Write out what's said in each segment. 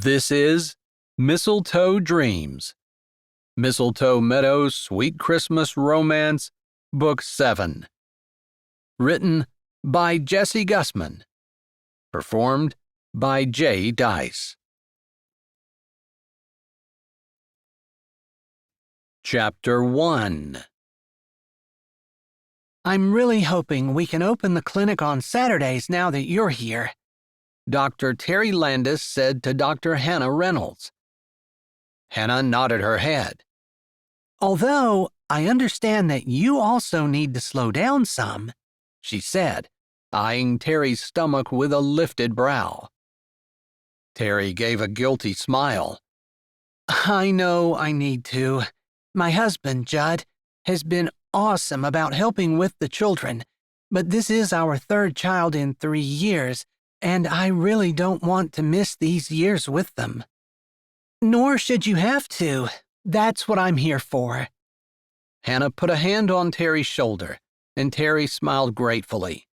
This is Mistletoe Dreams, Mistletoe Meadows Sweet Christmas Romance, Book 7. Written by Jessie Gussman. Performed by J. Dice. Chapter 1. I'm really hoping we can open the clinic on Saturdays now that you're here, Dr. Terry Landis said to Dr. Hannah Reynolds. Hannah nodded her head. Although I understand that you also need to slow down some, she said, eyeing Terry's stomach with a lifted brow. Terry gave a guilty smile. I know I need to. My husband, Judd, has been awesome about helping with the children, but this is our third child in 3 years, and I really don't want to miss these years with them. Nor should you have to. That's what I'm here for. Hannah put a hand on Terry's shoulder, and Terry smiled gratefully.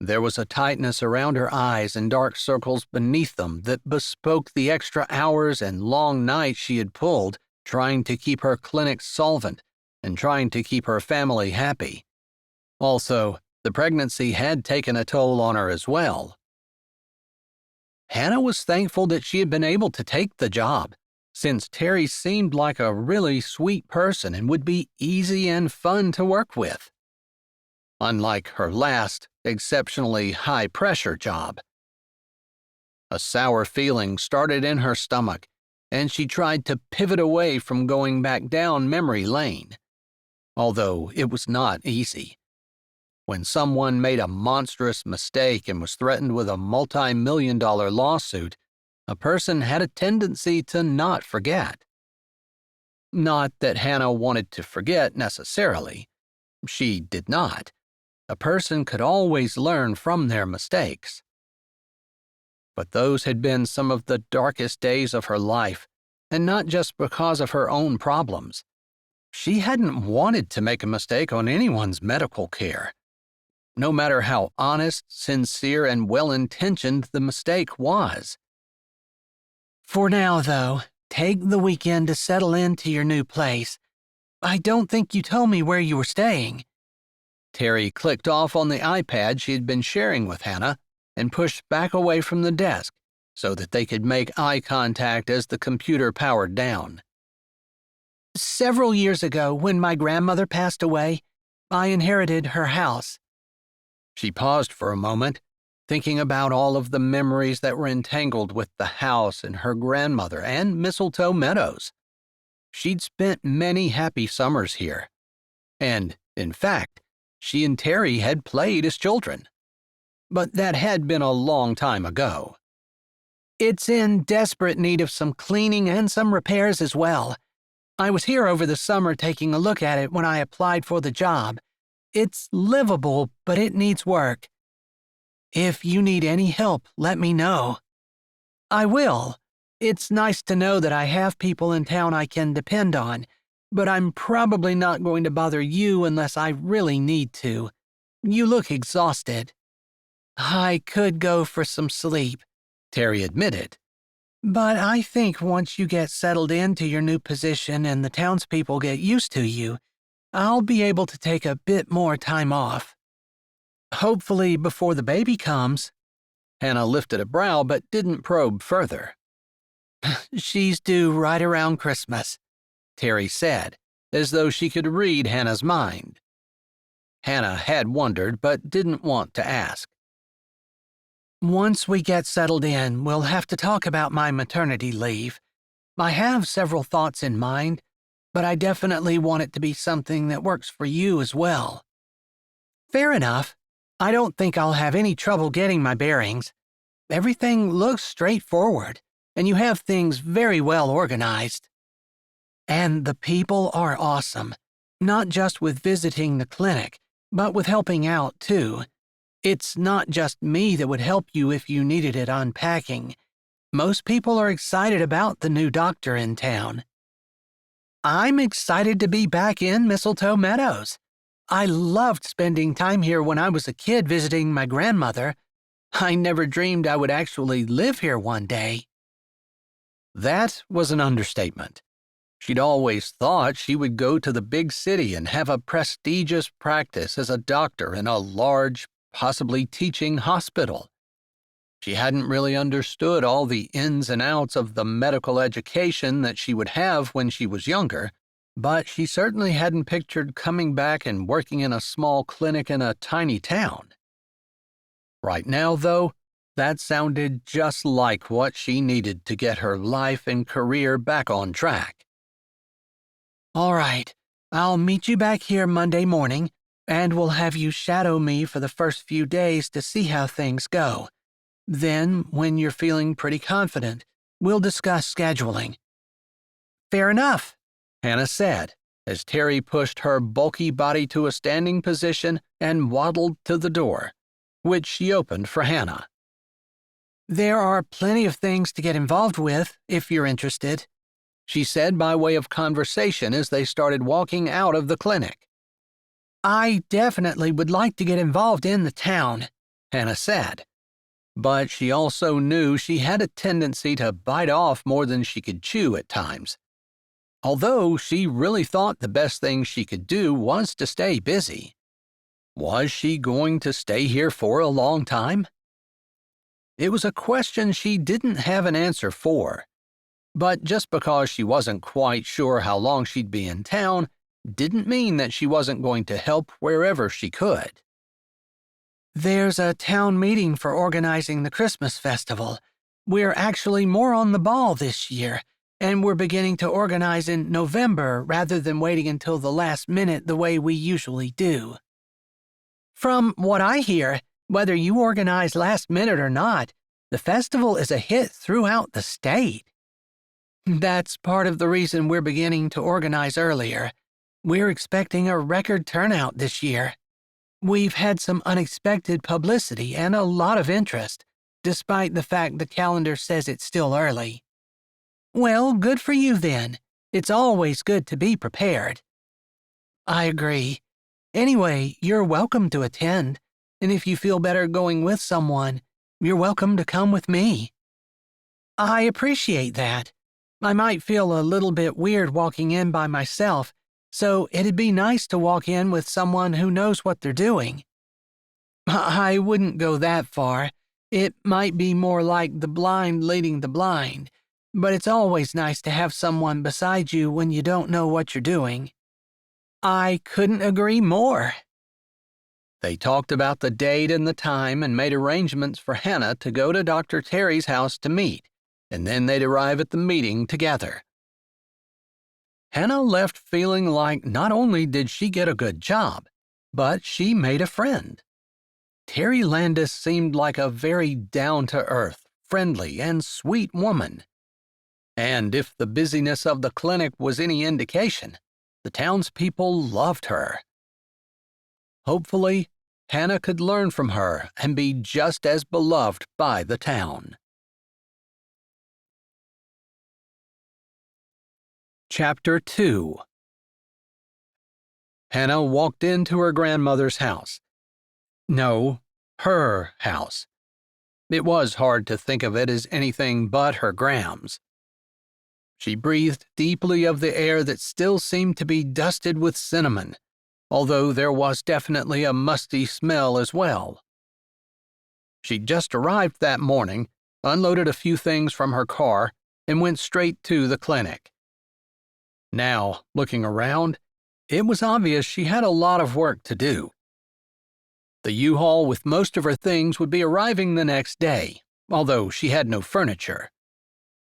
There was a tightness around her eyes and dark circles beneath them that bespoke the extra hours and long nights she had pulled trying to keep her clinic solvent and trying to keep her family happy. Also, the pregnancy had taken a toll on her as well. Hannah was thankful that she had been able to take the job, since Terry seemed like a really sweet person and would be easy and fun to work with. Unlike her last, exceptionally high-pressure job. A sour feeling started in her stomach, and she tried to pivot away from going back down memory lane, although it was not easy. When someone made a monstrous mistake and was threatened with a multi-million-dollar lawsuit, a person had a tendency to not forget. Not that Hannah wanted to forget necessarily. She did not. A person could always learn from their mistakes. But those had been some of the darkest days of her life, and not just because of her own problems. She hadn't wanted to make a mistake on anyone's medical care, no matter how honest, sincere, and well-intentioned the mistake was. For now, though, take the weekend to settle into your new place. I don't think you told me where you were staying. Terry clicked off on the iPad she had been sharing with Hannah and pushed back away from the desk so that they could make eye contact as the computer powered down. Several years ago, when my grandmother passed away, I inherited her house. She paused for a moment, thinking about all of the memories that were entangled with the house and her grandmother and Mistletoe Meadows. She'd spent many happy summers here. And, in fact, she and Terry had played as children. But that had been a long time ago. It's in desperate need of some cleaning and some repairs as well. I was here over the summer taking a look at it when I applied for the job. It's livable, but it needs work. If you need any help, let me know. I will. It's nice to know that I have people in town I can depend on, but I'm probably not going to bother you unless I really need to. You look exhausted. I could go for some sleep, Terry admitted. But I think once you get settled into your new position and the townspeople get used to you, I'll be able to take a bit more time off. Hopefully before the baby comes. Hannah lifted a brow but didn't probe further. She's due right around Christmas, Terry said, as though she could read Hannah's mind. Hannah had wondered but didn't want to ask. Once we get settled in, we'll have to talk about my maternity leave. I have several thoughts in mind, but I definitely want it to be something that works for you as well. Fair enough. I don't think I'll have any trouble getting my bearings. Everything looks straightforward, and you have things very well organized. And the people are awesome, not just with visiting the clinic, but with helping out, too. It's not just me that would help you if you needed it unpacking. Most people are excited about the new doctor in town. I'm excited to be back in Mistletoe Meadows. I loved spending time here when I was a kid visiting my grandmother. I never dreamed I would actually live here one day. That was an understatement. She'd always thought she would go to the big city and have a prestigious practice as a doctor in a large, possibly teaching hospital. She hadn't really understood all the ins and outs of the medical education that she would have when she was younger, but she certainly hadn't pictured coming back and working in a small clinic in a tiny town. Right now, though, that sounded just like what she needed to get her life and career back on track. All right, I'll meet you back here Monday morning, and we'll have you shadow me for the first few days to see how things go. Then, when you're feeling pretty confident, we'll discuss scheduling. Fair enough, Hannah said, as Terry pushed her bulky body to a standing position and waddled to the door, which she opened for Hannah. There are plenty of things to get involved with, if you're interested, she said by way of conversation as they started walking out of the clinic. I definitely would like to get involved in the town, Hannah said. But she also knew she had a tendency to bite off more than she could chew at times. Although she really thought the best thing she could do was to stay busy. Was she going to stay here for a long time? It was a question she didn't have an answer for. But just because she wasn't quite sure how long she'd be in town didn't mean that she wasn't going to help wherever she could. There's a town meeting for organizing the Christmas festival. We're actually more on the ball this year, and we're beginning to organize in November rather than waiting until the last minute the way we usually do. From what I hear, whether you organize last minute or not, the festival is a hit throughout the state. That's part of the reason we're beginning to organize earlier. We're expecting a record turnout this year. We've had some unexpected publicity and a lot of interest, despite the fact the calendar says it's still early. Well, good for you then. It's always good to be prepared. I agree. Anyway, you're welcome to attend, and if you feel better going with someone, you're welcome to come with me. I appreciate that. I might feel a little bit weird walking in by myself, so it'd be nice to walk in with someone who knows what they're doing. I wouldn't go that far. It might be more like the blind leading the blind, but it's always nice to have someone beside you when you don't know what you're doing. I couldn't agree more. They talked about the date and the time and made arrangements for Hannah to go to Dr. Terry's house to meet, and then they'd arrive at the meeting together. Hannah left feeling like not only did she get a good job, but she made a friend. Terry Landis seemed like a very down-to-earth, friendly, and sweet woman. And if the busyness of the clinic was any indication, the townspeople loved her. Hopefully, Hannah could learn from her and be just as beloved by the town. Chapter 2. Hannah walked into her grandmother's house. No, her house. It was hard to think of it as anything but her Gram's. She breathed deeply of the air that still seemed to be dusted with cinnamon, although there was definitely a musty smell as well. She'd just arrived that morning, unloaded a few things from her car, and went straight to the clinic. Now, looking around, it was obvious she had a lot of work to do. The U-Haul with most of her things would be arriving the next day, although she had no furniture.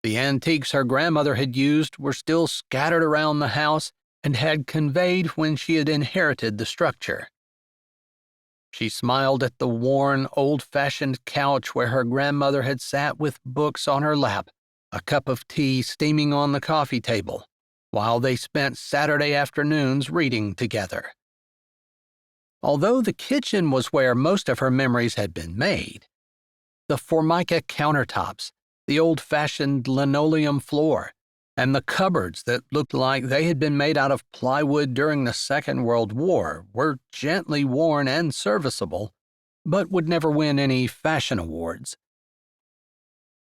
The antiques her grandmother had used were still scattered around the house and had conveyed when she had inherited the structure. She smiled at the worn, old-fashioned couch where her grandmother had sat with books on her lap, a cup of tea steaming on the coffee table, while they spent Saturday afternoons reading together. Although the kitchen was where most of her memories had been made, the Formica countertops, the old-fashioned linoleum floor, and the cupboards that looked like they had been made out of plywood during the Second World War were gently worn and serviceable, but would never win any fashion awards.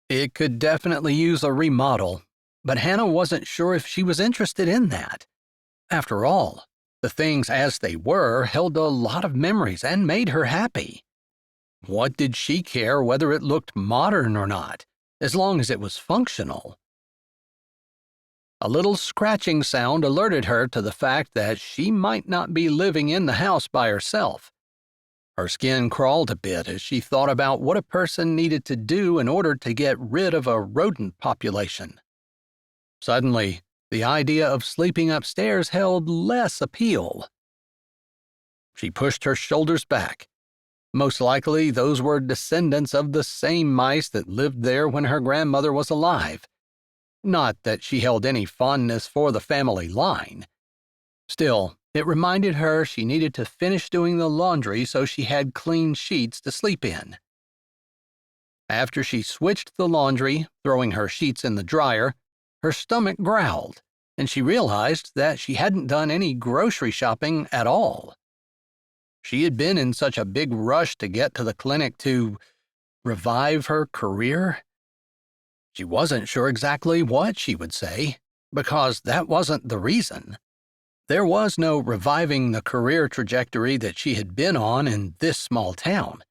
It could definitely use a remodel, but Hannah wasn't sure if she was interested in that. After all, the things as they were held a lot of memories and made her happy. What did she care whether it looked modern or not, as long as it was functional? A little scratching sound alerted her to the fact that she might not be living in the house by herself. Her skin crawled a bit as she thought about what a person needed to do in order to get rid of a rodent population. Suddenly, the idea of sleeping upstairs held less appeal. She pushed her shoulders back. Most likely, those were descendants of the same mice that lived there when her grandmother was alive. Not that she held any fondness for the family line. Still, it reminded her she needed to finish doing the laundry so she had clean sheets to sleep in. After she switched the laundry, throwing her sheets in the dryer, her stomach growled, and she realized that she hadn't done any grocery shopping at all. She had been in such a big rush to get to the clinic to revive her career. She wasn't sure exactly what she would say, because that wasn't the reason. There was no reviving the career trajectory that she had been on in this small town.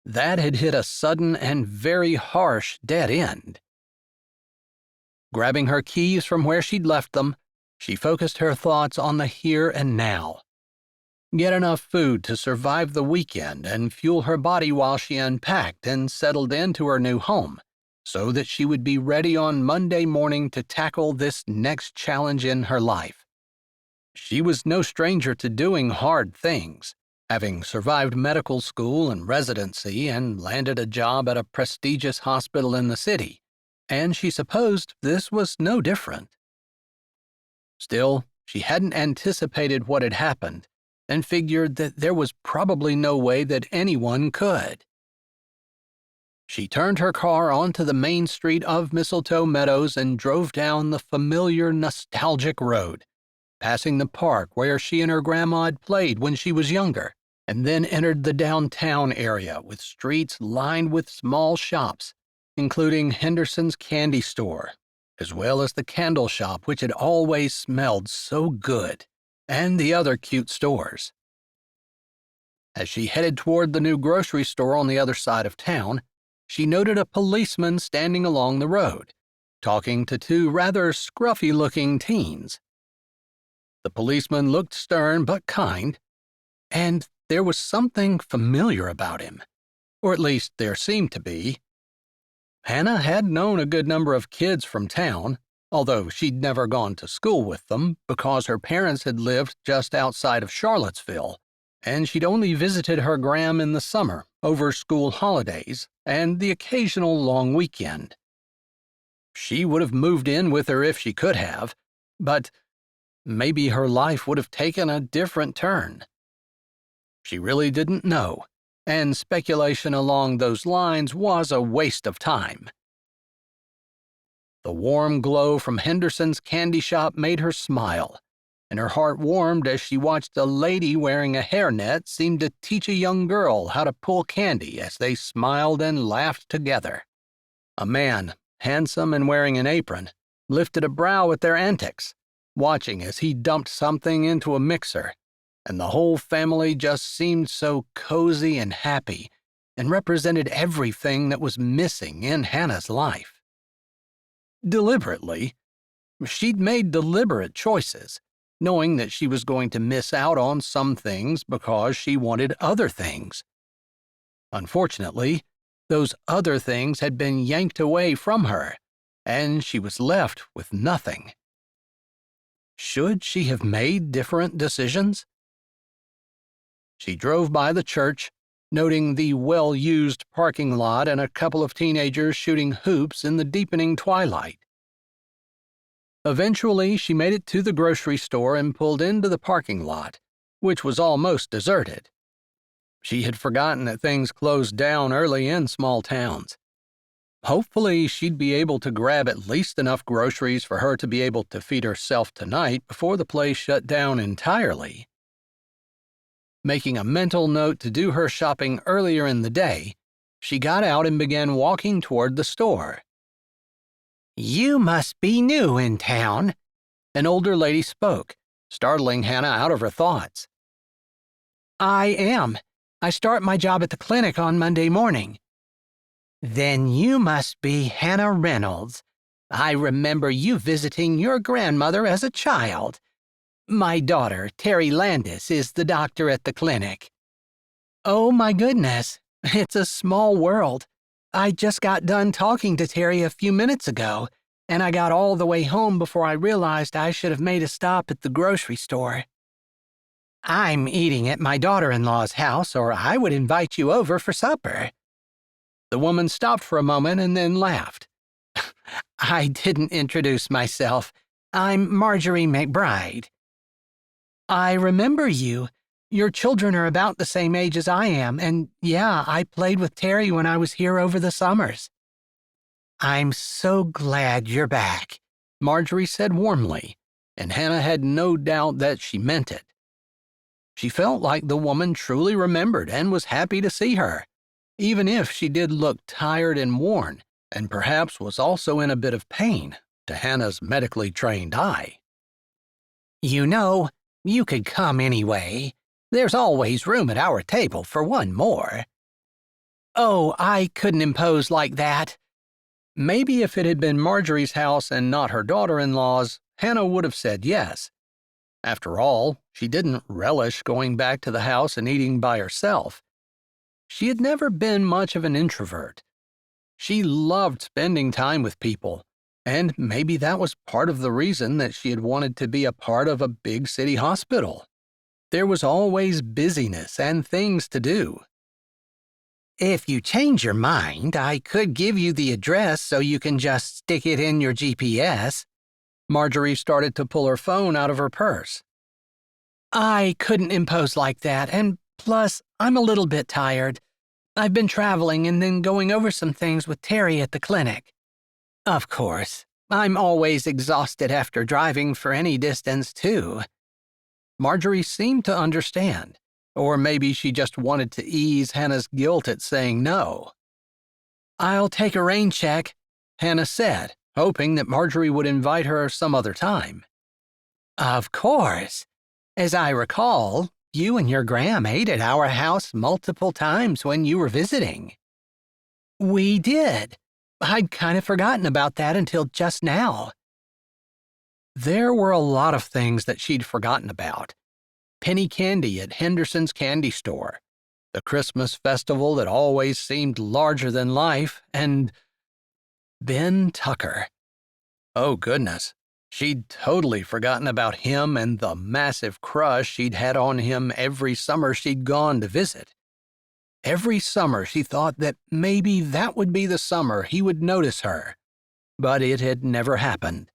That had hit a sudden and very harsh dead end. Grabbing her keys from where she'd left them, she focused her thoughts on the here and now. Get enough food to survive the weekend and fuel her body while she unpacked and settled into her new home, so that she would be ready on Monday morning to tackle this next challenge in her life. She was no stranger to doing hard things, having survived medical school and residency and landed a job at a prestigious hospital in the city, and she supposed this was no different. Still, she hadn't anticipated what had happened and figured that there was probably no way that anyone could. She turned her car onto the main street of Mistletoe Meadows and drove down the familiar, nostalgic road, passing the park where she and her grandma had played when she was younger, and then entered the downtown area with streets lined with small shops, including Henderson's candy store, as well as the candle shop which had always smelled so good, and the other cute stores. As she headed toward the new grocery store on the other side of town, she noted a policeman standing along the road, talking to two rather scruffy-looking teens. The policeman looked stern but kind, and there was something familiar about him, or at least there seemed to be. Hannah had known a good number of kids from town, although she'd never gone to school with them because her parents had lived just outside of Charlottesville, and she'd only visited her gram in the summer over school holidays and the occasional long weekend. She would have moved in with her if she could have, but maybe her life would have taken a different turn. She really didn't know, and speculation along those lines was a waste of time. The warm glow from Henderson's candy shop made her smile, and her heart warmed as she watched a lady wearing a hairnet seem to teach a young girl how to pull candy as they smiled and laughed together. A man, handsome and wearing an apron, lifted a brow at their antics, watching as he dumped something into a mixer, and the whole family just seemed so cozy and happy and represented everything that was missing in Hannah's life. Deliberately, she'd made deliberate choices, knowing that she was going to miss out on some things because she wanted other things. Unfortunately, those other things had been yanked away from her, and she was left with nothing. Should she have made different decisions? She drove by the church, noting the well-used parking lot and a couple of teenagers shooting hoops in the deepening twilight. Eventually, she made it to the grocery store and pulled into the parking lot, which was almost deserted. She had forgotten that things closed down early in small towns. Hopefully, she'd be able to grab at least enough groceries for her to be able to feed herself tonight before the place shut down entirely. Making a mental note to do her shopping earlier in the day, she got out and began walking toward the store. You must be new in town. An older lady spoke, startling Hannah out of her thoughts. I am. I start my job at the clinic on Monday morning. Then you must be Hannah Reynolds. I remember you visiting your grandmother as a child. My daughter, Terry Landis, is the doctor at the clinic. Oh my goodness, it's a small world. I just got done talking to Terry a few minutes ago, and I got all the way home before I realized I should have made a stop at the grocery store. I'm eating at my daughter-in-law's house, or I would invite you over for supper. The woman stopped for a moment and then laughed. I didn't introduce myself. I'm Marjorie McBride. I remember you. Your children are about the same age as I am, and yeah, I played with Terry when I was here over the summers. I'm so glad you're back, Marjorie said warmly, and Hannah had no doubt that she meant it. She felt like the woman truly remembered and was happy to see her, even if she did look tired and worn, and perhaps was also in a bit of pain to Hannah's medically trained eye. You know, you could come anyway. There's always room at our table for one more. Oh, I couldn't impose like that. Maybe if it had been Marjorie's house and not her daughter-in-law's, Hannah would have said yes. After all, she didn't relish going back to the house and eating by herself. She had never been much of an introvert. She loved spending time with people, and maybe that was part of the reason that she had wanted to be a part of a big city hospital. There was always busyness and things to do. If you change your mind, I could give you the address so you can just stick it in your GPS. Marjorie started to pull her phone out of her purse. I couldn't impose like that, and plus, I'm a little bit tired. I've been traveling and then going over some things with Terry at the clinic. Of course, I'm always exhausted after driving for any distance, too. Marjorie seemed to understand, or maybe she just wanted to ease Hannah's guilt at saying no. I'll take a rain check, Hannah said, hoping that Marjorie would invite her some other time. Of course. As I recall, you and your Gram ate at our house multiple times when you were visiting. We did. I'd kind of forgotten about that until just now. There were a lot of things that she'd forgotten about. Penny candy at Henderson's candy store, the Christmas festival that always seemed larger than life, and Ben Tucker. Oh, goodness. She'd totally forgotten about him and the massive crush she'd had on him every summer she'd gone to visit. Every summer she thought that maybe that would be the summer he would notice her, but it had never happened.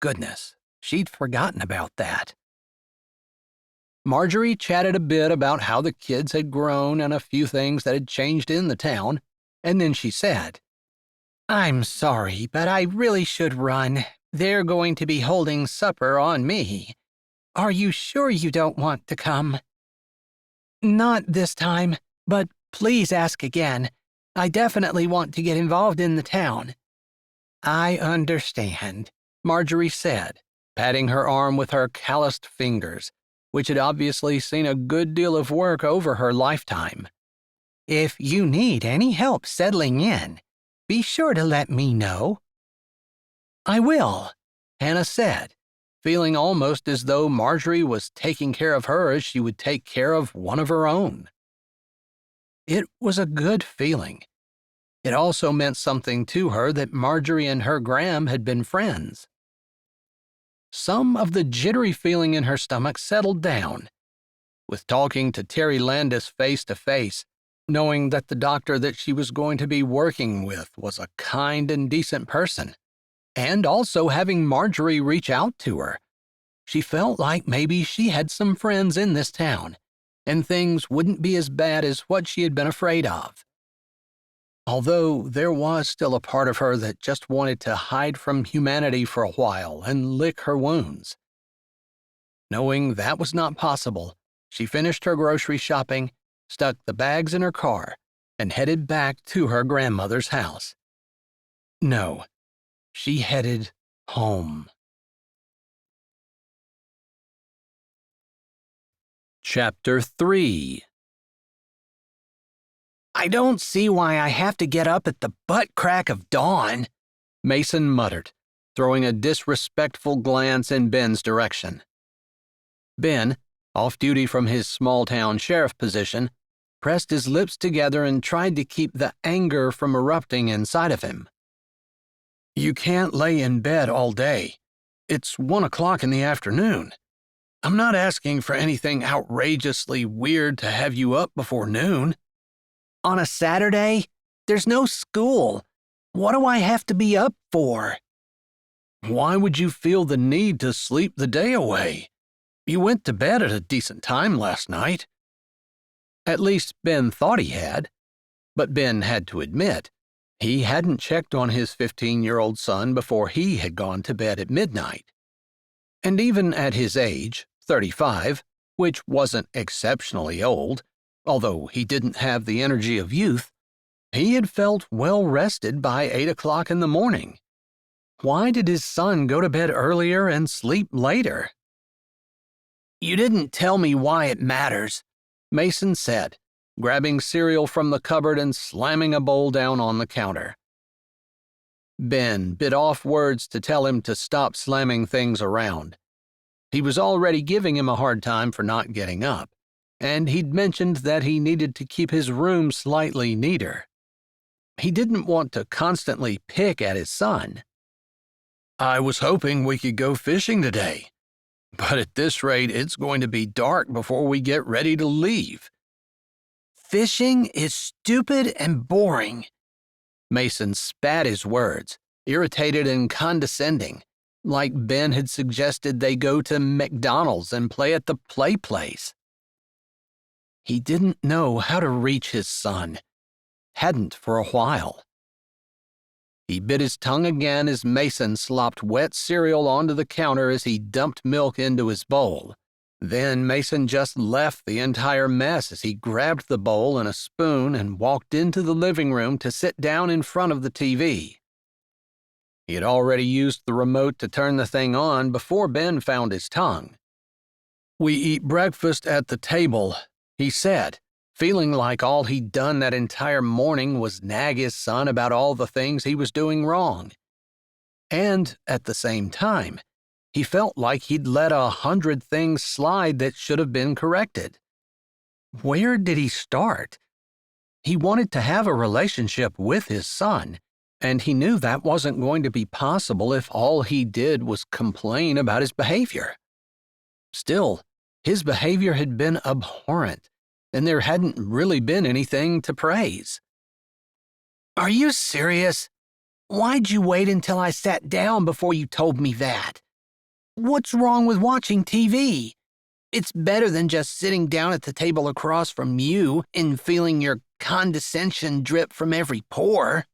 Goodness, she'd forgotten about that. Marjorie chatted a bit about how the kids had grown and a few things that had changed in the town, and then she said, I'm sorry, but I really should run. They're going to be holding supper on me. Are you sure you don't want to come? Not this time, but please ask again. I definitely want to get involved in the town. I understand, Marjorie said, patting her arm with her calloused fingers, which had obviously seen a good deal of work over her lifetime. If you need any help settling in, be sure to let me know. I will, Hannah said, feeling almost as though Marjorie was taking care of her as she would take care of one of her own. It was a good feeling. It also meant something to her that Marjorie and her Gram had been friends. Some of the jittery feeling in her stomach settled down. With talking to Terry Landis face to face, knowing that the doctor that she was going to be working with was a kind and decent person, and also having Marjorie reach out to her, she felt like maybe she had some friends in this town, and things wouldn't be as bad as what she had been afraid of. Although there was still a part of her that just wanted to hide from humanity for a while and lick her wounds. Knowing that was not possible, she finished her grocery shopping, stuck the bags in her car, and headed back to her grandmother's house. No, she headed home. Chapter 3. I don't see why I have to get up at the butt crack of dawn, Mason muttered, throwing a disrespectful glance in Ben's direction. Ben, off duty from his small-town sheriff position, pressed his lips together and tried to keep the anger from erupting inside of him. You can't lay in bed all day. It's 1 o'clock in the afternoon. I'm not asking for anything outrageously weird to have you up before noon. On a Saturday, there's no school. What do I have to be up for? Why would you feel the need to sleep the day away? You went to bed at a decent time last night. At least Ben thought he had, but Ben had to admit he hadn't checked on his 15-year-old son before he had gone to bed at midnight. And even at his age, 35, which wasn't exceptionally old, although he didn't have the energy of youth, he had felt well rested by 8 o'clock in the morning. Why did his son go to bed earlier and sleep later? You didn't tell me why it matters, Mason said, grabbing cereal from the cupboard and slamming a bowl down on the counter. Ben bit off words to tell him to stop slamming things around. He was already giving him a hard time for not getting up, and he'd mentioned that he needed to keep his room slightly neater. He didn't want to constantly pick at his son. I was hoping we could go fishing today, but at this rate it's going to be dark before we get ready to leave. Fishing is stupid and boring. Mason spat his words, irritated and condescending, like Ben had suggested they go to McDonald's and play at the play place. He didn't know how to reach his son. Hadn't for a while. He bit his tongue again as Mason slopped wet cereal onto the counter as he dumped milk into his bowl. Then Mason just left the entire mess as he grabbed the bowl and a spoon and walked into the living room to sit down in front of the TV. He had already used the remote to turn the thing on before Ben found his tongue. We eat breakfast at the table, he said, feeling like all he'd done that entire morning was nag his son about all the things he was doing wrong. And, at the same time, he felt like he'd let 100 things slide that should have been corrected. Where did he start? He wanted to have a relationship with his son, and he knew that wasn't going to be possible if all he did was complain about his behavior. Still, his behavior had been abhorrent, and there hadn't really been anything to praise. Are you serious? Why'd you wait until I sat down before you told me that? What's wrong with watching TV? It's better than just sitting down at the table across from you and feeling your condescension drip from every pore.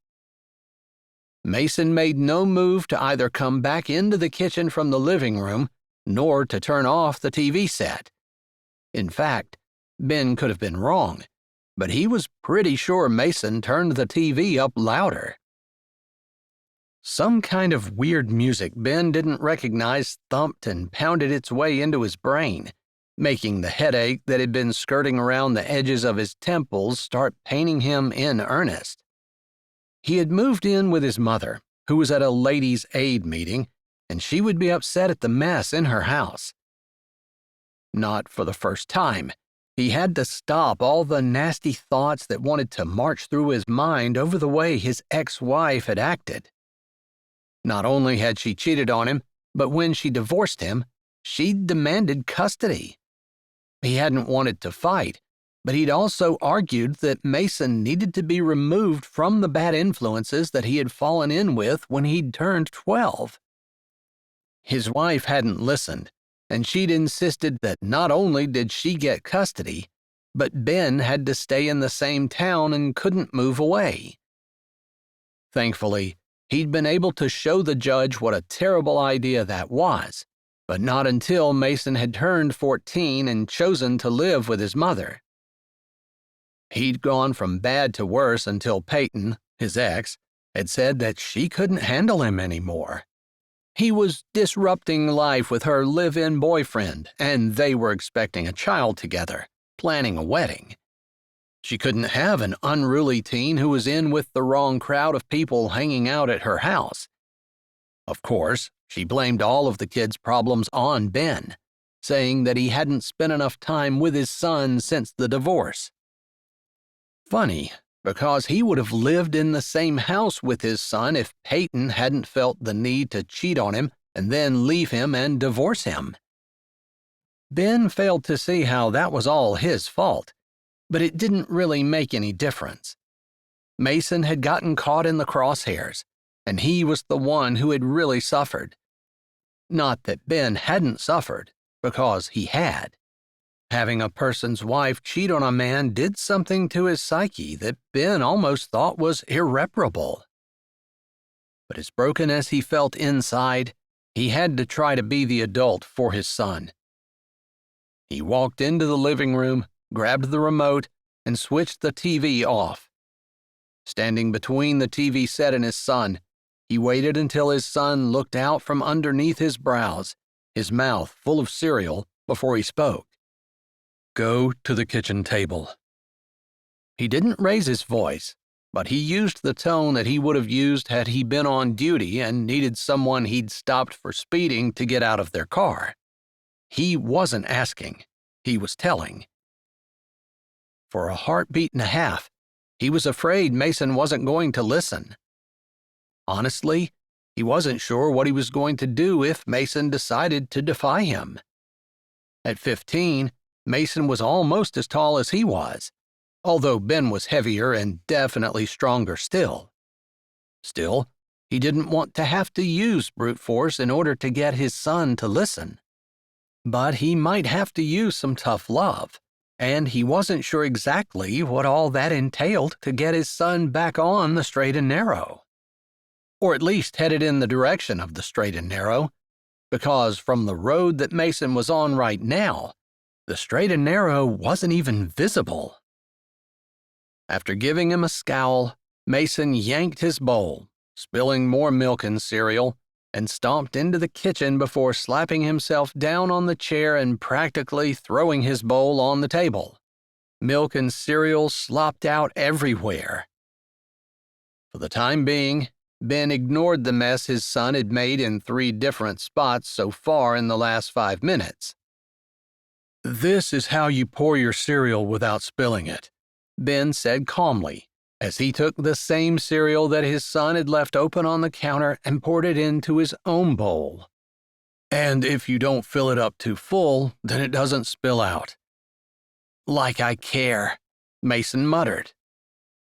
Mason made no move to either come back into the kitchen from the living room nor to turn off the TV set. In fact, Ben could have been wrong, but he was pretty sure Mason turned the TV up louder. Some kind of weird music Ben didn't recognize thumped and pounded its way into his brain, making the headache that had been skirting around the edges of his temples start paining him in earnest. He had moved in with his mother, who was at a ladies' aid meeting, and she would be upset at the mess in her house. Not for the first time, he had to stop all the nasty thoughts that wanted to march through his mind over the way his ex-wife had acted. Not only had she cheated on him, but when she divorced him, she'd demanded custody. He hadn't wanted to fight, but he'd also argued that Mason needed to be removed from the bad influences that he had fallen in with when he'd turned 12. His wife hadn't listened, and she'd insisted that not only did she get custody, but Ben had to stay in the same town and couldn't move away. Thankfully, he'd been able to show the judge what a terrible idea that was, but not until Mason had turned 14 and chosen to live with his mother. He'd gone from bad to worse until Peyton, his ex, had said that she couldn't handle him anymore. He was disrupting life with her live-in boyfriend, and they were expecting a child together, planning a wedding. She couldn't have an unruly teen who was in with the wrong crowd of people hanging out at her house. Of course, she blamed all of the kids' problems on Ben, saying that he hadn't spent enough time with his son since the divorce. Funny, because he would have lived in the same house with his son if Peyton hadn't felt the need to cheat on him and then leave him and divorce him. Ben failed to see how that was all his fault, but it didn't really make any difference. Mason had gotten caught in the crosshairs, and he was the one who had really suffered. Not that Ben hadn't suffered, because he had. Having a person's wife cheat on a man did something to his psyche that Ben almost thought was irreparable. But as broken as he felt inside, he had to try to be the adult for his son. He walked into the living room, grabbed the remote, and switched the TV off. Standing between the TV set and his son, he waited until his son looked out from underneath his brows, his mouth full of cereal, before he spoke. "Go to the kitchen table." He didn't raise his voice, but he used the tone that he would have used had he been on duty and needed someone he'd stopped for speeding to get out of their car. He wasn't asking, he was telling. For a heartbeat and a half, he was afraid Mason wasn't going to listen. Honestly, he wasn't sure what he was going to do if Mason decided to defy him. At 15, Mason was almost as tall as he was, although Ben was heavier and definitely stronger still. Still, he didn't want to have to use brute force in order to get his son to listen. But he might have to use some tough love, and he wasn't sure exactly what all that entailed to get his son back on the straight and narrow. Or at least headed in the direction of the straight and narrow, because from the road that Mason was on right now, the straight and narrow wasn't even visible. After giving him a scowl, Mason yanked his bowl, spilling more milk and cereal, and stomped into the kitchen before slapping himself down on the chair and practically throwing his bowl on the table. Milk and cereal slopped out everywhere. For the time being, Ben ignored the mess his son had made in 3 different spots so far in the last 5 minutes. "This is how you pour your cereal without spilling it," Ben said calmly, as he took the same cereal that his son had left open on the counter and poured it into his own bowl. "And if you don't fill it up too full, then it doesn't spill out." "Like I care," Mason muttered.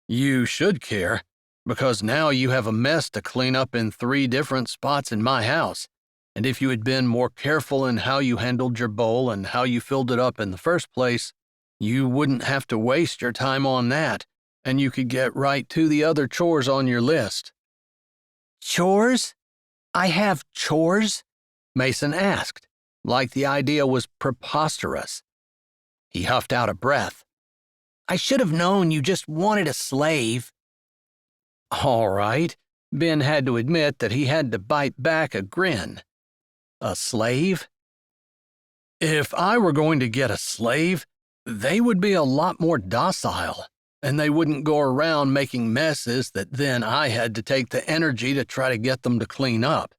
"You should care, because now you have a mess to clean up in 3 different spots in my house, and if you had been more careful in how you handled your bowl and how you filled it up in the first place, you wouldn't have to waste your time on that, and you could get right to the other chores on your list." "Chores? I have chores?" Mason asked, like the idea was preposterous. He huffed out a breath. "I should have known you just wanted a slave." All right, Ben had to admit that he had to bite back a grin. A slave? "If I were going to get a slave, they would be a lot more docile, and they wouldn't go around making messes that then I had to take the energy to try to get them to clean up."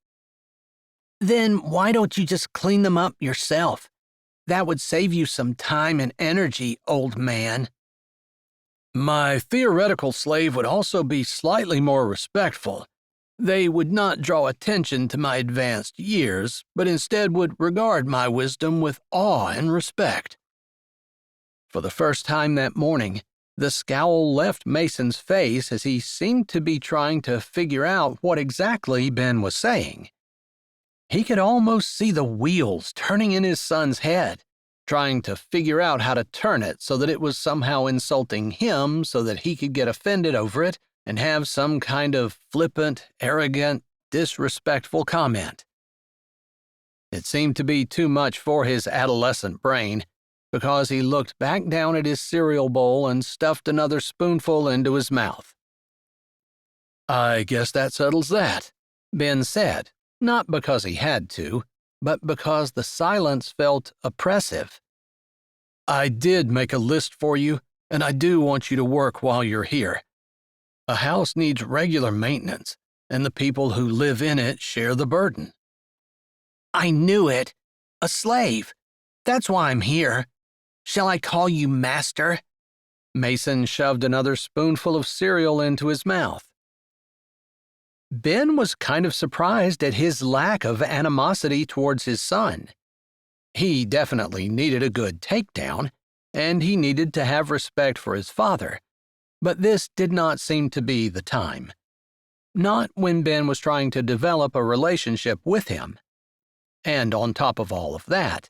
"Then why don't you just clean them up yourself? That would save you some time and energy, old man." "My theoretical slave would also be slightly more respectful. They would not draw attention to my advanced years, but instead would regard my wisdom with awe and respect." For the first time that morning, the scowl left Mason's face as he seemed to be trying to figure out what exactly Ben was saying. He could almost see the wheels turning in his son's head, trying to figure out how to turn it so that it was somehow insulting him so that he could get offended over it and have some kind of flippant, arrogant, disrespectful comment. It seemed to be too much for his adolescent brain, because he looked back down at his cereal bowl and stuffed another spoonful into his mouth. I guess that settles that, Ben said, not because he had to, but because the silence felt oppressive. I did make a list for you, and I do want you to work while you're here. A house needs regular maintenance, and the people who live in it share the burden. I knew it. A slave. That's why I'm here. Shall I call you master? Mason shoved another spoonful of cereal into his mouth. Ben was kind of surprised at his lack of animosity towards his son. He definitely needed a good takedown, and he needed to have respect for his father, but this did not seem to be the time. Not when Ben was trying to develop a relationship with him. And on top of all of that,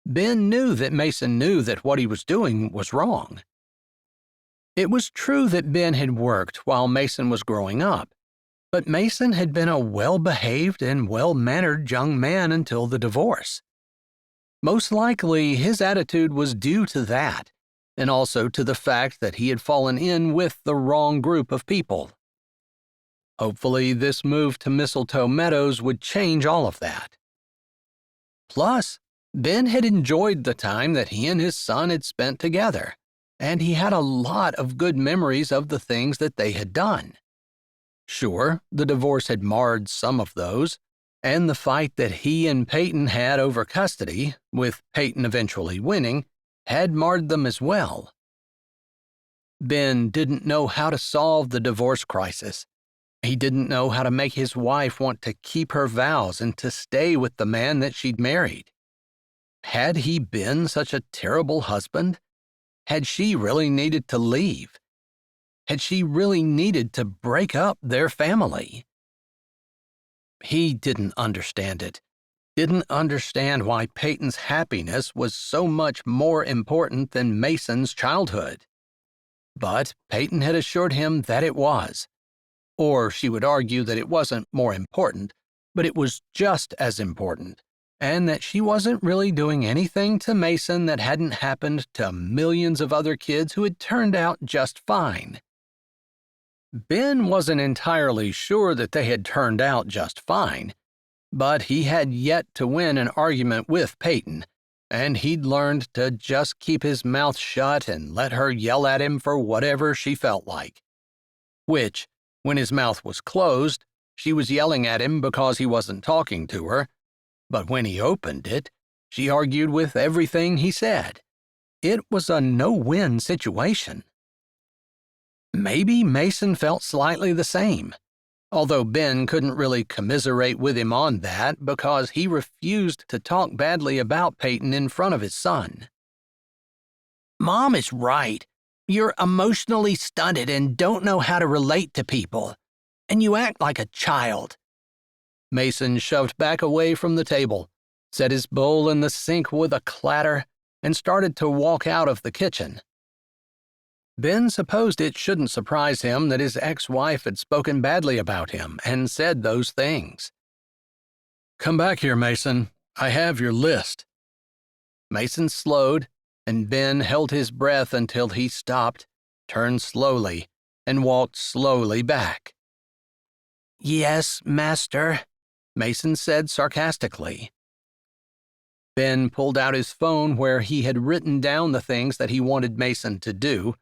Ben knew that Mason knew that what he was doing was wrong. It was true that Ben had worked while Mason was growing up, but Mason had been a well-behaved and well-mannered young man until the divorce. Most likely, his attitude was due to that, and also to the fact that he had fallen in with the wrong group of people. Hopefully, this move to Mistletoe Meadows would change all of that. Plus, Ben had enjoyed the time that he and his son had spent together, and he had a lot of good memories of the things that they had done. Sure, the divorce had marred some of those, and the fight that he and Peyton had over custody, with Peyton eventually winning, had marred them as well. Ben didn't know how to solve the divorce crisis. He didn't know how to make his wife want to keep her vows and to stay with the man that she'd married. Had he been such a terrible husband? Had she really needed to leave? Had she really needed to break up their family? He didn't understand it. Didn't understand why Peyton's happiness was so much more important than Mason's childhood. But Peyton had assured him that it was. Or she would argue that it wasn't more important, but it was just as important, and that she wasn't really doing anything to Mason that hadn't happened to millions of other kids who had turned out just fine. Ben wasn't entirely sure that they had turned out just fine, but he had yet to win an argument with Peyton, and he'd learned to just keep his mouth shut and let her yell at him for whatever she felt like. Which, when his mouth was closed, she was yelling at him because he wasn't talking to her, but when he opened it, she argued with everything he said. It was a no-win situation. Maybe Mason felt slightly the same, although Ben couldn't really commiserate with him on that because he refused to talk badly about Peyton in front of his son. Mom is right. You're emotionally stunted and don't know how to relate to people, and you act like a child. Mason shoved back away from the table, set his bowl in the sink with a clatter, and started to walk out of the kitchen. Ben supposed it shouldn't surprise him that his ex-wife had spoken badly about him and said those things. "Come back here, Mason. I have your list." Mason slowed, and Ben held his breath until he stopped, turned slowly, and walked slowly back. "Yes, master," Mason said sarcastically. Ben pulled out his phone where he had written down the things that he wanted Mason to do,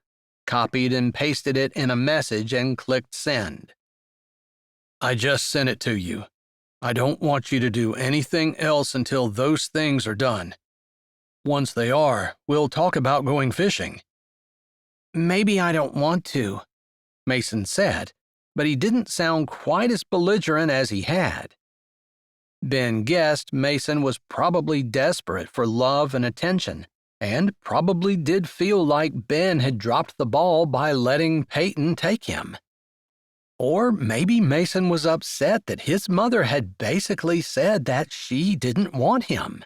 copied and pasted it in a message, and clicked send. "I just sent it to you. I don't want you to do anything else until those things are done. Once they are, we'll talk about going fishing." "Maybe I don't want to," Mason said, but he didn't sound quite as belligerent as he had. Ben guessed Mason was probably desperate for love and attention, and probably did feel like Ben had dropped the ball by letting Peyton take him. Or maybe Mason was upset that his mother had basically said that she didn't want him.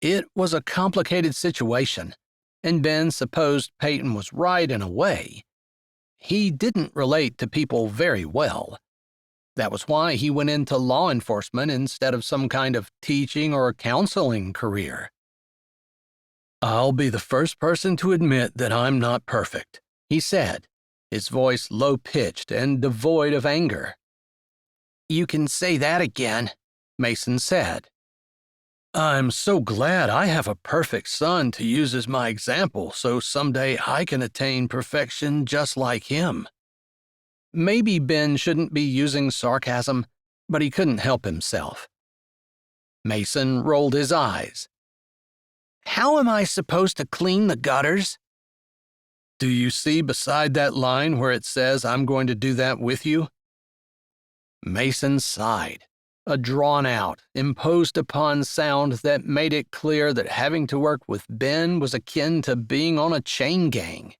It was a complicated situation, and Ben supposed Peyton was right in a way. He didn't relate to people very well. That was why he went into law enforcement instead of some kind of teaching or counseling career. "I'll be the first person to admit that I'm not perfect," he said, his voice low-pitched and devoid of anger. "You can say that again," Mason said. "I'm so glad I have a perfect son to use as my example so someday I can attain perfection just like him." Maybe Ben shouldn't be using sarcasm, but he couldn't help himself. Mason rolled his eyes. "How am I supposed to clean the gutters?" "Do you see beside that line where it says I'm going to do that with you?" Mason sighed, a drawn-out, imposed-upon sound that made it clear that having to work with Ben was akin to being on a chain gang.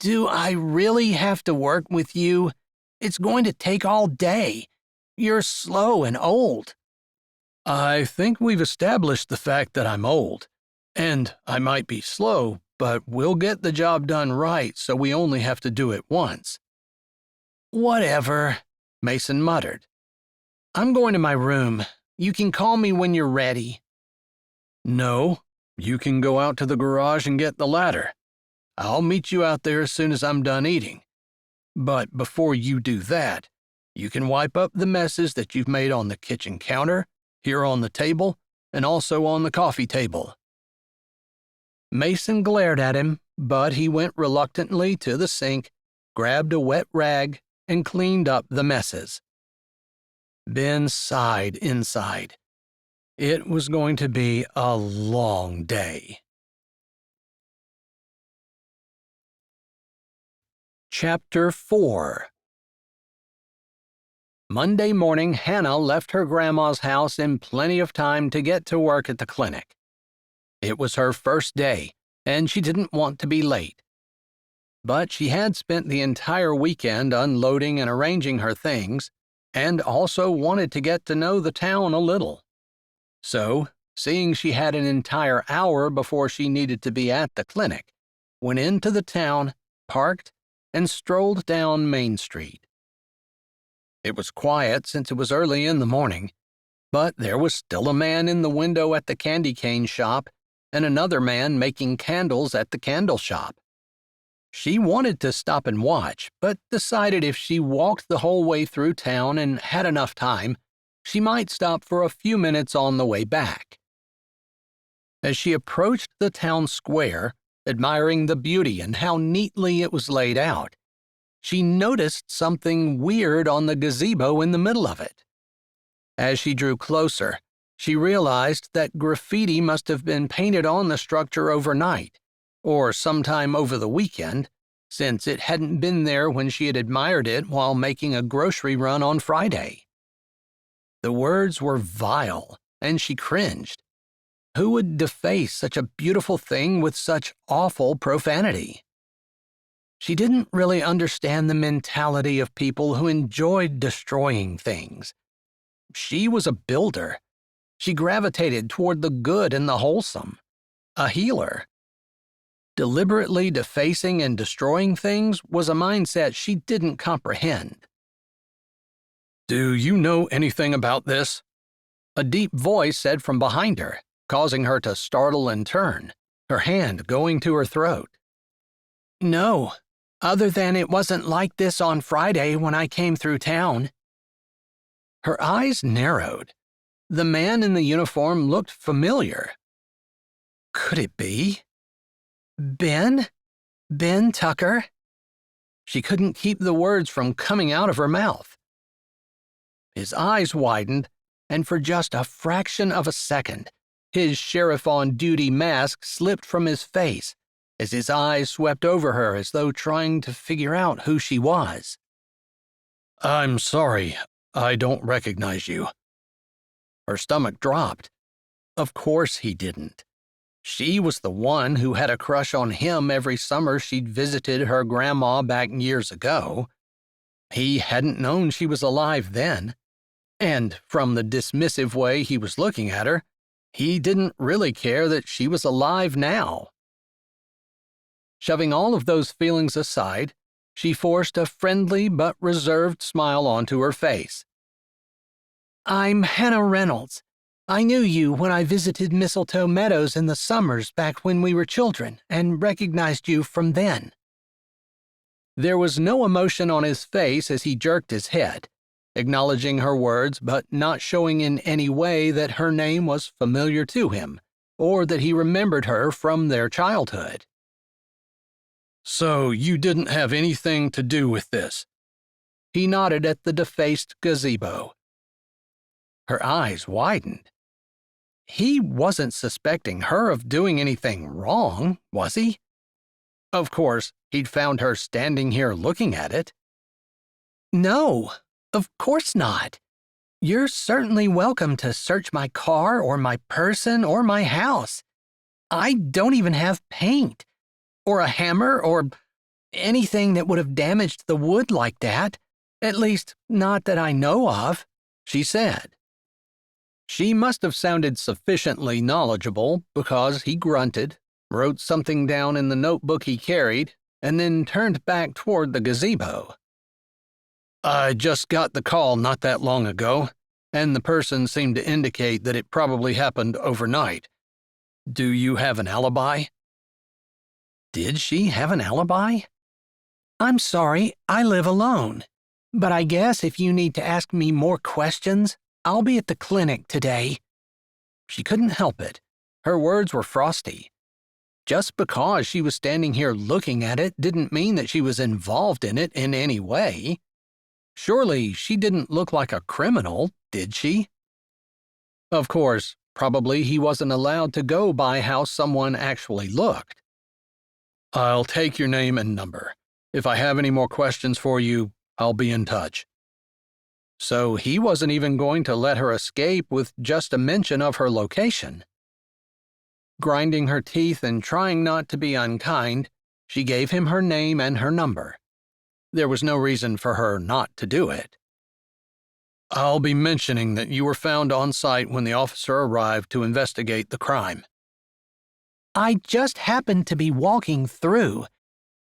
"Do I really have to work with you? It's going to take all day. You're slow and old." "I think we've established the fact that I'm old, and I might be slow, but we'll get the job done right so we only have to do it once." "Whatever," Mason muttered. "I'm going to my room. You can call me when you're ready." "No, you can go out to the garage and get the ladder. I'll meet you out there as soon as I'm done eating. But before you do that, you can wipe up the messes that you've made on the kitchen counter, here on the table, and also on the coffee table." Mason glared at him, but he went reluctantly to the sink, grabbed a wet rag, and cleaned up the messes. Ben sighed inside. It was going to be a long day. Chapter 4. Monday morning, Hannah left her grandma's house in plenty of time to get to work at the clinic. It was her first day, and she didn't want to be late. But she had spent the entire weekend unloading and arranging her things, and also wanted to get to know the town a little. So, seeing she had an entire hour before she needed to be at the clinic, went into the town, parked, and strolled down Main Street. It was quiet since it was early in the morning, but there was still a man in the window at the candy cane shop and another man making candles at the candle shop. She wanted to stop and watch, but decided if she walked the whole way through town and had enough time, she might stop for a few minutes on the way back. As she approached the town square, admiring the beauty and how neatly it was laid out, she noticed something weird on the gazebo in the middle of it. As she drew closer, she realized that graffiti must have been painted on the structure overnight, or sometime over the weekend, since it hadn't been there when she had admired it while making a grocery run on Friday. The words were vile, and she cringed. Who would deface such a beautiful thing with such awful profanity? She didn't really understand the mentality of people who enjoyed destroying things. She was a builder. She gravitated toward the good and the wholesome, a healer. Deliberately defacing and destroying things was a mindset she didn't comprehend. "Do you know anything about this?" a deep voice said from behind her, causing her to startle and turn, her hand going to her throat. "No, other than it wasn't like this on Friday when I came through town." Her eyes narrowed. The man in the uniform looked familiar. Could it be? Ben? Ben Tucker?" She couldn't keep the words from coming out of her mouth. His eyes widened, and for just a fraction of a second, his sheriff-on-duty mask slipped from his face as his eyes swept over her as though trying to figure out who she was. "I'm sorry, I don't recognize you." Her stomach dropped. Of course he didn't. She was the one who had a crush on him every summer she'd visited her grandma back years ago. He hadn't known she was alive then, and from the dismissive way he was looking at her, he didn't really care that she was alive now. Shoving all of those feelings aside, she forced a friendly but reserved smile onto her face. "I'm Hannah Reynolds. I knew you when I visited Mistletoe Meadows in the summers back when we were children and recognized you from then." There was no emotion on his face as he jerked his head, acknowledging her words but not showing in any way that her name was familiar to him or that he remembered her from their childhood. "So you didn't have anything to do with this?" He nodded at the defaced gazebo. Her eyes widened. He wasn't suspecting her of doing anything wrong, was he? Of course, he'd found her standing here looking at it. "No, of course not. You're certainly welcome to search my car or my person or my house. I don't even have paint, or a hammer, or anything that would have damaged the wood like that. At least, not that I know of," she said. She must have sounded sufficiently knowledgeable because he grunted, wrote something down in the notebook he carried, and then turned back toward the gazebo. "I just got the call not that long ago, and the person seemed to indicate that it probably happened overnight. Do you have an alibi?" Did she have an alibi? "I'm sorry, I live alone. But I guess if you need to ask me more questions, I'll be at the clinic today." She couldn't help it. Her words were frosty. Just because she was standing here looking at it didn't mean that she was involved in it in any way. Surely she didn't look like a criminal, did she? Of course, probably he wasn't allowed to go by how someone actually looked. "I'll take your name and number. If I have any more questions for you, I'll be in touch." So he wasn't even going to let her escape with just a mention of her location. Grinding her teeth and trying not to be unkind, she gave him her name and her number. There was no reason for her not to do it. "I'll be mentioning that you were found on site when the officer arrived to investigate the crime." "I just happened to be walking through.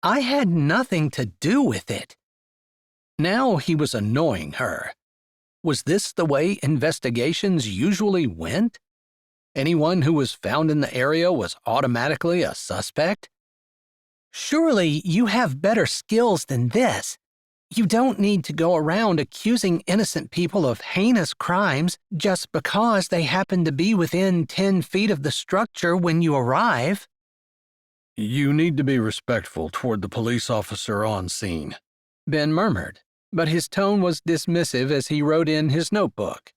I had nothing to do with it." Now he was annoying her. Was this the way investigations usually went? Anyone who was found in the area was automatically a suspect? "Surely you have better skills than this. You don't need to go around accusing innocent people of heinous crimes just because they happen to be within 10 feet of the structure when you arrive." "You need to be respectful toward the police officer on scene," Ben murmured, but his tone was dismissive as he wrote in his notebook.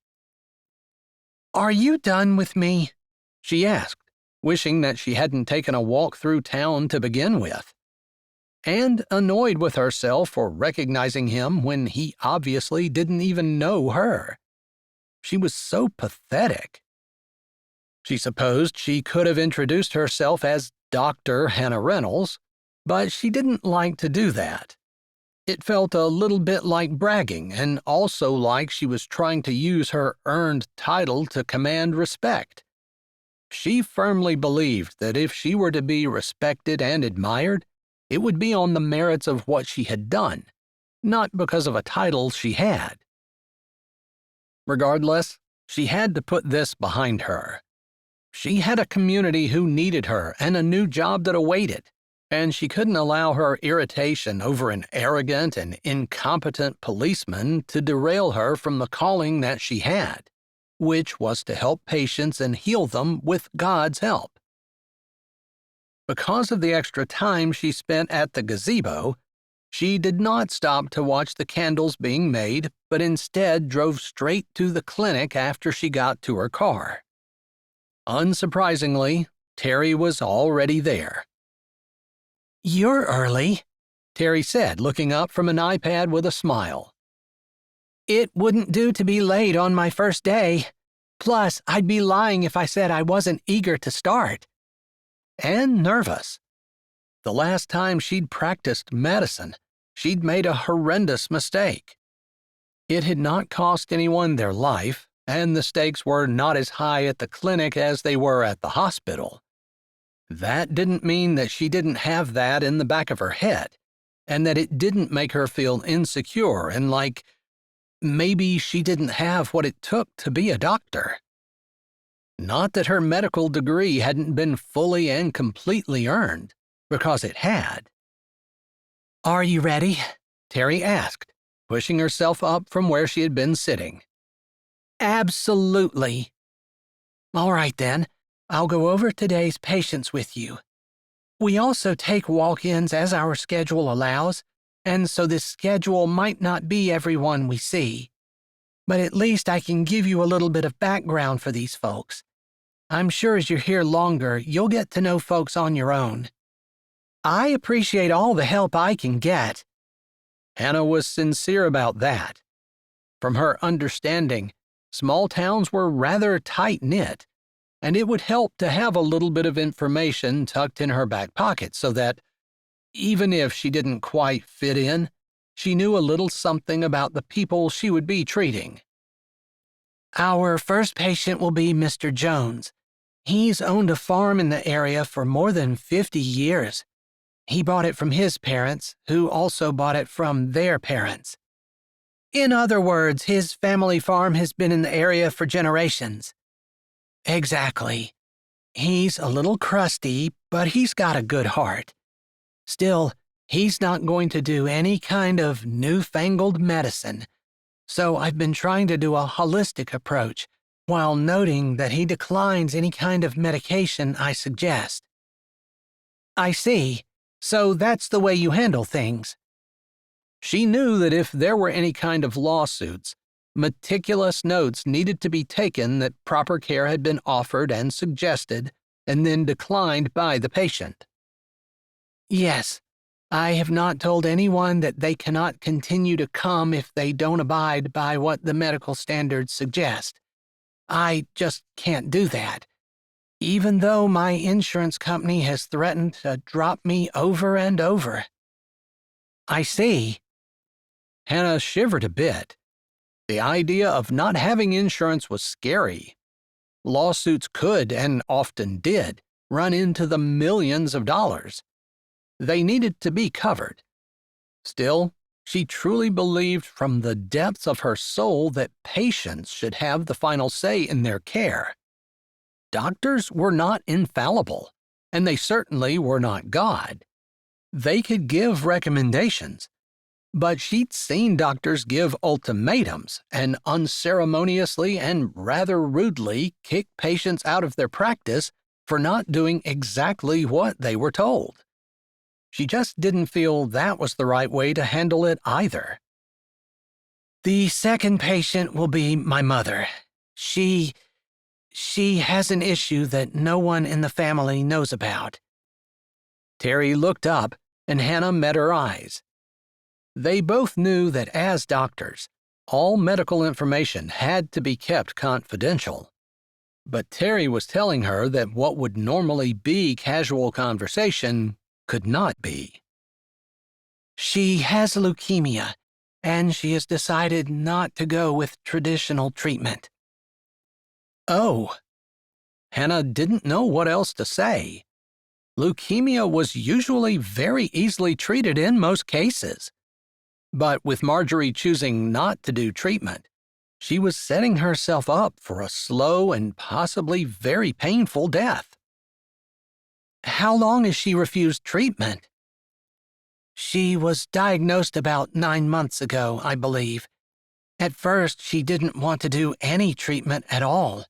"Are you done with me?" she asked, wishing that she hadn't taken a walk through town to begin with, and annoyed with herself for recognizing him when he obviously didn't even know her. She was so pathetic. She supposed she could have introduced herself as Dr. Hannah Reynolds, but she didn't like to do that. It felt a little bit like bragging and also like she was trying to use her earned title to command respect. She firmly believed that if she were to be respected and admired, it would be on the merits of what she had done, not because of a title she had. Regardless, she had to put this behind her. She had a community who needed her and a new job that awaited, and she couldn't allow her irritation over an arrogant and incompetent policeman to derail her from the calling that she had, which was to help patients and heal them with God's help. Because of the extra time she spent at the gazebo, she did not stop to watch the candles being made, but instead drove straight to the clinic after she got to her car. Unsurprisingly, Terry was already there. "You're early," Terry said, looking up from an iPad with a smile. "It wouldn't do to be late on my first day. Plus, I'd be lying if I said I wasn't eager to start." And nervous. The last time she'd practiced medicine, she'd made a horrendous mistake. It had not cost anyone their life, and the stakes were not as high at the clinic as they were at the hospital. That didn't mean that she didn't have that in the back of her head, and that it didn't make her feel insecure and like maybe she didn't have what it took to be a doctor. Not that her medical degree hadn't been fully and completely earned, because it had. Are you ready? Terry asked, pushing herself up from where she had been sitting. Absolutely. All right then, I'll go over today's patients with you. We also take walk-ins as our schedule allows, and so this schedule might not be everyone we see. But at least I can give you a little bit of background for these folks. I'm sure as you're here longer, you'll get to know folks on your own. I appreciate all the help I can get. Hannah was sincere about that. From her understanding, small towns were rather tight-knit, and it would help to have a little bit of information tucked in her back pocket so that, even if she didn't quite fit in, she knew a little something about the people she would be treating. Our first patient will be Mr. Jones. He's owned a farm in the area for more than 50 years. He bought it from his parents, who also bought it from their parents. In other words, his family farm has been in the area for generations. Exactly. He's a little crusty, but he's got a good heart. Still, he's not going to do any kind of newfangled medicine, so I've been trying to do a holistic approach, while noting that he declines any kind of medication I suggest. I see. So that's the way you handle things. She knew that if there were any kind of lawsuits, meticulous notes needed to be taken that proper care had been offered and suggested, and then declined by the patient. Yes, I have not told anyone that they cannot continue to come if they don't abide by what the medical standards suggest. I just can't do that, even though my insurance company has threatened to drop me over and over. I see. Hannah shivered a bit. The idea of not having insurance was scary. Lawsuits could, and often did, run into the millions of dollars. They needed to be covered. Still, she truly believed from the depths of her soul that patients should have the final say in their care. Doctors were not infallible, and they certainly were not God. They could give recommendations, but she'd seen doctors give ultimatums and unceremoniously and rather rudely kick patients out of their practice for not doing exactly what they were told. She just didn't feel that was the right way to handle it either. The second patient will be my mother. She has an issue that no one in the family knows about. Terry looked up, and Hannah met her eyes. They both knew that as doctors, all medical information had to be kept confidential. But Terry was telling her that what would normally be casual conversation could not be. She has leukemia, and she has decided not to go with traditional treatment. Oh. Hannah didn't know what else to say. Leukemia was usually very easily treated in most cases. But with Marjorie choosing not to do treatment, she was setting herself up for a slow and possibly very painful death. How long has she refused treatment? She was diagnosed about 9 months ago, I believe. At first, she didn't want to do any treatment at all,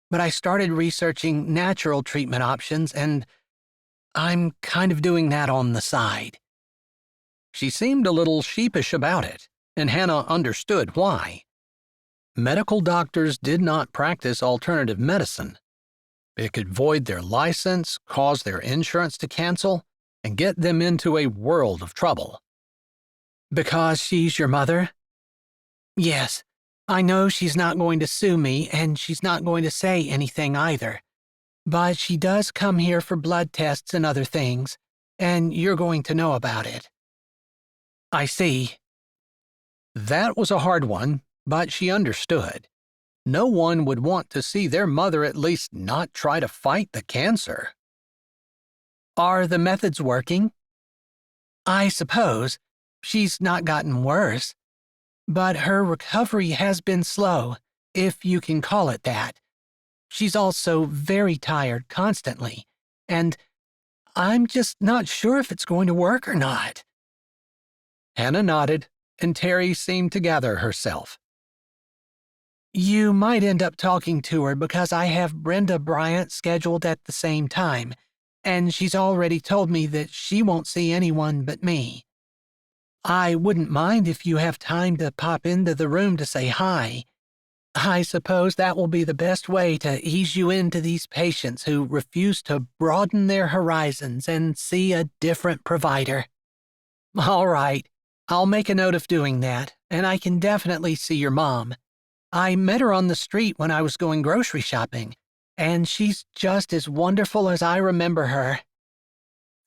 but I started researching natural treatment options, and I'm kind of doing that on the side. She seemed a little sheepish about it, and Hannah understood why. Medical doctors did not practice alternative medicine. It could void their license, cause their insurance to cancel, and get them into a world of trouble. Because she's your mother? Yes, I know she's not going to sue me, and she's not going to say anything either. But she does come here for blood tests and other things, and you're going to know about it. I see. That was a hard one, but she understood. No one would want to see their mother at least not try to fight the cancer. Are the methods working? I suppose. She's not gotten worse. But her recovery has been slow, if you can call it that. She's also very tired constantly, and I'm just not sure if it's going to work or not. Hannah nodded, and Terry seemed to gather herself. You might end up talking to her because I have Brenda Bryant scheduled at the same time, and she's already told me that she won't see anyone but me. I wouldn't mind if you have time to pop into the room to say hi. I suppose that will be the best way to ease you into these patients who refuse to broaden their horizons and see a different provider. All right, I'll make a note of doing that, and I can definitely see your mom. I met her on the street when I was going grocery shopping, and she's just as wonderful as I remember her.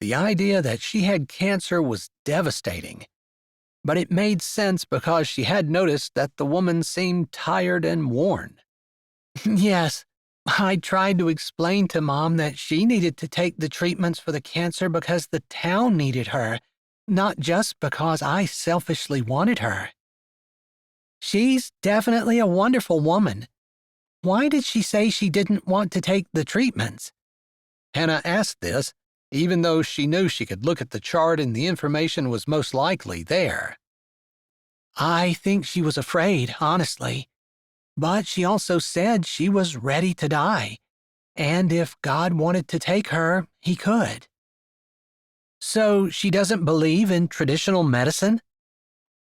The idea that she had cancer was devastating, but it made sense because she had noticed that the woman seemed tired and worn. Yes, I tried to explain to Mom that she needed to take the treatments for the cancer because the town needed her, not just because I selfishly wanted her. She's definitely a wonderful woman. Why did she say she didn't want to take the treatments? Hannah asked this, even though she knew she could look at the chart and the information was most likely there. I think she was afraid, honestly. But she also said she was ready to die, and if God wanted to take her, he could. So she doesn't believe in traditional medicine?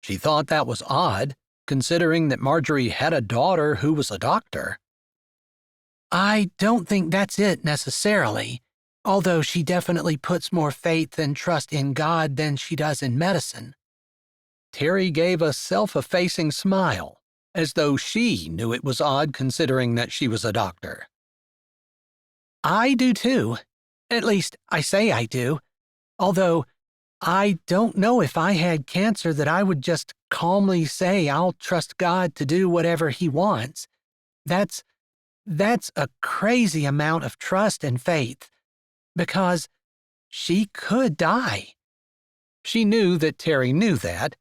She thought that was odd, considering that Marjorie had a daughter who was a doctor. I don't think that's it necessarily, although she definitely puts more faith and trust in God than she does in medicine. Terry gave a self-effacing smile, as though she knew it was odd considering that she was a doctor. I do too. At least, I say I do. Although, I don't know if I had cancer that I would just calmly say I'll trust God to do whatever he wants. That's a crazy amount of trust and faith, because she could die. She knew that Terry knew that,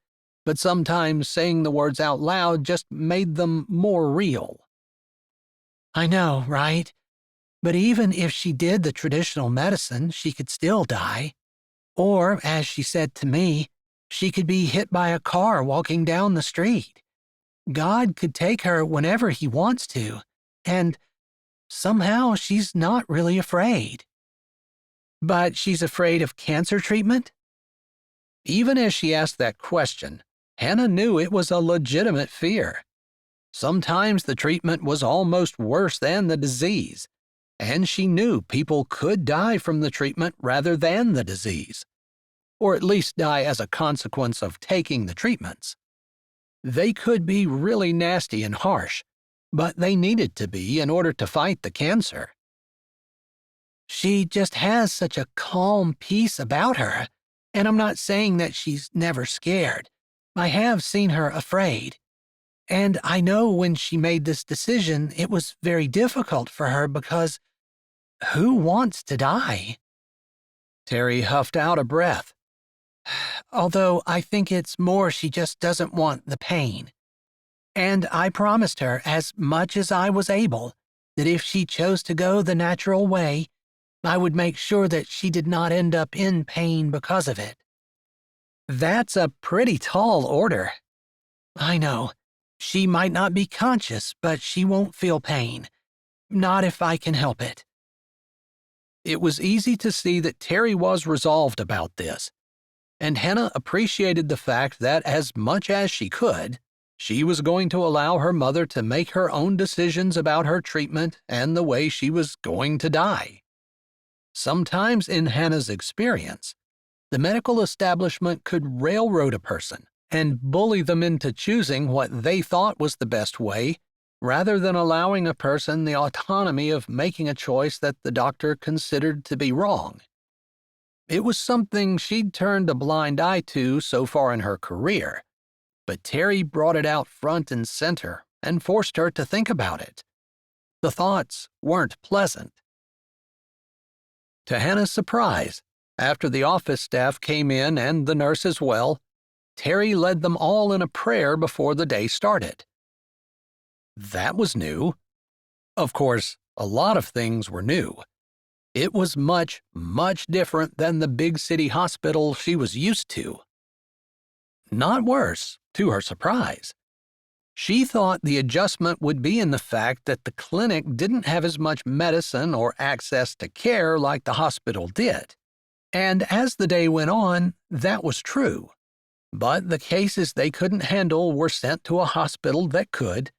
but sometimes saying the words out loud just made them more real. I know, right? But even if she did the traditional medicine, she could still die. Or, as she said to me, she could be hit by a car walking down the street. God could take her whenever he wants to, and somehow she's not really afraid. But she's afraid of cancer treatment? Even as she asked that question, Hannah knew it was a legitimate fear. Sometimes the treatment was almost worse than the disease, and she knew people could die from the treatment rather than the disease, or at least die as a consequence of taking the treatments. They could be really nasty and harsh, but they needed to be in order to fight the cancer. She just has such a calm peace about her, and I'm not saying that she's never scared. I have seen her afraid. And I know when she made this decision, it was very difficult for her because who wants to die? Terry huffed out a breath. Although I think it's more she just doesn't want the pain. And I promised her, as much as I was able, that if she chose to go the natural way, I would make sure that she did not end up in pain because of it. That's a pretty tall order. I know. She might not be conscious, but she won't feel pain. Not if I can help it. It was easy to see that Terry was resolved about this, and Hannah appreciated the fact that as much as she could, she was going to allow her mother to make her own decisions about her treatment and the way she was going to die. Sometimes in Hannah's experience, the medical establishment could railroad a person and bully them into choosing what they thought was the best way, rather than allowing a person the autonomy of making a choice that the doctor considered to be wrong. It was something she'd turned a blind eye to so far in her career, but Terry brought it out front and center and forced her to think about it. The thoughts weren't pleasant. To Hannah's surprise, after the office staff came in and the nurse as well, Terry led them all in a prayer before the day started. That was new. Of course, a lot of things were new. It was much, much different than the big city hospital she was used to. not worse, to her surprise. She thought the adjustment would be in the fact that the clinic didn't have as much medicine or access to care like the hospital did. And as the day went on, that was true. But the cases they couldn't handle were sent to a hospital that could,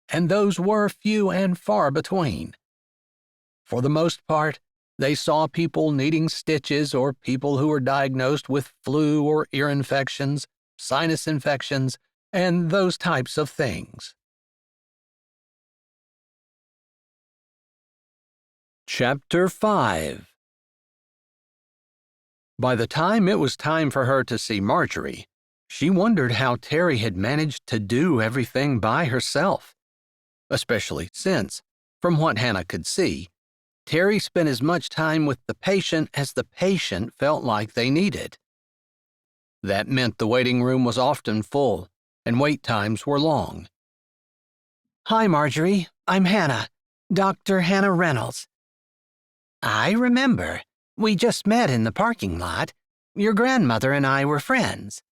and those were few and far between. For the most part, they saw people needing stitches or people who were diagnosed with flu or ear infections, sinus infections, and those types of things. Chapter 5. By the time it was time for her to see Marjorie, she wondered how Terry had managed to do everything by herself, especially since, from what Hannah could see, Terry spent as much time with the patient as the patient felt like they needed. That meant the waiting room was often full, and wait times were long. Hi, Marjorie. I'm Hannah, Dr. Hannah Reynolds. I remember. We just met in the parking lot. Your grandmother and I were friends.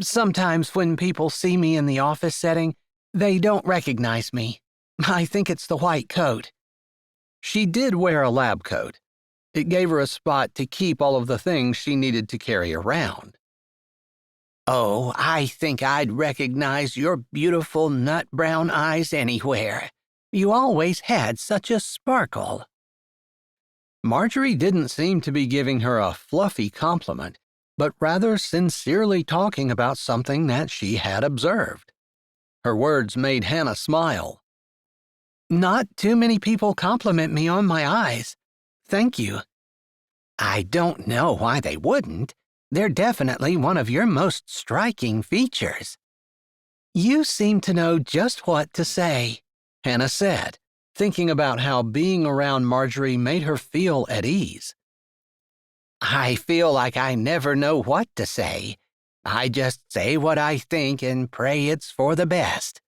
Sometimes when people see me in the office setting, they don't recognize me. I think it's the white coat. She did wear a lab coat. It gave her a spot to keep all of the things she needed to carry around. Oh, I think I'd recognize your beautiful nut brown eyes anywhere. You always had such a sparkle. Marjorie didn't seem to be giving her a fluffy compliment, but rather sincerely talking about something that she had observed. Her words made Hannah smile. Not too many people compliment me on my eyes. Thank you. I don't know why they wouldn't. They're definitely one of your most striking features. You seem to know just what to say, Hannah said, thinking about how being around Marjorie made her feel at ease. I feel like I never know what to say. I just say what I think and pray it's for the best.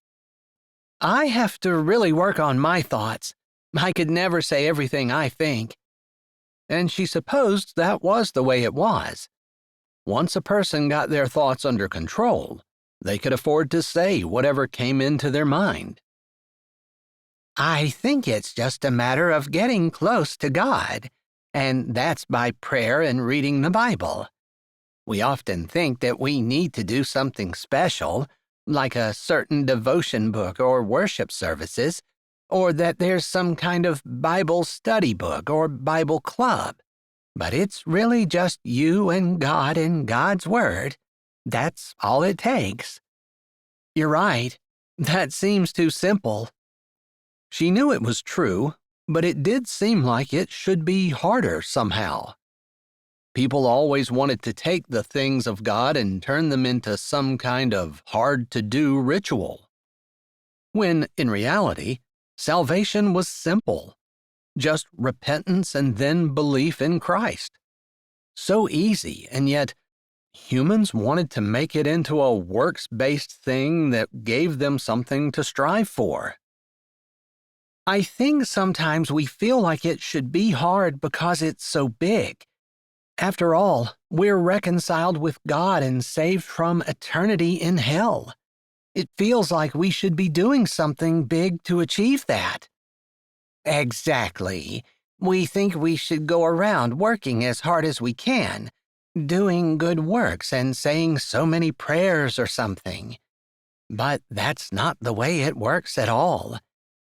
I have to really work on my thoughts. I could never say everything I think. And she supposed that was the way it was. Once a person got their thoughts under control, they could afford to say whatever came into their mind. I think it's just a matter of getting close to God, and that's by prayer and reading the Bible. We often think that we need to do something special, like a certain devotion book or worship services, or that there's some kind of Bible study book or Bible club. But it's really just you and God and God's Word. That's all it takes. You're right. That seems too simple. She knew it was true, but it did seem like it should be harder somehow. People always wanted to take the things of God and turn them into some kind of hard-to-do ritual. When, in reality, salvation was simple. Just repentance and then belief in Christ. So easy, and yet humans wanted to make it into a works-based thing that gave them something to strive for. I think sometimes we feel like it should be hard because it's so big. After all, we're reconciled with God and saved from eternity in hell. It feels like we should be doing something big to achieve that. Exactly. We think we should go around working as hard as we can, doing good works and saying so many prayers or something. But that's not the way it works at all.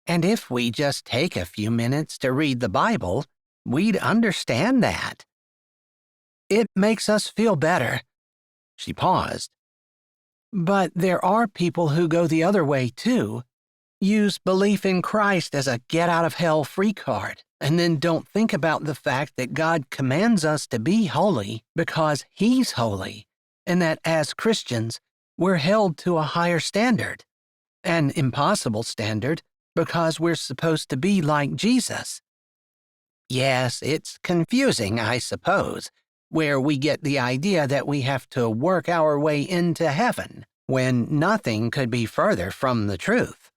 And if we just take a few minutes to read the Bible, we'd understand that. It makes us feel better. She paused. But there are people who go the other way, too. Use belief in Christ as a get-out-of-hell-free card, and then don't think about the fact that God commands us to be holy because He's holy, and that as Christians, we're held to a higher standard, an impossible standard, because we're supposed to be like Jesus. Yes, it's confusing, I suppose, where we get the idea that we have to work our way into heaven, when nothing could be further from the truth.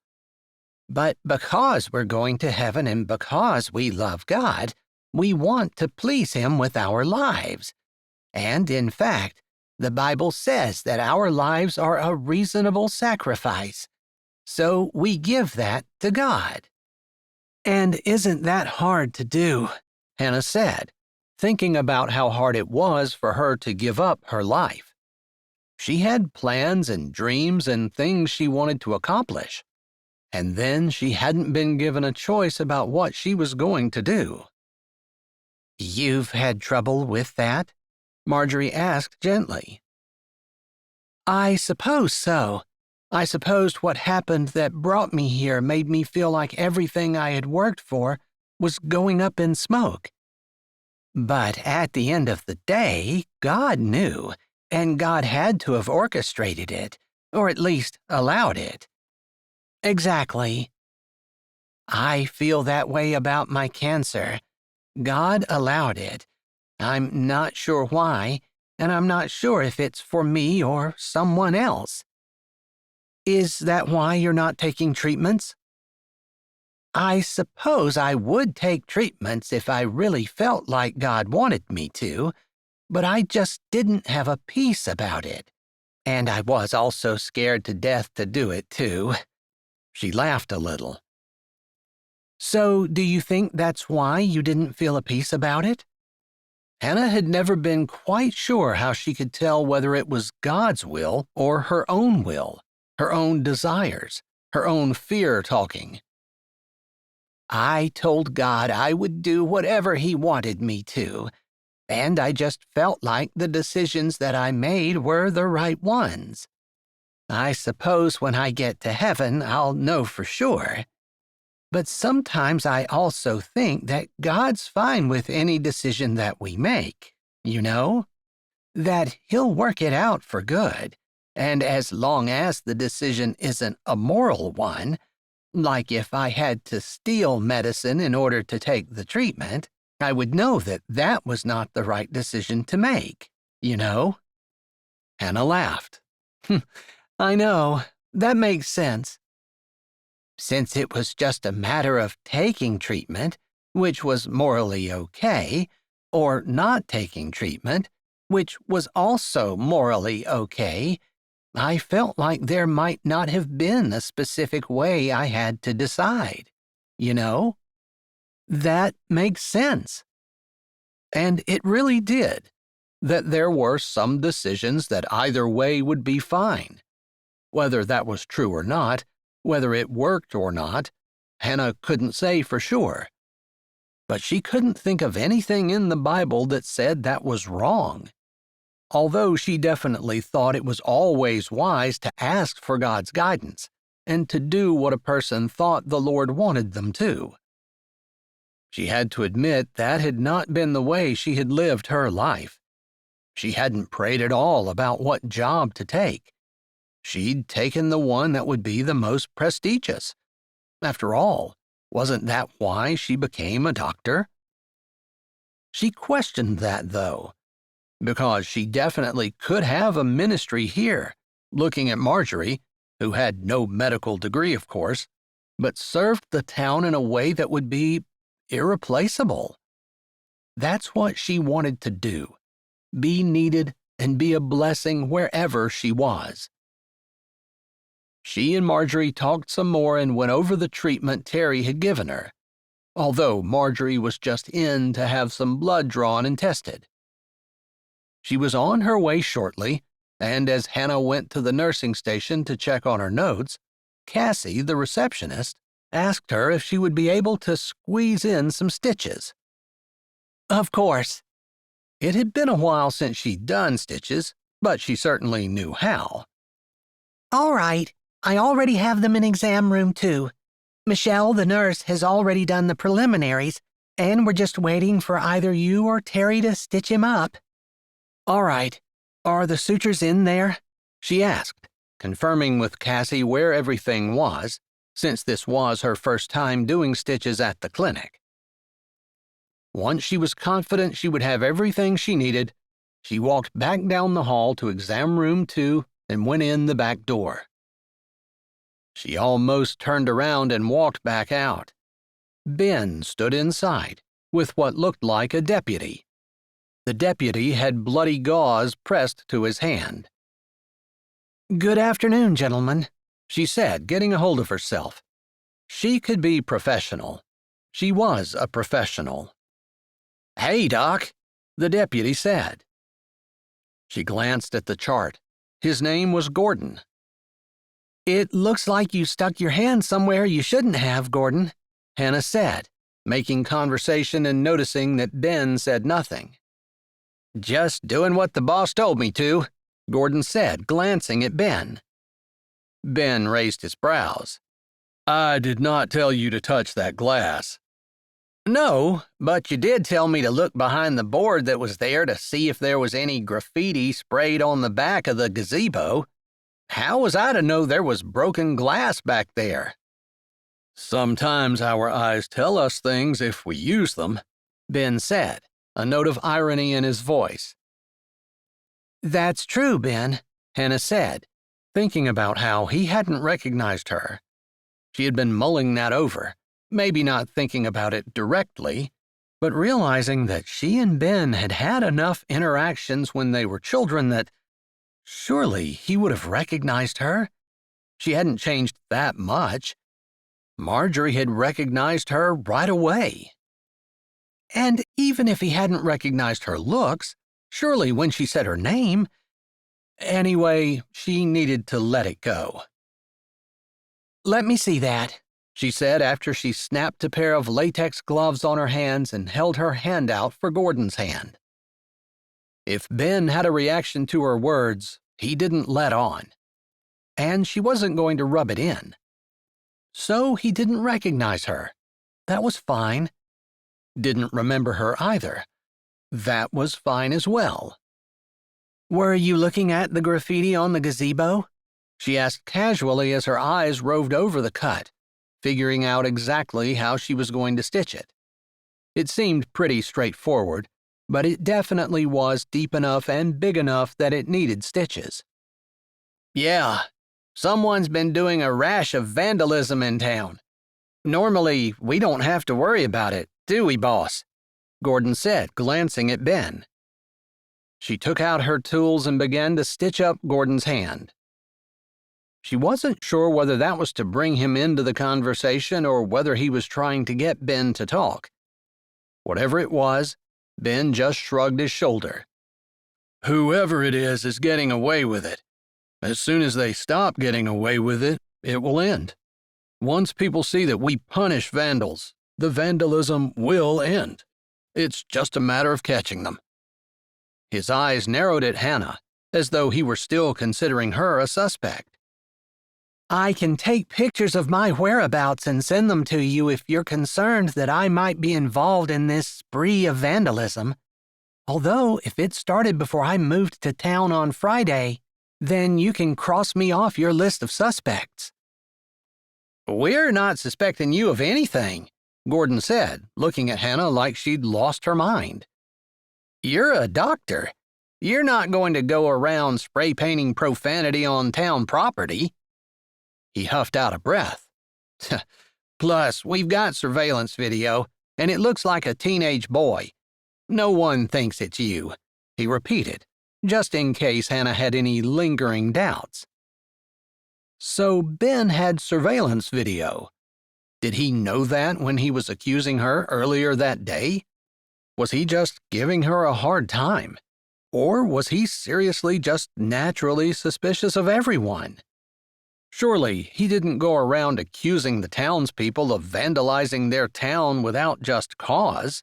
But because we're going to heaven and because we love God, we want to please Him with our lives. And in fact, The Bible says that our lives are a reasonable sacrifice, so we give that to God." "And isn't that hard to do?" Hannah said, thinking about how hard it was for her to give up her life. She had plans and dreams and things she wanted to accomplish, and then she hadn't been given a choice about what she was going to do. "You've had trouble with that?" Marjorie asked gently. "I suppose so. I supposed what happened that brought me here made me feel like everything I had worked for was going up in smoke. But at the end of the day, God knew, and God had to have orchestrated it, or at least allowed it." "Exactly. I feel that way about my cancer. God allowed it. I'm not sure why, and I'm not sure if it's for me or someone else." "Is that why you're not taking treatments?" "I suppose I would take treatments if I really felt like God wanted me to, but I just didn't have a peace about it. And I was also scared to death to do it, too." She laughed a little. "So, do you think that's why you didn't feel a peace about it?" Hannah had never been quite sure how she could tell whether it was God's will or her own desires, her own fear talking. "I told God I would do whatever He wanted me to, and I just felt like the decisions that I made were the right ones. I suppose when I get to heaven, I'll know for sure. But sometimes I also think that God's fine with any decision that we make, you know? That He'll work it out for good, and as long as the decision isn't a moral one, like if I had to steal medicine in order to take the treatment, I would know that that was not the right decision to make, you know?" Hannah laughed. "I know. That makes sense. Since it was just a matter of taking treatment, which was morally okay, or not taking treatment, which was also morally okay, I felt like there might not have been a specific way I had to decide, you know?" "That makes sense." And it really did, that there were some decisions that either way would be fine. Whether that was true or not, whether it worked or not, Hannah couldn't say for sure. But she couldn't think of anything in the Bible that said that was wrong. Although she definitely thought it was always wise to ask for God's guidance and to do what a person thought the Lord wanted them to. She had to admit that had not been the way she had lived her life. She hadn't prayed at all about what job to take. She'd taken the one that would be the most prestigious. After all, wasn't that why she became a doctor? She questioned that, though, because she definitely could have a ministry here, looking at Marjorie, who had no medical degree, of course, but served the town in a way that would be irreplaceable. That's what she wanted to do, be needed and be a blessing wherever she was. She and Marjorie talked some more and went over the treatment Terry had given her, although Marjorie was just in to have some blood drawn and tested. She was on her way shortly, and as Hannah went to the nursing station to check on her notes, Cassie, the receptionist, asked her if she would be able to squeeze in some stitches. "Of course." It had been a while since she'd done stitches, but she certainly knew how. "All right. I already have them in exam room 2. Michelle, the nurse, has already done the preliminaries, and we're just waiting for either you or Terry to stitch him up." "All right. Are the sutures in there?" she asked, confirming with Cassie where everything was, since this was her first time doing stitches at the clinic. Once she was confident she would have everything she needed, she walked back down the hall to exam room 2 and went in the back door. She almost turned around and walked back out. Ben stood inside, with what looked like a deputy. The deputy had bloody gauze pressed to his hand. "Good afternoon, gentlemen," she said, getting a hold of herself. She could be professional. She was a professional. "Hey, Doc," the deputy said. She glanced at the chart. His name was Gordon. "It looks like you stuck your hand somewhere you shouldn't have, Gordon," Hannah said, making conversation and noticing that Ben said nothing. "Just doing what the boss told me to," Gordon said, glancing at Ben. Ben raised his brows. "I did not tell you to touch that glass." "No, but you did tell me to look behind the board that was there to see if there was any graffiti sprayed on the back of the gazebo. How was I to know there was broken glass back there?" "Sometimes our eyes tell us things if we use them," Ben said, a note of irony in his voice. "That's true, Ben," Hannah said, thinking about how he hadn't recognized her. She had been mulling that over, maybe not thinking about it directly, but realizing that she and Ben had had enough interactions when they were children that surely he would have recognized her. She hadn't changed that much. Marjorie had recognized her right away. And even if he hadn't recognized her looks, surely when she said her name... Anyway, she needed to let it go. "Let me see that," she said after she snapped a pair of latex gloves on her hands and held her hand out for Gordon's hand. If Ben had a reaction to her words, he didn't let on. And she wasn't going to rub it in. So he didn't recognize her. That was fine. Didn't remember her either. That was fine as well. "Were you looking at the graffiti on the gazebo?" she asked casually as her eyes roved over the cut, figuring out exactly how she was going to stitch it. It seemed pretty straightforward, but it definitely was deep enough and big enough that it needed stitches. "Yeah, someone's been doing a rash of vandalism in town. Normally, we don't have to worry about it, do we, boss?" Gordon said, glancing at Ben. She took out her tools and began to stitch up Gordon's hand. She wasn't sure whether that was to bring him into the conversation or whether he was trying to get Ben to talk. Whatever it was, Ben just shrugged his shoulder. "Whoever it is getting away with it. As soon as they stop getting away with it, it will end. Once people see that we punish vandals, the vandalism will end. It's just a matter of catching them." His eyes narrowed at Hannah, as though he were still considering her a suspect. "I can take pictures of my whereabouts and send them to you if you're concerned that I might be involved in this spree of vandalism. Although, if it started before I moved to town on Friday, then you can cross me off your list of suspects." "We're not suspecting you of anything," Gordon said, looking at Hannah like she'd lost her mind. "You're a doctor. You're not going to go around spray painting profanity on town property." He huffed out a breath. "Plus, we've got surveillance video, and it looks like a teenage boy. No one thinks it's you," he repeated, just in case Hannah had any lingering doubts. So Ben had surveillance video. Did he know that when he was accusing her earlier that day? Was he just giving her a hard time? Or was he seriously just naturally suspicious of everyone? Surely he didn't go around accusing the townspeople of vandalizing their town without just cause.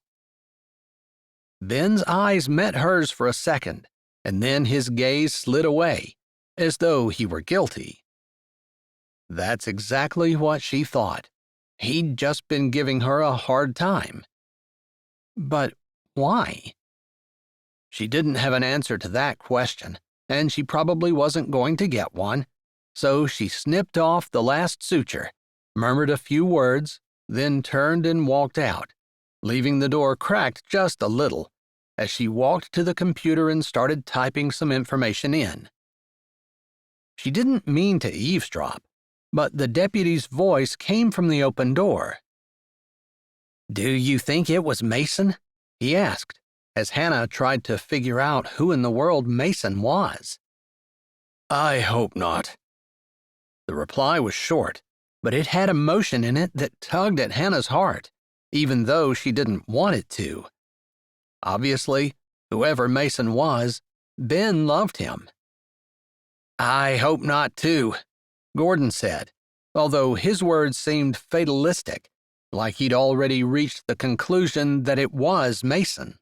Ben's eyes met hers for a second, and then his gaze slid away, as though he were guilty. That's exactly what she thought. He'd just been giving her a hard time. But why? She didn't have an answer to that question, and she probably wasn't going to get one, so she snipped off the last suture, murmured a few words, then turned and walked out, leaving the door cracked just a little as she walked to the computer and started typing some information in. She didn't mean to eavesdrop, but the deputy's voice came from the open door. "Do you think it was Mason?" he asked, as Hannah tried to figure out who in the world Mason was. "I hope not." The reply was short, but it had emotion in it that tugged at Hannah's heart, even though she didn't want it to. Obviously, whoever Mason was, Ben loved him. "I hope not, too," Gordon said, although his words seemed fatalistic, like he'd already reached the conclusion that it was Mason.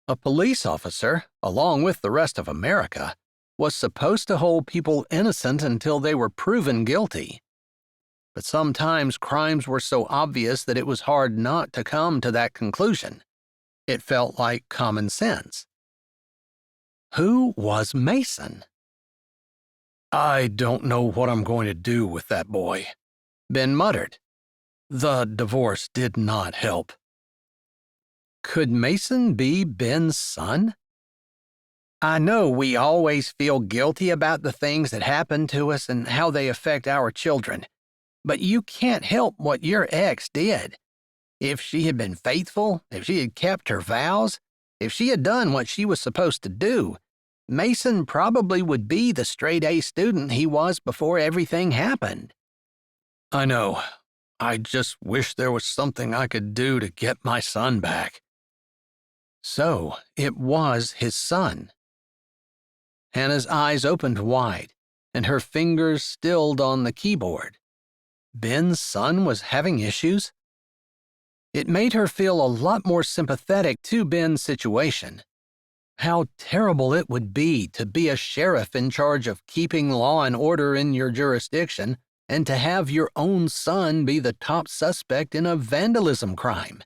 A police officer, along with the rest of America, was supposed to hold people innocent until they were proven guilty. But sometimes crimes were so obvious that it was hard not to come to that conclusion. It felt like common sense. Who was Mason? "I don't know what I'm going to do with that boy," Ben muttered. The divorce did not help. Could Mason be Ben's son? "I know we always feel guilty about the things that happen to us and how they affect our children, but you can't help what your ex did. If she had been faithful, if she had kept her vows, if she had done what she was supposed to do, Mason probably would be the straight-A student he was before everything happened." "I know. I just wish there was something I could do to get my son back." So it was his son. Hannah's eyes opened wide, and her fingers stilled on the keyboard. Ben's son was having issues? It made her feel a lot more sympathetic to Ben's situation. How terrible it would be to be a sheriff in charge of keeping law and order in your jurisdiction and to have your own son be the top suspect in a vandalism crime.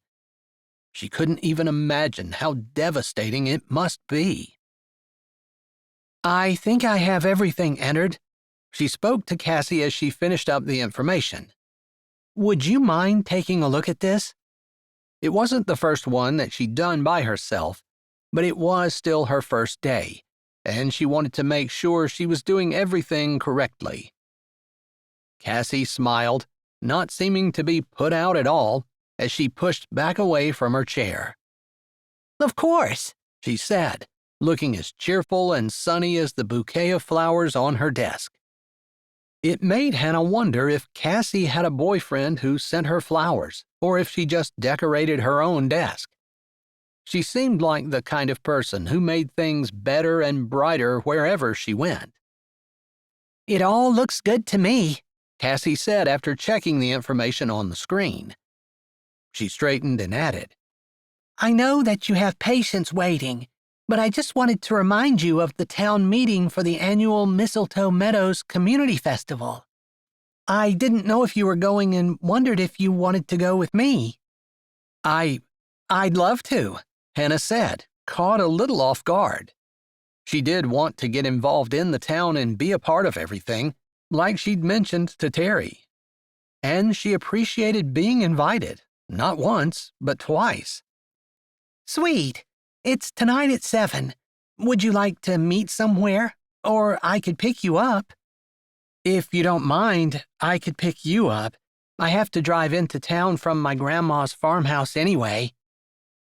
She couldn't even imagine how devastating it must be. "I think I have everything entered." She spoke to Cassie as she finished up the information. "Would you mind taking a look at this?" It wasn't the first one that she'd done by herself, but it was still her first day, and she wanted to make sure she was doing everything correctly. Cassie smiled, not seeming to be put out at all, as she pushed back away from her chair. "Of course," she said, looking as cheerful and sunny as the bouquet of flowers on her desk. It made Hannah wonder if Cassie had a boyfriend who sent her flowers, or if she just decorated her own desk. She seemed like the kind of person who made things better and brighter wherever she went. "It all looks good to me," Cassie said after checking the information on the screen. She straightened and added, "I know that you have patients waiting, but I just wanted to remind you of the town meeting for the annual Mistletoe Meadows Community Festival. I didn't know if you were going and wondered if you wanted to go with me." I'd love to," Hannah said, caught a little off guard. She did want to get involved in the town and be a part of everything, like she'd mentioned to Terry. And she appreciated being invited, not once, but twice. "Sweet. It's tonight at 7. Would you like to meet somewhere? Or I could pick you up." "If you don't mind, I could pick you up. I have to drive into town from my grandma's farmhouse anyway."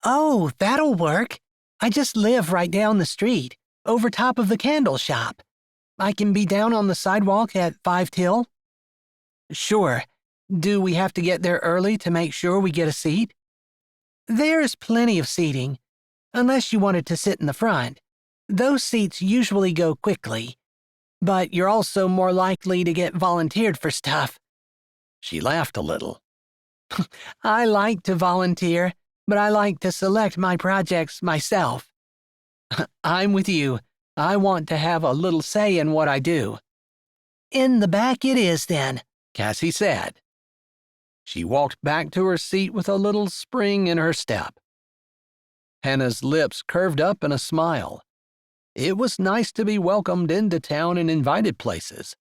"Oh, that'll work. I just live right down the street, over top of the candle shop. I can be down on the sidewalk at 5 till." "Sure. Do we have to get there early to make sure we get a seat?" "There's plenty of seating, unless you wanted to sit in the front. Those seats usually go quickly, but you're also more likely to get volunteered for stuff." She laughed a little. "I like to volunteer, but I like to select my projects myself." "I'm with you. I want to have a little say in what I do." "In the back it is, then," Cassie said. She walked back to her seat with a little spring in her step. Hannah's lips curved up in a smile. It was nice to be welcomed into town and invited places.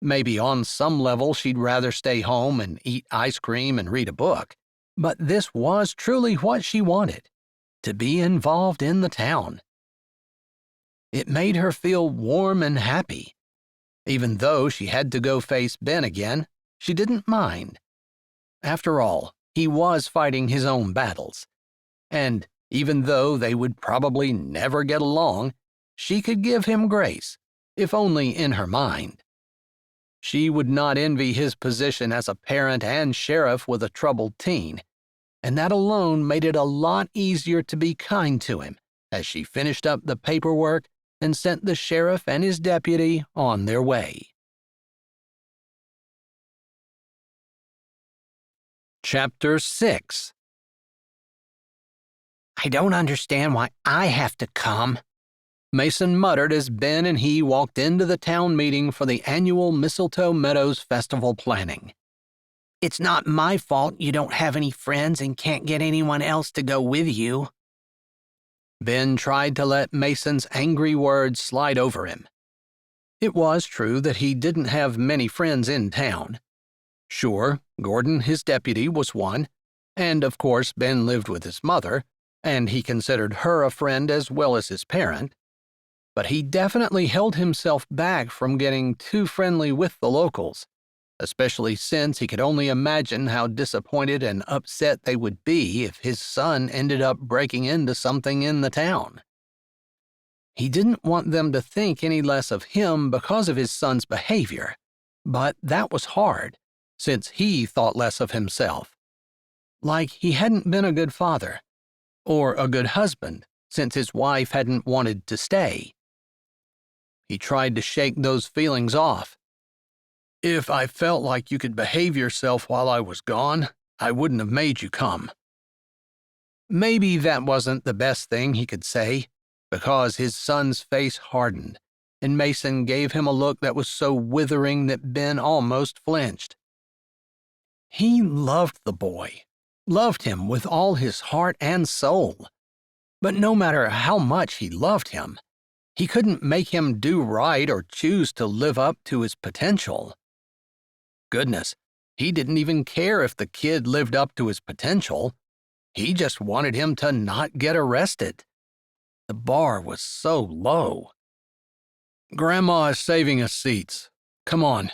Maybe on some level she'd rather stay home and eat ice cream and read a book, but this was truly what she wanted, to be involved in the town. It made her feel warm and happy. Even though she had to go face Ben again, she didn't mind. After all, he was fighting his own battles, and Even though they would probably never get along, she could give him grace, if only in her mind. She would not envy his position as a parent and sheriff with a troubled teen, and that alone made it a lot easier to be kind to him as she finished up the paperwork and sent the sheriff and his deputy on their way. Chapter 6. I don't understand why I have to come, Mason muttered as Ben and he walked into the town meeting for the annual Mistletoe Meadows festival planning. It's not my fault you don't have any friends and can't get anyone else to go with you. Ben tried to let Mason's angry words slide over him. It was true that he didn't have many friends in town. Sure, Gordon, his deputy, was one, and of course Ben lived with his mother, and he considered her a friend as well as his parent. But he definitely held himself back from getting too friendly with the locals, especially since he could only imagine how disappointed and upset they would be if his son ended up breaking into something in the town. He didn't want them to think any less of him because of his son's behavior, but that was hard, since he thought less of himself. Like he hadn't been a good father, or a good husband, since his wife hadn't wanted to stay. He tried to shake those feelings off. "If I felt like you could behave yourself while I was gone, I wouldn't have made you come." Maybe that wasn't the best thing he could say, because his son's face hardened, and Mason gave him a look that was so withering that Ben almost flinched. He loved the boy, loved him with all his heart and soul, but no matter how much he loved him, he couldn't make him do right or choose to live up to his potential. Goodness, he didn't even care if the kid lived up to his potential. He just wanted him to not get arrested. The bar was so low. "Grandma is saving us seats. Come on,"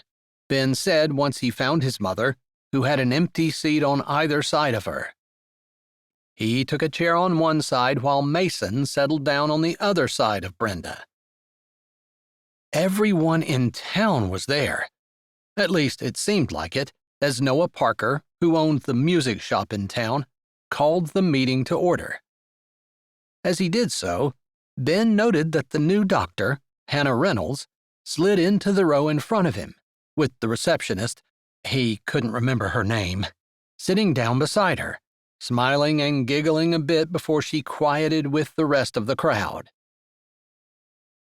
Ben said once he found his mother, who had an empty seat on either side of her. He took a chair on one side while Mason settled down on the other side of Brenda. Everyone in town was there. At least it seemed like it, as Noah Parker, who owned the music shop in town, called the meeting to order. As he did so, Ben noted that the new doctor, Hannah Reynolds, slid into the row in front of him, with the receptionist, he couldn't remember her name, sitting down beside her, smiling and giggling a bit before she quieted with the rest of the crowd.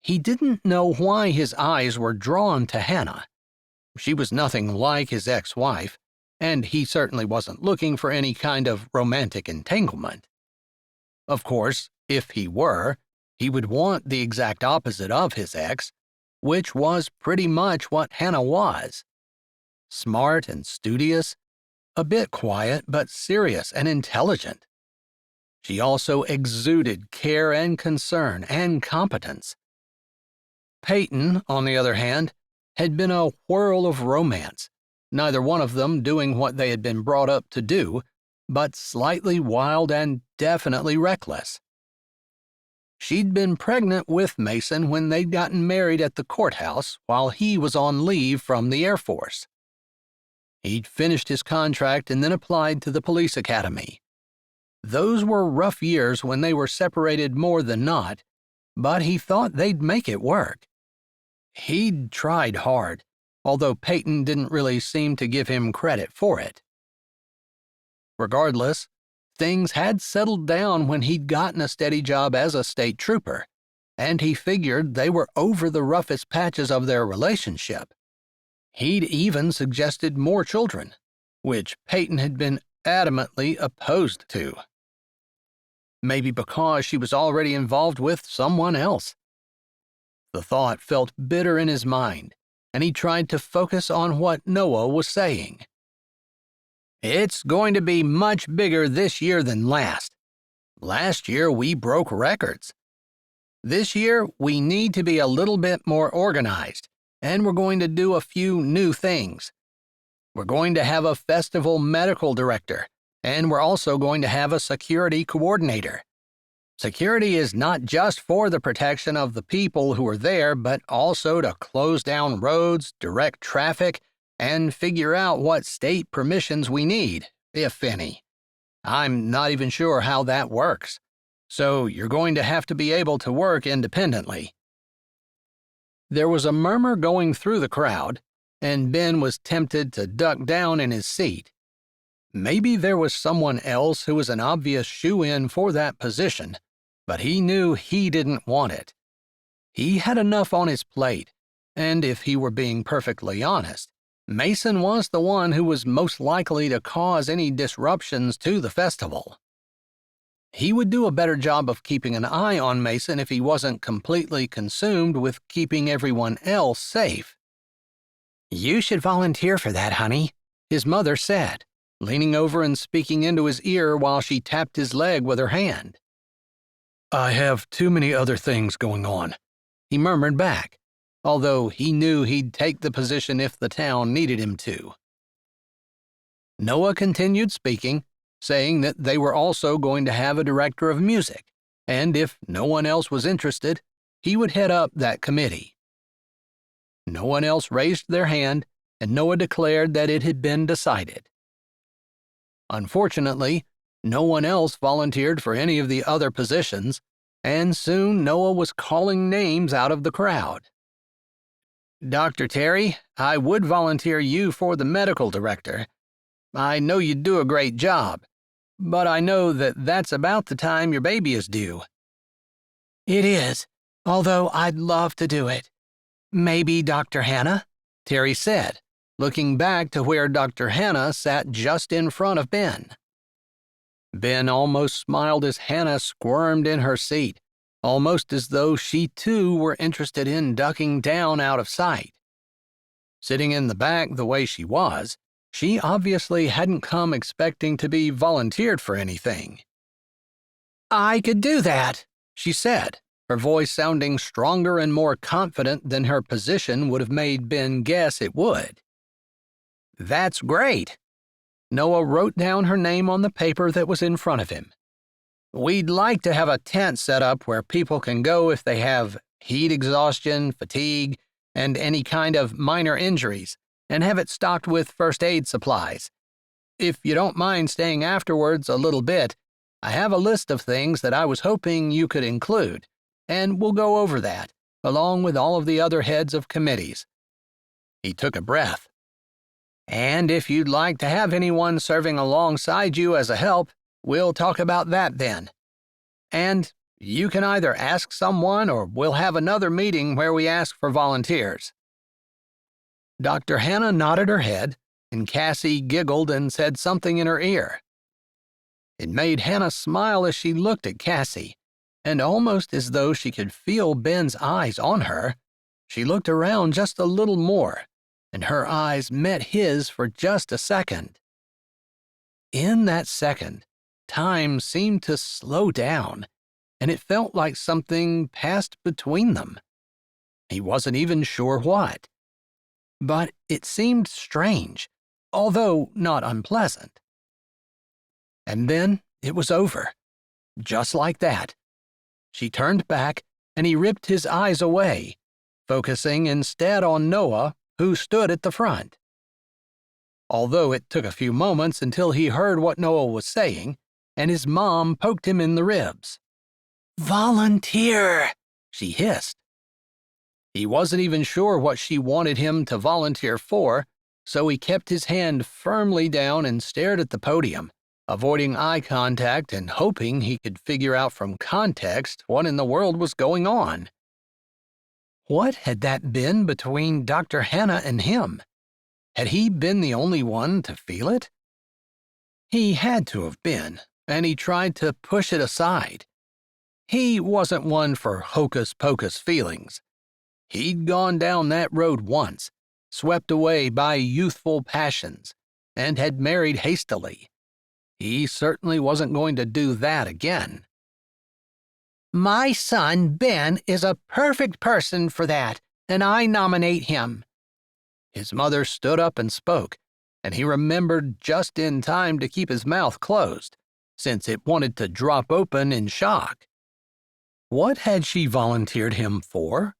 He didn't know why his eyes were drawn to Hannah. She was nothing like his ex-wife, and he certainly wasn't looking for any kind of romantic entanglement. Of course, if he were, he would want the exact opposite of his ex, which was pretty much what Hannah was. Smart and studious, a bit quiet but serious and intelligent. She also exuded care and concern and competence. Peyton, on the other hand, had been a whirl of romance, neither one of them doing what they had been brought up to do, but slightly wild and definitely reckless. She'd been pregnant with Mason when they'd gotten married at the courthouse while he was on leave from the Air Force. He'd finished his contract and then applied to the police academy. Those were rough years when they were separated more than not, but he thought they'd make it work. He'd tried hard, although Peyton didn't really seem to give him credit for it. Regardless, things had settled down when he'd gotten a steady job as a state trooper, and he figured they were over the roughest patches of their relationship. He'd even suggested more children, which Peyton had been adamantly opposed to. Maybe because she was already involved with someone else. The thought felt bitter in his mind, and he tried to focus on what Noah was saying. "It's going to be much bigger this year than last. Last year we broke records. This year we need to be a little bit more organized, and we're going to do a few new things. We're going to have a festival medical director, and we're also going to have a security coordinator. Security is not just for the protection of the people who are there, but also to close down roads, direct traffic, and figure out what state permissions we need, if any. I'm not even sure how that works. So you're going to have to be able to work independently." There was a murmur going through the crowd, and Ben was tempted to duck down in his seat. Maybe there was someone else who was an obvious shoo-in for that position, but he knew he didn't want it. He had enough on his plate, and if he were being perfectly honest, Mason was the one who was most likely to cause any disruptions to the festival. He would do a better job of keeping an eye on Mason if he wasn't completely consumed with keeping everyone else safe. "You should volunteer for that, honey," his mother said, leaning over and speaking into his ear while she tapped his leg with her hand. "I have too many other things going on," he murmured back, although he knew he'd take the position if the town needed him to. Noah continued speaking, saying that they were also going to have a director of music, and if no one else was interested, he would head up that committee. No one else raised their hand, and Noah declared that it had been decided. Unfortunately, no one else volunteered for any of the other positions, and soon Noah was calling names out of the crowd. "Dr. Terry, I would volunteer you for the medical director. I know you'd do a great job, but I know that that's about the time your baby is due." "It is, although I'd love to do it. Maybe Dr. Hannah?" Terry said, looking back to where Dr. Hannah sat just in front of Ben. Ben almost smiled as Hannah squirmed in her seat, almost as though she too were interested in ducking down out of sight. Sitting in the back the way she was, she obviously hadn't come expecting to be volunteered for anything. "I could do that," she said, her voice sounding stronger and more confident than her position would have made Ben guess it would. "That's great." Noah wrote down her name on the paper that was in front of him. "We'd like to have a tent set up where people can go if they have heat exhaustion, fatigue, and any kind of minor injuries, and have it stocked with first aid supplies. If you don't mind staying afterwards a little bit, I have a list of things that I was hoping you could include, and we'll go over that, along with all of the other heads of committees." He took a breath. "And if you'd like to have anyone serving alongside you as a help, we'll talk about that then. And you can either ask someone or we'll have another meeting where we ask for volunteers." Dr. Hannah nodded her head, and Cassie giggled and said something in her ear. It made Hannah smile as she looked at Cassie, and almost as though she could feel Ben's eyes on her, she looked around just a little more, and her eyes met his for just a second. In that second, time seemed to slow down, and it felt like something passed between them. He wasn't even sure what. But it seemed strange, although not unpleasant. And then it was over, just like that. She turned back, and he ripped his eyes away, focusing instead on Noah, who stood at the front. Although it took a few moments until he heard what Noah was saying, and his mom poked him in the ribs. "Volunteer," she hissed. He wasn't even sure what she wanted him to volunteer for, so he kept his hand firmly down and stared at the podium, avoiding eye contact and hoping he could figure out from context what in the world was going on. What had that been between Dr. Hannah and him? Had he been the only one to feel it? He had to have been, and he tried to push it aside. He wasn't one for hocus-pocus feelings. He'd gone down that road once, swept away by youthful passions, and had married hastily. He certainly wasn't going to do that again. "My son, Ben, is a perfect person for that, and I nominate him." His mother stood up and spoke, and he remembered just in time to keep his mouth closed, since it wanted to drop open in shock. What had she volunteered him for?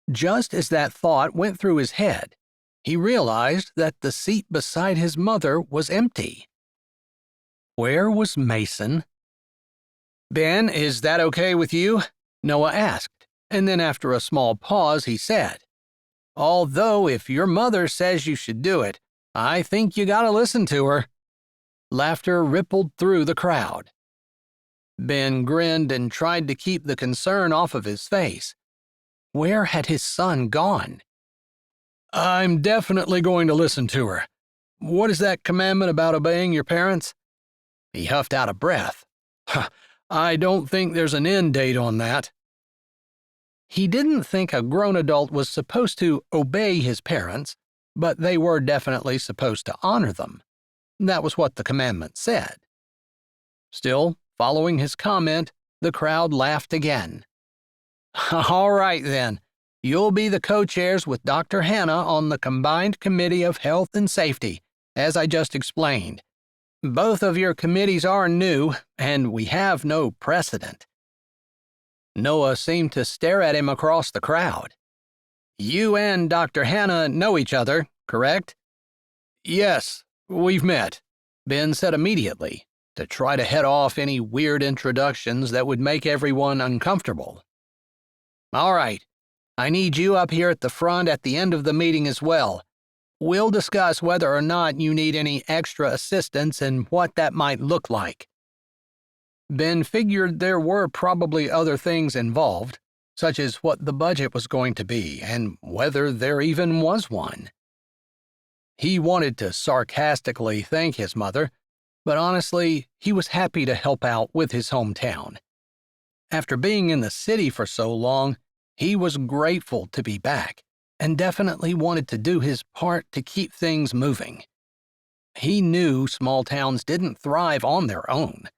Just as that thought went through his head, he realized that the seat beside his mother was empty. Where was Mason? "Ben, is that okay with you?" Noah asked, and then after a small pause he said, "Although if your mother says you should do it, I think you gotta listen to her." Laughter rippled through the crowd. Ben grinned and tried to keep the concern off of his face. Where had his son gone? "I'm definitely going to listen to her. What is that commandment about obeying your parents?" He huffed out a breath. "I don't think there's an end date on that." He didn't think a grown adult was supposed to obey his parents, but they were definitely supposed to honor them. That was what the commandment said. Still, following his comment, the crowd laughed again. "All right, then. You'll be the co-chairs with Dr. Hannah on the Combined Committee of Health and Safety, as I just explained. Both of your committees are new, and we have no precedent." Noah seemed to stare at him across the crowd. "You and Dr. Hannah know each other, correct?" "Yes, we've met," Ben said immediately, to try to head off any weird introductions that would make everyone uncomfortable. "All right, I need you up here at the front at the end of the meeting as well. We'll discuss whether or not you need any extra assistance and what that might look like." Ben figured there were probably other things involved, such as what the budget was going to be and whether there even was one. He wanted to sarcastically thank his mother, but honestly, he was happy to help out with his hometown. After being in the city for so long, he was grateful to be back and definitely wanted to do his part to keep things moving. He knew small towns didn't thrive on their own.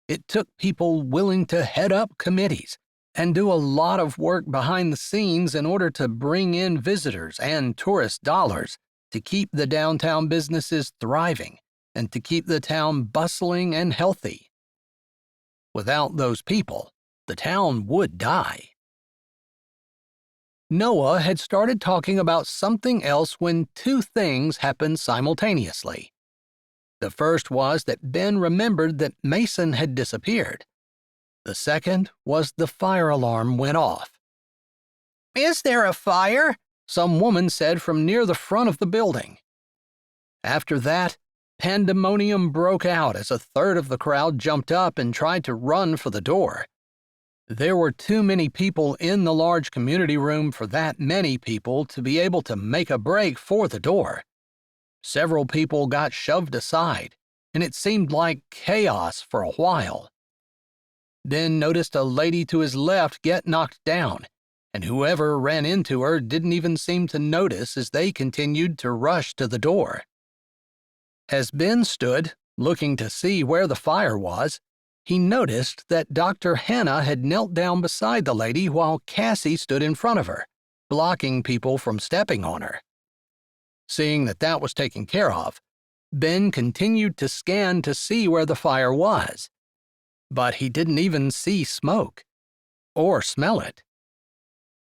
It took people willing to head up committees and do a lot of work behind the scenes in order to bring in visitors and tourist dollars to keep the downtown businesses thriving and to keep the town bustling and healthy. Without those people, the town would die. Noah had started talking about something else when two things happened simultaneously. The first was that Ben remembered that Mason had disappeared. The second was the fire alarm went off. "Is there a fire?" some woman said from near the front of the building. After that, pandemonium broke out as a third of the crowd jumped up and tried to run for the door. There were too many people in the large community room for that many people to be able to make a break for the door. Several people got shoved aside, and it seemed like chaos for a while. Ben noticed a lady to his left get knocked down, and whoever ran into her didn't even seem to notice as they continued to rush to the door. As Ben stood, looking to see where the fire was, he noticed that Dr. Hannah had knelt down beside the lady while Cassie stood in front of her, blocking people from stepping on her. Seeing that that was taken care of, Ben continued to scan to see where the fire was. But he didn't even see smoke, or smell it.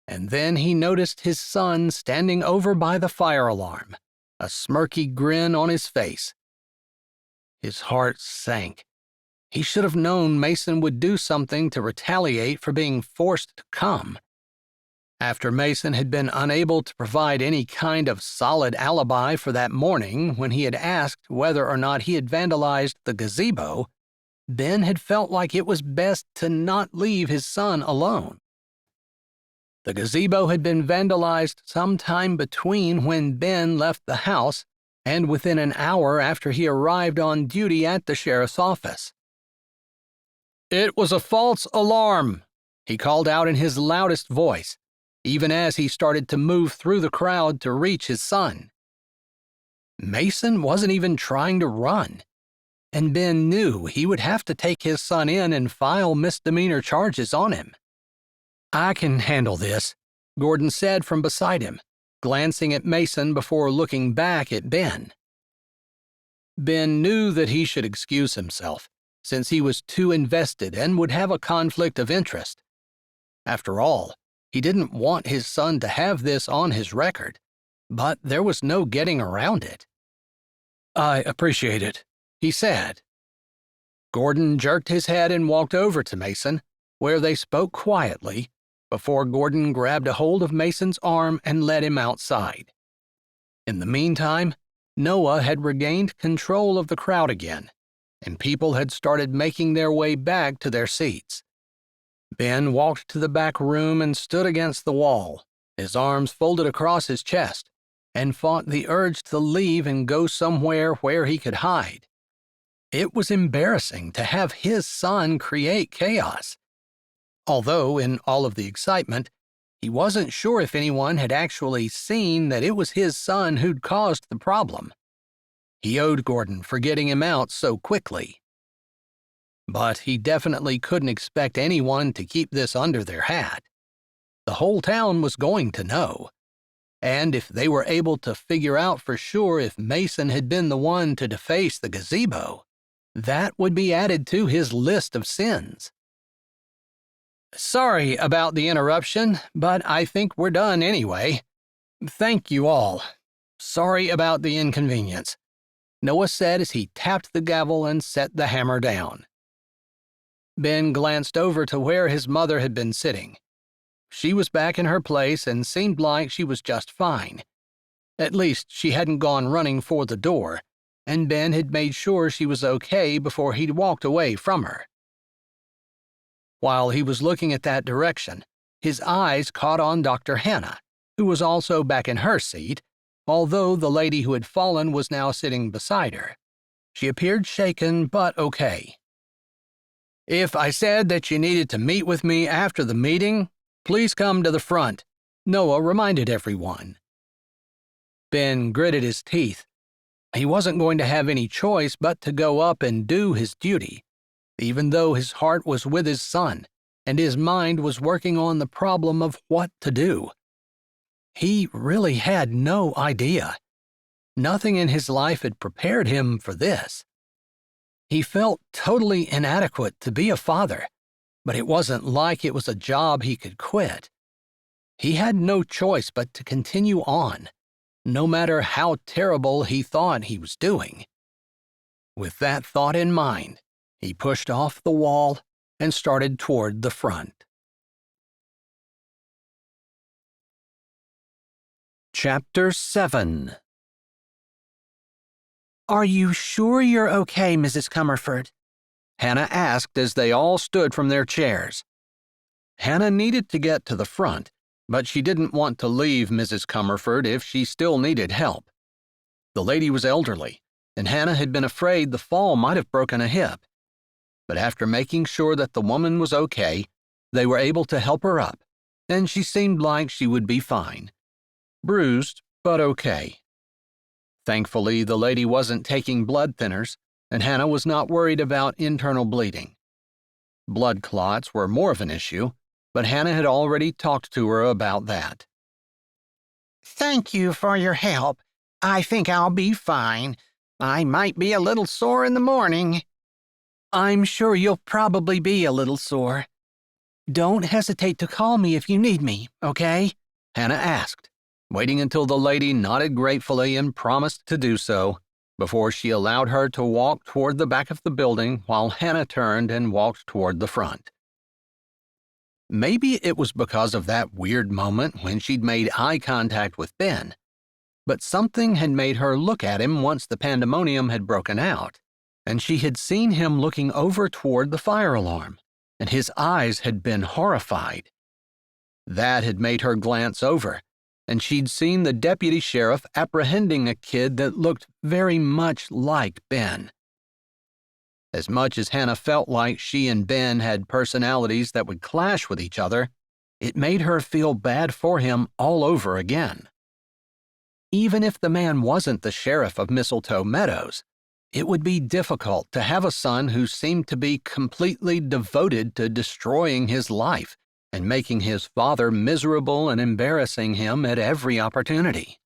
And then he noticed his son standing over by the fire alarm, a smirky grin on his face. His heart sank. He should have known Mason would do something to retaliate for being forced to come. After Mason had been unable to provide any kind of solid alibi for that morning when he had asked whether or not he had vandalized the gazebo, Ben had felt like it was best to not leave his son alone. The gazebo had been vandalized sometime between when Ben left the house and within an hour after he arrived on duty at the sheriff's office. "It was a false alarm," he called out in his loudest voice, even as he started to move through the crowd to reach his son. Mason wasn't even trying to run, and Ben knew he would have to take his son in and file misdemeanor charges on him. "I can handle this," Gordon said from beside him, glancing at Mason before looking back at Ben. Ben knew that he should excuse himself, since he was too invested and would have a conflict of interest. After all, he didn't want his son to have this on his record, but there was no getting around it. I appreciate it, he said. Gordon jerked his head and walked over to Mason, where they spoke quietly, before Gordon grabbed a hold of Mason's arm and led him outside. In the meantime, Noah had regained control of the crowd again, and people had started making their way back to their seats. Ben walked to the back room and stood against the wall, his arms folded across his chest, and fought the urge to leave and go somewhere where he could hide. It was embarrassing to have his son create chaos. Although, in all of the excitement, he wasn't sure if anyone had actually seen that it was his son who'd caused the problem. He owed Gordon for getting him out so quickly. But he definitely couldn't expect anyone to keep this under their hat. The whole town was going to know. And if they were able to figure out for sure if Mason had been the one to deface the gazebo, that would be added to his list of sins. Sorry about the interruption, but I think we're done anyway. Thank you all. Sorry about the inconvenience, Noah said as he tapped the gavel and set the hammer down. Ben glanced over to where his mother had been sitting. She was back in her place and seemed like she was just fine. At least she hadn't gone running for the door, and Ben had made sure she was okay before he'd walked away from her. While he was looking at that direction, his eyes caught on Dr. Hannah, who was also back in her seat, although the lady who had fallen was now sitting beside her. She appeared shaken but okay. If I said that you needed to meet with me after the meeting, please come to the front, Noah reminded everyone. Ben gritted his teeth. He wasn't going to have any choice but to go up and do his duty, even though his heart was with his son and his mind was working on the problem of what to do. He really had no idea. Nothing in his life had prepared him for this. He felt totally inadequate to be a father, but it wasn't like it was a job he could quit. He had no choice but to continue on, no matter how terrible he thought he was doing. With that thought in mind, he pushed off the wall and started toward the front. Chapter 7. Are you sure you're okay, Mrs. Comerford? Hannah asked as they all stood from their chairs. Hannah needed to get to the front, but she didn't want to leave Mrs. Comerford if she still needed help. The lady was elderly, and Hannah had been afraid the fall might have broken a hip. But after making sure that the woman was okay, they were able to help her up, and she seemed like she would be fine. Bruised, but okay. Thankfully, the lady wasn't taking blood thinners, and Hannah was not worried about internal bleeding. Blood clots were more of an issue, but Hannah had already talked to her about that. Thank you for your help. I think I'll be fine. I might be a little sore in the morning. I'm sure you'll probably be a little sore. Don't hesitate to call me if you need me, okay? Hannah asked, waiting until the lady nodded gratefully and promised to do so, before she allowed her to walk toward the back of the building while Hannah turned and walked toward the front. Maybe it was because of that weird moment when she'd made eye contact with Ben, but something had made her look at him once the pandemonium had broken out, and she had seen him looking over toward the fire alarm, and his eyes had been horrified. That had made her glance over, and she'd seen the deputy sheriff apprehending a kid that looked very much like Ben. As much as Hannah felt like she and Ben had personalities that would clash with each other, it made her feel bad for him all over again. Even if the man wasn't the sheriff of Mistletoe Meadows, it would be difficult to have a son who seemed to be completely devoted to destroying his life and making his father miserable and embarrassing him at every opportunity.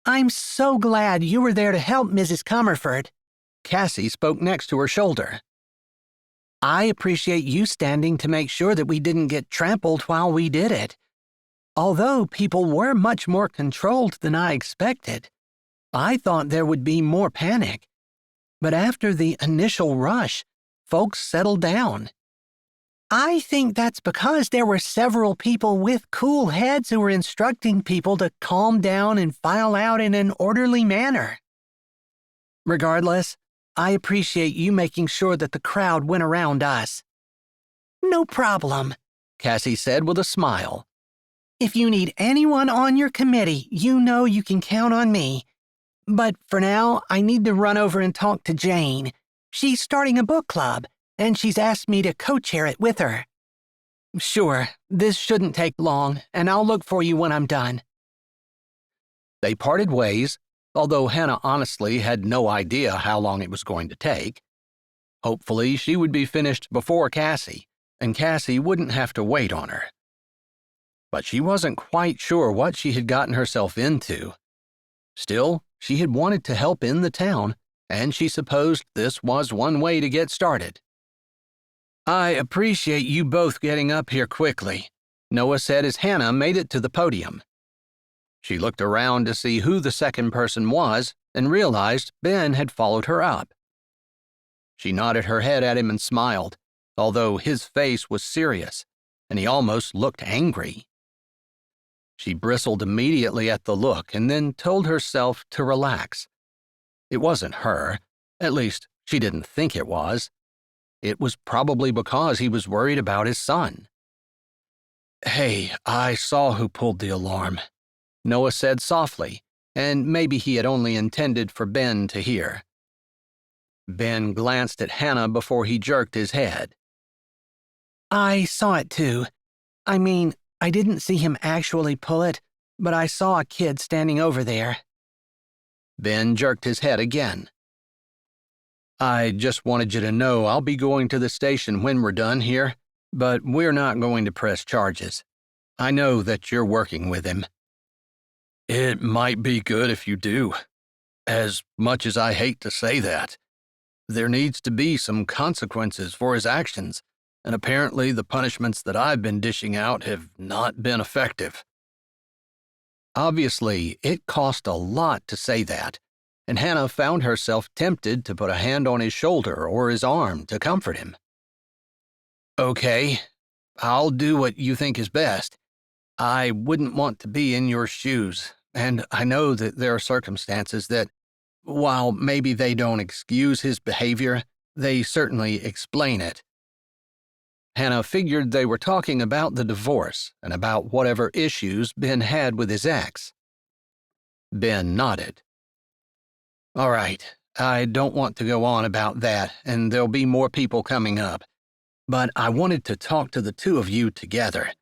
I'm so glad you were there to help Mrs. Comerford. Cassie spoke next to her shoulder. I appreciate you standing to make sure that we didn't get trampled while we did it. Although people were much more controlled than I expected, I thought there would be more panic. But after the initial rush, folks settled down. I think that's because there were several people with cool heads who were instructing people to calm down and file out in an orderly manner. Regardless, I appreciate you making sure that the crowd went around us. No problem, Cassie said with a smile. If you need anyone on your committee, you know you can count on me. But for now, I need to run over and talk to Jane. She's starting a book club, and she's asked me to co-chair it with her. Sure, this shouldn't take long, and I'll look for you when I'm done. They parted ways, although Hannah honestly had no idea how long it was going to take. Hopefully, she would be finished before Cassie, and Cassie wouldn't have to wait on her. But she wasn't quite sure what she had gotten herself into. Still, she had wanted to help in the town, and she supposed this was one way to get started. I appreciate you both getting up here quickly, Noah said as Hannah made it to the podium. She looked around to see who the second person was and realized Ben had followed her up. She nodded her head at him and smiled, although his face was serious, and he almost looked angry. She bristled immediately at the look and then told herself to relax. It wasn't her, at least she didn't think it was. It was probably because he was worried about his son. Hey, I saw who pulled the alarm, Noah said softly, and maybe he had only intended for Ben to hear. Ben glanced at Hannah before he jerked his head. I saw it too. I mean, I didn't see him actually pull it, but I saw a kid standing over there. Ben jerked his head again. I just wanted you to know I'll be going to the station when we're done here, but we're not going to press charges. I know that you're working with him. It might be good if you do. As much as I hate to say that, there needs to be some consequences for his actions, and apparently the punishments that I've been dishing out have not been effective. Obviously, it cost a lot to say that, and Hannah found herself tempted to put a hand on his shoulder or his arm to comfort him. Okay, I'll do what you think is best. I wouldn't want to be in your shoes, and I know that there are circumstances that, while maybe they don't excuse his behavior, they certainly explain it. Hannah figured they were talking about the divorce and about whatever issues Ben had with his ex. Ben nodded. All right, I don't want to go on about that, and there'll be more people coming up. But I wanted to talk to the two of you together.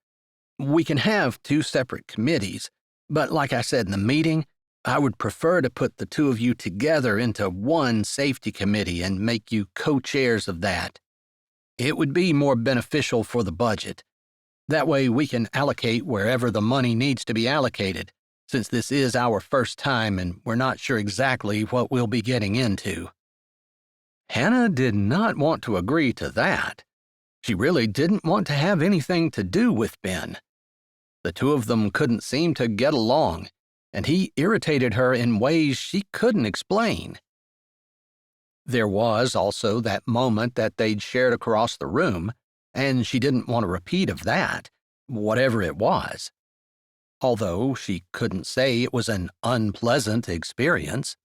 We can have two separate committees, but like I said in the meeting, I would prefer to put the two of you together into one safety committee and make you co-chairs of that. It would be more beneficial for the budget. That way we can allocate wherever the money needs to be allocated, since this is our first time and we're not sure exactly what we'll be getting into. Hannah did not want to agree to that. She really didn't want to have anything to do with Ben. The two of them couldn't seem to get along, and he irritated her in ways she couldn't explain. There was also that moment that they'd shared across the room, and she didn't want a repeat of that, whatever it was. Although she couldn't say it was an unpleasant experience.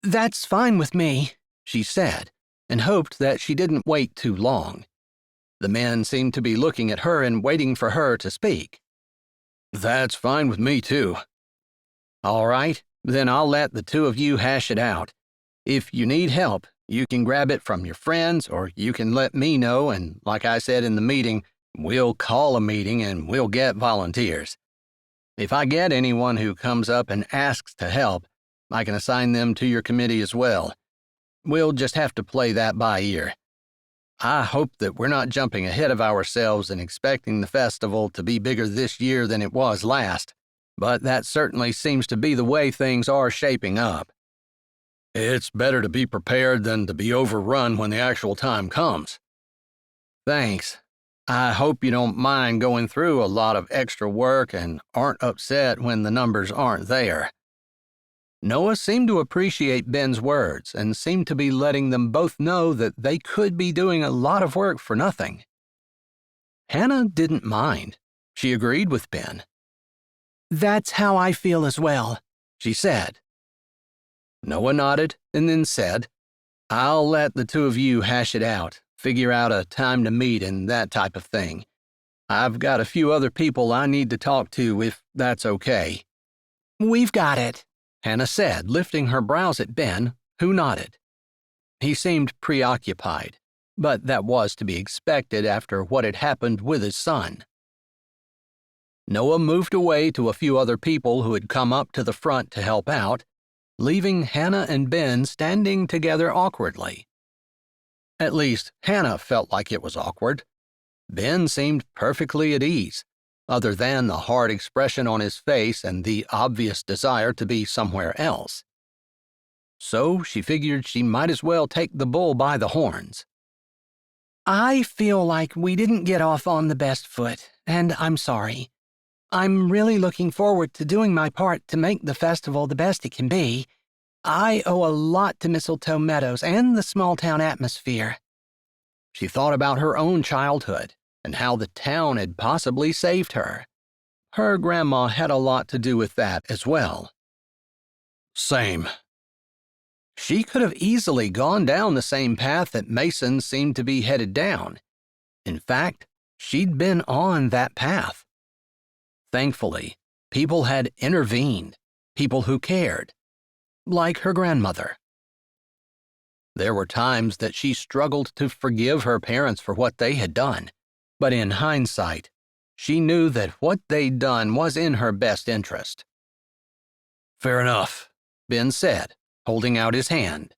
That's fine with me, she said, and hoped that she didn't wait too long. The men seemed to be looking at her and waiting for her to speak. That's fine with me, too. All right, then I'll let the two of you hash it out. If you need help, you can grab it from your friends, or you can let me know, and like I said in the meeting, we'll call a meeting and we'll get volunteers. If I get anyone who comes up and asks to help, I can assign them to your committee as well. We'll just have to play that by ear. I hope that we're not jumping ahead of ourselves and expecting the festival to be bigger this year than it was last, but that certainly seems to be the way things are shaping up. It's better to be prepared than to be overrun when the actual time comes, Thanks. I hope you don't mind going through a lot of extra work and aren't upset when the numbers aren't there. Noah seemed to appreciate Ben's words and seemed to be letting them both know that they could be doing a lot of work for nothing. Hannah didn't mind. She agreed with Ben. That's how I feel as well, she said. Noah nodded and then said, I'll let the two of you hash it out, figure out a time to meet and that type of thing. I've got a few other people I need to talk to if that's okay. We've got it, Hannah said, lifting her brows at Ben, who nodded. He seemed preoccupied, but that was to be expected after what had happened with his son. Noah moved away to a few other people who had come up to the front to help out, leaving Hannah and Ben standing together awkwardly. At least, Hannah felt like it was awkward. Ben seemed perfectly at ease, other than the hard expression on his face and the obvious desire to be somewhere else. So she figured she might as well take the bull by the horns. I feel like we didn't get off on the best foot, and I'm sorry. I'm really looking forward to doing my part to make the festival the best it can be. I owe a lot to Mistletoe Meadows and the small-town atmosphere. She thought about her own childhood and how the town had possibly saved her. Her grandma had a lot to do with that as well. Same. She could have easily gone down the same path that Mason seemed to be headed down. In fact, she'd been on that path. Thankfully, people had intervened, people who cared, like her grandmother. There were times that she struggled to forgive her parents for what they had done, but in hindsight, she knew that what they'd done was in her best interest. Fair enough, Ben said, holding out his hand.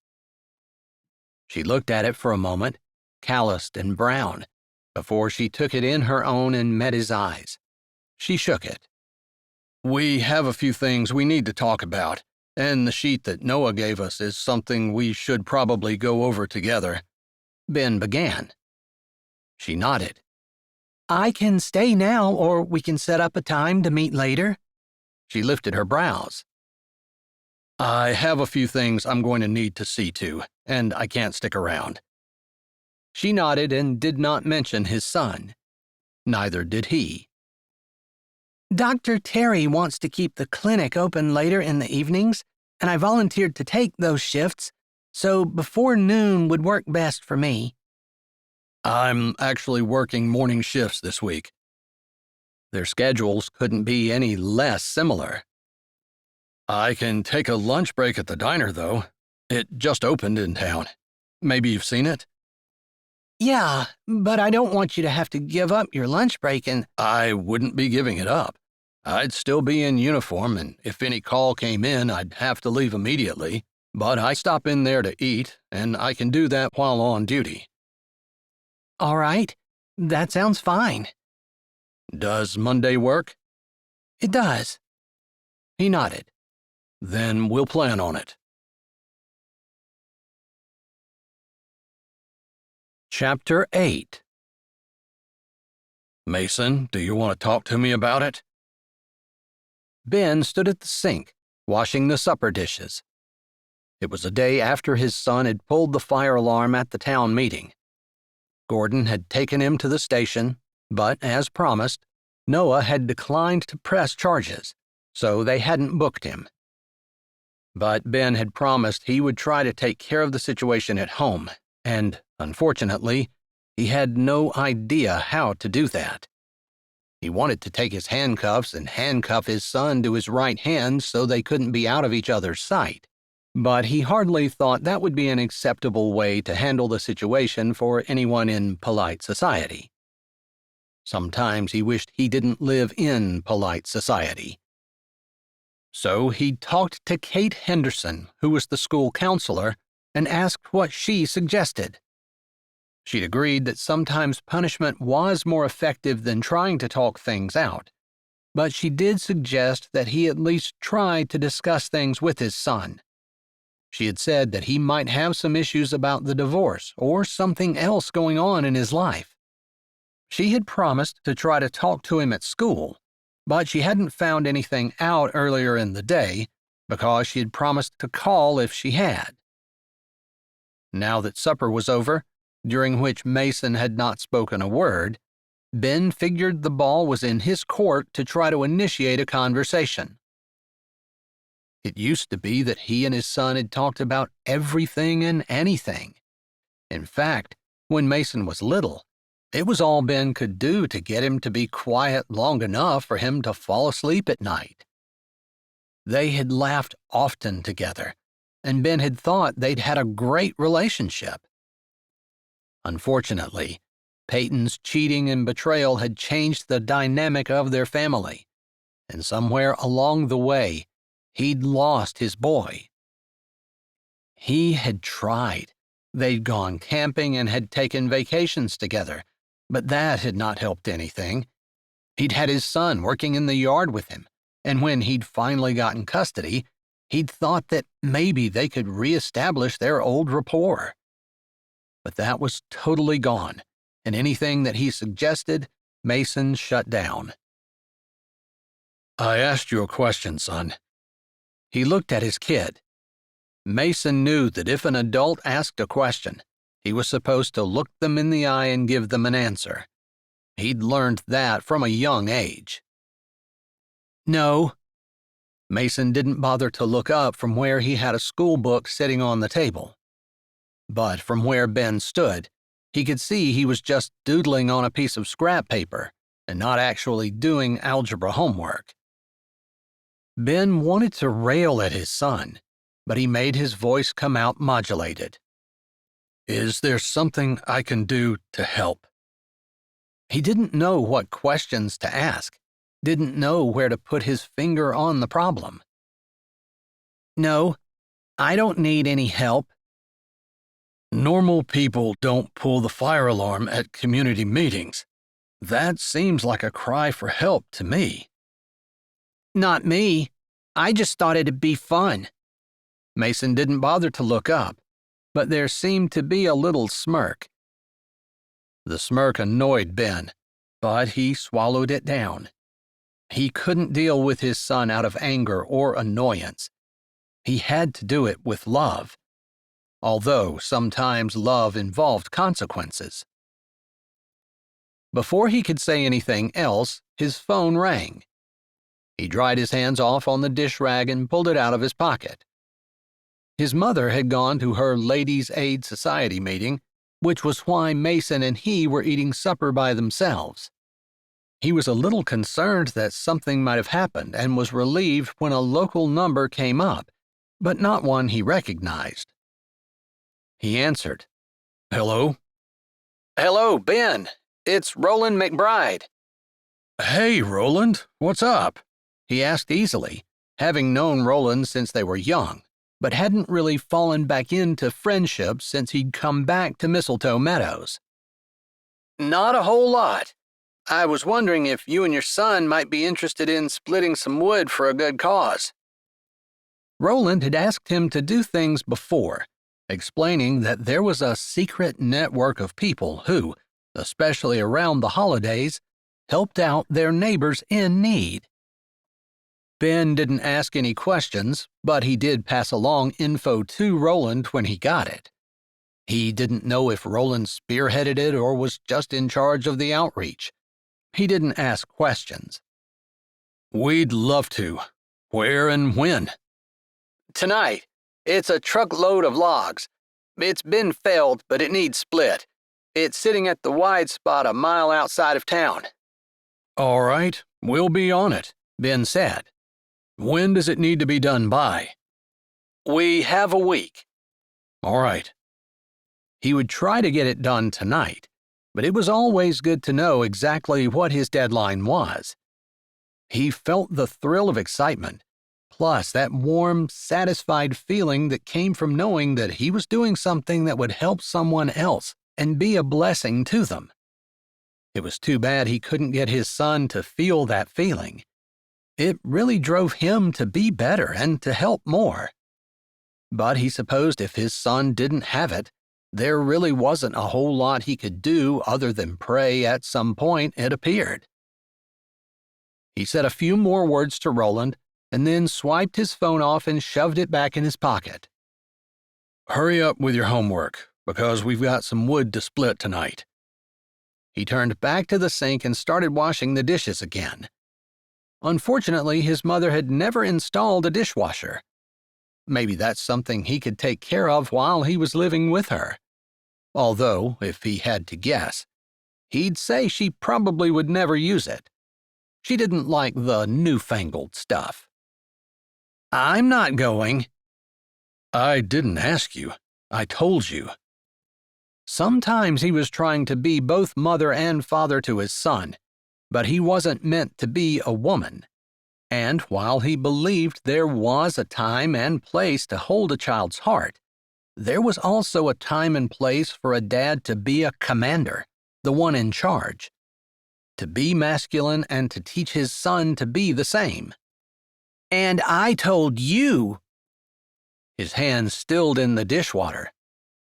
She looked at it for a moment, calloused and brown, before she took it in her own and met his eyes. She shook it. We have a few things we need to talk about, and the sheet that Noah gave us is something we should probably go over together. Ben began. She nodded. I can stay now, or we can set up a time to meet later. She lifted her brows. I have a few things I'm going to need to see to, and I can't stick around. She nodded and did not mention his son. Neither did he. Dr. Terry wants to keep the clinic open later in the evenings, and I volunteered to take those shifts, so before noon would work best for me. I'm actually working morning shifts this week. Their schedules couldn't be any less similar. I can take a lunch break at the diner, though. It just opened in town. Maybe you've seen it? Yeah, but I don't want you to have to give up your lunch break and— I wouldn't be giving it up. I'd still be in uniform, and if any call came in, I'd have to leave immediately. But I stop in there to eat, and I can do that while on duty. All right, that sounds fine. Does Monday work? It does. He nodded. Then we'll plan on it. Chapter 8. Mason, do you want to talk to me about it? Ben stood at the sink, washing the supper dishes. It was a day after his son had pulled the fire alarm at the town meeting. Gordon had taken him to the station, but, as promised, Noah had declined to press charges, so they hadn't booked him. But Ben had promised he would try to take care of the situation at home, and, unfortunately, he had no idea how to do that. He wanted to take his handcuffs and handcuff his son to his right hand so they couldn't be out of each other's sight, but he hardly thought that would be an acceptable way to handle the situation for anyone in polite society. Sometimes he wished he didn't live in polite society. So he talked to Kate Henderson, who was the school counselor, and asked what she suggested. She'd agreed that sometimes punishment was more effective than trying to talk things out, but she did suggest that he at least try to discuss things with his son. She had said that he might have some issues about the divorce or something else going on in his life, She had promised to try to talk to him at school, but she hadn't found anything out earlier in the day because she had promised to call if she had. Now that supper was over, during which Mason had not spoken a word, Ben figured the ball was in his court to try to initiate a conversation. It used to be that he and his son had talked about everything and anything. In fact, when Mason was little, it was all Ben could do to get him to be quiet long enough for him to fall asleep at night. They had laughed often together, and Ben had thought they'd had a great relationship. Unfortunately, Peyton's cheating and betrayal had changed the dynamic of their family, and somewhere along the way, he'd lost his boy. He had tried. They'd gone camping and had taken vacations together, but that had not helped anything. He'd had his son working in the yard with him, and when he'd finally gotten custody, he'd thought that maybe they could reestablish their old rapport. But that was totally gone, and anything that he suggested, Mason shut down. "I asked you a question, son." He looked at his kid. Mason knew that if an adult asked a question, he was supposed to look them in the eye and give them an answer. He'd learned that from a young age. "No." Mason didn't bother to look up from where he had a school book sitting on the table. But from where Ben stood, he could see he was just doodling on a piece of scrap paper and not actually doing algebra homework. Ben wanted to rail at his son, but he made his voice come out modulated. "Is there something I can do to help?" He didn't know what questions to ask, didn't know where to put his finger on the problem. "No, I don't need any help." "Normal people don't pull the fire alarm at community meetings. That seems like a cry for help to me." "Not me. I just thought it'd be fun." Mason didn't bother to look up, but there seemed to be a little smirk. The smirk annoyed Ben, but he swallowed it down. He couldn't deal with his son out of anger or annoyance. He had to do it with love, although sometimes love involved consequences. Before he could say anything else, his phone rang. He dried his hands off on the dish rag and pulled it out of his pocket. His mother had gone to her Ladies' Aid Society meeting, which was why Mason and he were eating supper by themselves. He was a little concerned that something might have happened and was relieved when a local number came up, but not one he recognized. He answered. "Hello?" "Hello, Ben. It's Roland McBride." "Hey, Roland. What's up?" he asked easily, having known Roland since they were young, but hadn't really fallen back into friendship since he'd come back to Mistletoe Meadows. "Not a whole lot. I was wondering if you and your son might be interested in splitting some wood for a good cause." Roland had asked him to do things before, explaining that there was a secret network of people who, especially around the holidays, helped out their neighbors in need. Ben didn't ask any questions, but he did pass along info to Roland when he got it. He didn't know if Roland spearheaded it or was just in charge of the outreach. He didn't ask questions. "We'd love to. Where and when?" "Tonight. It's a truckload of logs. It's been felled, but it needs split. It's sitting at the wide spot a mile outside of town." "All right, we'll be on it," Ben said. "When does it need to be done by?" "We have a week." "All right." He would try to get it done tonight, but it was always good to know exactly what his deadline was. He felt the thrill of excitement, plus that warm, satisfied feeling that came from knowing that he was doing something that would help someone else and be a blessing to them. It was too bad he couldn't get his son to feel that feeling. It really drove him to be better and to help more. But he supposed if his son didn't have it, There really wasn't a whole lot he could do other than pray at some point, it appeared. He said a few more words to Roland and then swiped his phone off and shoved it back in his pocket. "Hurry up with your homework, because we've got some wood to split tonight." He turned back to the sink and started washing the dishes again. Unfortunately, his mother had never installed a dishwasher. Maybe that's something he could take care of while he was living with her. Although, if he had to guess, he'd say she probably would never use it. She didn't like the newfangled stuff. "I'm not going." "I didn't ask you. I told you." Sometimes he was trying to be both mother and father to his son, but he wasn't meant to be a woman. And while he believed there was a time and place to hold a child's heart, there was also a time and place for a dad to be a commander, the one in charge, to be masculine and to teach his son to be the same. "And I told you." His hands stilled in the dishwater.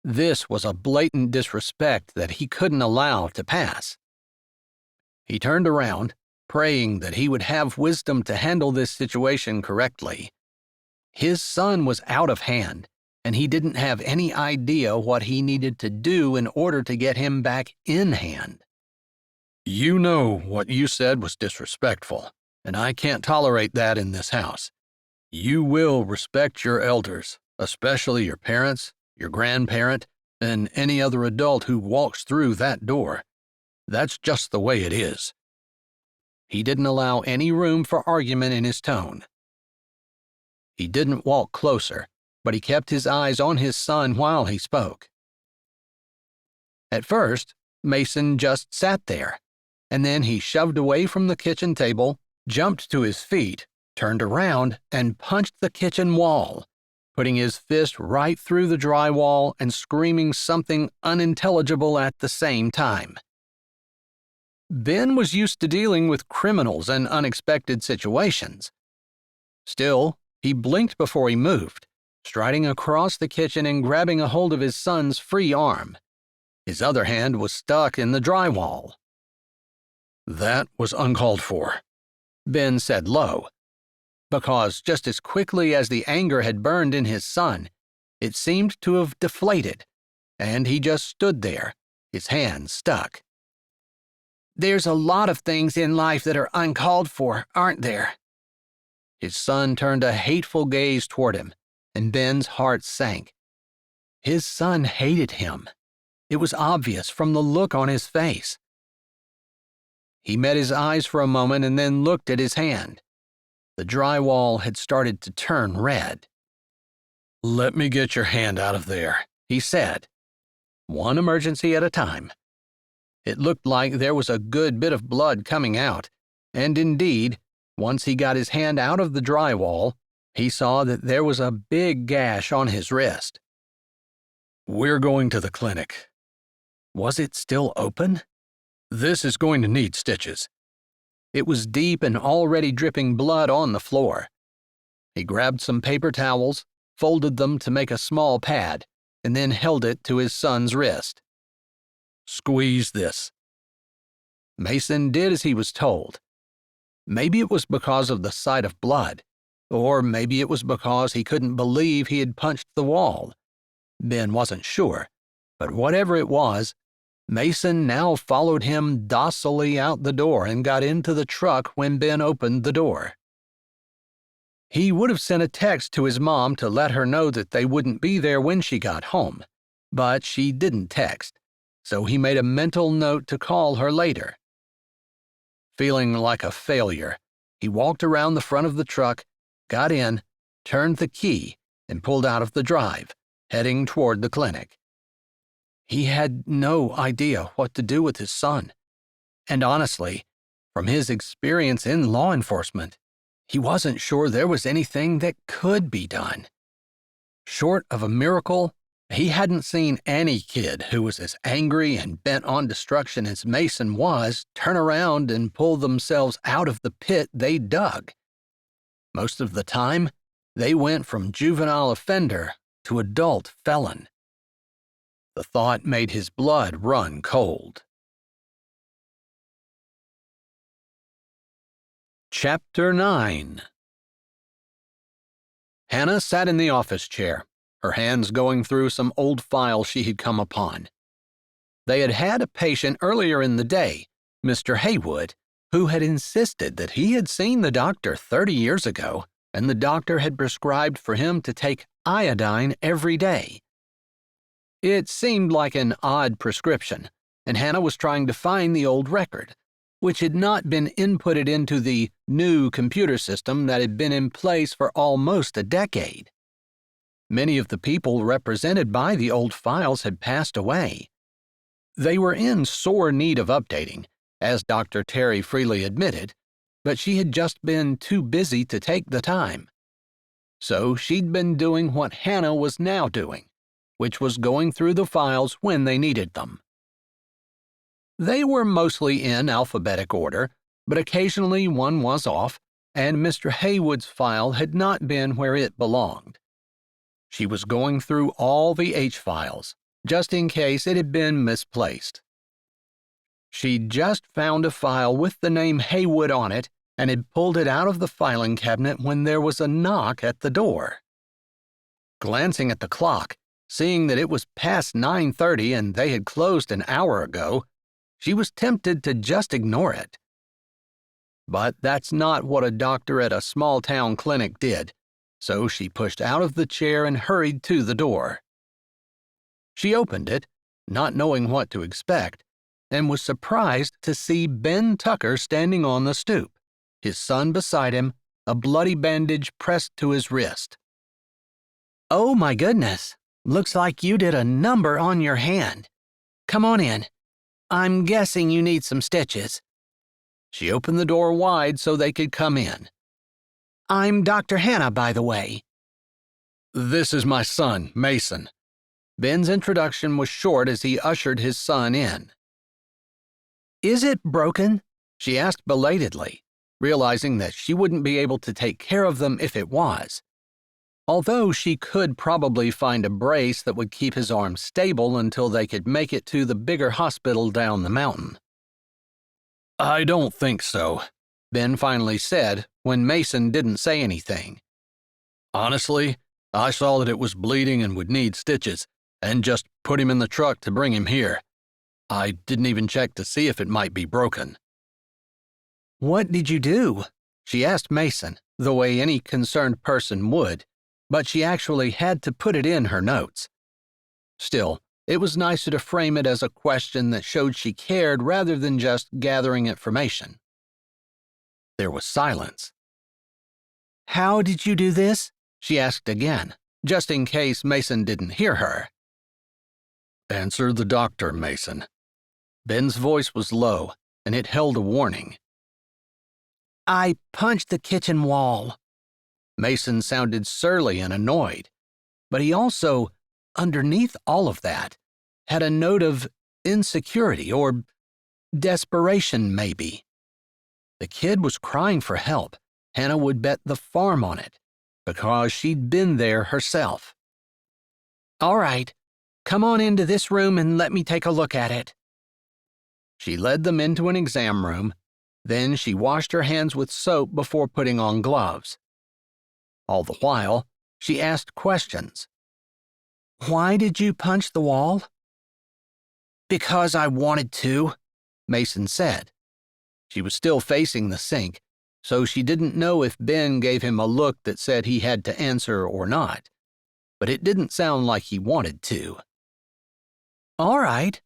This was a blatant disrespect that he couldn't allow to pass. He turned around, praying that he would have wisdom to handle this situation correctly. His son was out of hand, and he didn't have any idea what he needed to do in order to get him back in hand. "You know what you said was disrespectful, and I can't tolerate that in this house. You will respect your elders, especially your parents, your grandparent, and any other adult who walks through that door. That's just the way it is." He didn't allow any room for argument in his tone. He didn't walk closer, but he kept his eyes on his son while he spoke. At first, Mason just sat there, and then he shoved away from the kitchen table, jumped to his feet, turned around, and punched the kitchen wall, putting his fist right through the drywall and screaming something unintelligible at the same time. Ben was used to dealing with criminals and unexpected situations. Still, he blinked before he moved, striding across the kitchen and grabbing a hold of his son's free arm. His other hand was stuck in the drywall. "That was uncalled for," Ben said low, because just as quickly as the anger had burned in his son, it seemed to have deflated, and he just stood there, his hands stuck. "There's a lot of things in life that are uncalled for, aren't there?" His son turned a hateful gaze toward him, and Ben's heart sank. His son hated him. It was obvious from the look on his face. He met his eyes for a moment and then looked at his hand. The drywall had started to turn red. "Let me get your hand out of there," he said. One emergency at a time. It looked like there was a good bit of blood coming out, and indeed, once he got his hand out of the drywall, he saw that there was a big gash on his wrist. "We're going to the clinic." Was it still open? "This is going to need stitches." It was deep and already dripping blood on the floor. He grabbed some paper towels, folded them to make a small pad, and then held it to his son's wrist. "Squeeze this." Mason did as he was told. Maybe it was because of the sight of blood, or maybe it was because he couldn't believe he had punched the wall. Ben wasn't sure, but whatever it was, Mason now followed him docilely out the door and got into the truck when Ben opened the door. He would have sent a text to his mom to let her know that they wouldn't be there when she got home, but she didn't text, so he made a mental note to call her later. Feeling like a failure, he walked around the front of the truck, got in, turned the key, and pulled out of the drive, heading toward the clinic. He had no idea what to do with his son, and honestly, from his experience in law enforcement, he wasn't sure there was anything that could be done. Short of a miracle, he hadn't seen any kid who was as angry and bent on destruction as Mason was turn around and pull themselves out of the pit they dug. Most of the time, they went from juvenile offender to adult felon. The thought made his blood run cold. Chapter 9. Hannah sat in the office chair, her hands going through some old files she had come upon. They had had a patient earlier in the day, Mr. Haywood, who had insisted that he had seen the doctor 30 years ago, and the doctor had prescribed for him to take iodine every day. It seemed like an odd prescription, and Hannah was trying to find the old record, which had not been inputted into the new computer system that had been in place for almost a decade. Many of the people represented by the old files had passed away. They were in sore need of updating, as Dr. Terry freely admitted, but she had just been too busy to take the time. So she'd been doing what Hannah was now doing, which was going through the files when they needed them. They were mostly in alphabetic order, but occasionally one was off, and Mr. Haywood's file had not been where it belonged. She was going through all the H files, just in case it had been misplaced. She'd just found a file with the name Haywood on it and had pulled it out of the filing cabinet when there was a knock at the door. Glancing at the clock, seeing that it was past 9:30 and they had closed an hour ago, she was tempted to just ignore it. But that's not what a doctor at a small-town clinic did, so she pushed out of the chair and hurried to the door. She opened it, not knowing what to expect, and was surprised to see Ben Tucker standing on the stoop, his son beside him, a bloody bandage pressed to his wrist. "Oh my goodness, looks like you did a number on your hand. Come on in. I'm guessing you need some stitches." She opened the door wide so they could come in. "I'm Dr. Hannah, by the way." "This is my son, Mason." Ben's introduction was short as he ushered his son in. "Is it broken?" she asked belatedly, realizing that she wouldn't be able to take care of them if it was. Although she could probably find a brace that would keep his arm stable until they could make it to the bigger hospital down the mountain. "I don't think so," Ben finally said when Mason didn't say anything. "Honestly, I saw that it was bleeding and would need stitches, and just put him in the truck to bring him here. I didn't even check to see if it might be broken." "What did you do?" she asked Mason, the way any concerned person would, but she actually had to put it in her notes. Still, it was nicer to frame it as a question that showed she cared rather than just gathering information. There was silence. "How did you do this?" she asked again, just in case Mason didn't hear her. "Answer the doctor, Mason." Ben's voice was low, and it held a warning. "I punched the kitchen wall." Mason sounded surly and annoyed, but he also, underneath all of that, had a note of insecurity or desperation, maybe. The kid was crying for help. Hannah would bet the farm on it, because she'd been there herself. "All right, come on into this room and let me take a look at it." She led them into an exam room. Then she washed her hands with soap before putting on gloves. All the while, she asked questions. "Why did you punch the wall?" "Because I wanted to," Mason said. She was still facing the sink, so she didn't know if Ben gave him a look that said he had to answer or not, but it didn't sound like he wanted to. "All right,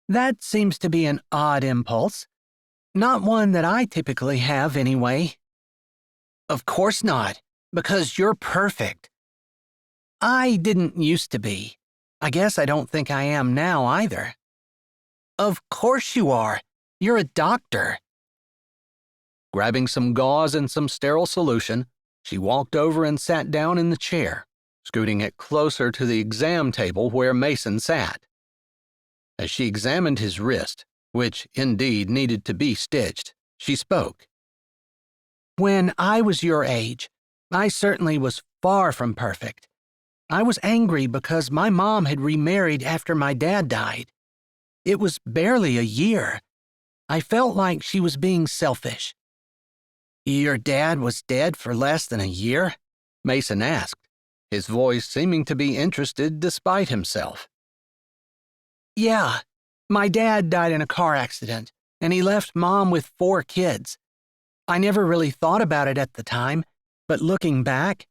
that seems to be an odd impulse. Not one that I typically have, anyway." "Of course not, because you're perfect." "I didn't used to be. I guess I don't think I am now either." "Of course you are. You're a doctor." Grabbing some gauze and some sterile solution, she walked over and sat down in the chair, scooting it closer to the exam table where Mason sat. As she examined his wrist, which indeed needed to be stitched, she spoke. "When I was your age, I certainly was far from perfect. I was angry because my mom had remarried after my dad died. It was barely a year. I felt like she was being selfish. Your dad was dead for less than a year? Mason asked, his voice seeming to be interested despite himself. Yeah, my dad died in a car accident, and he left Mom with 4 kids. I never really thought about it at the time, but looking back,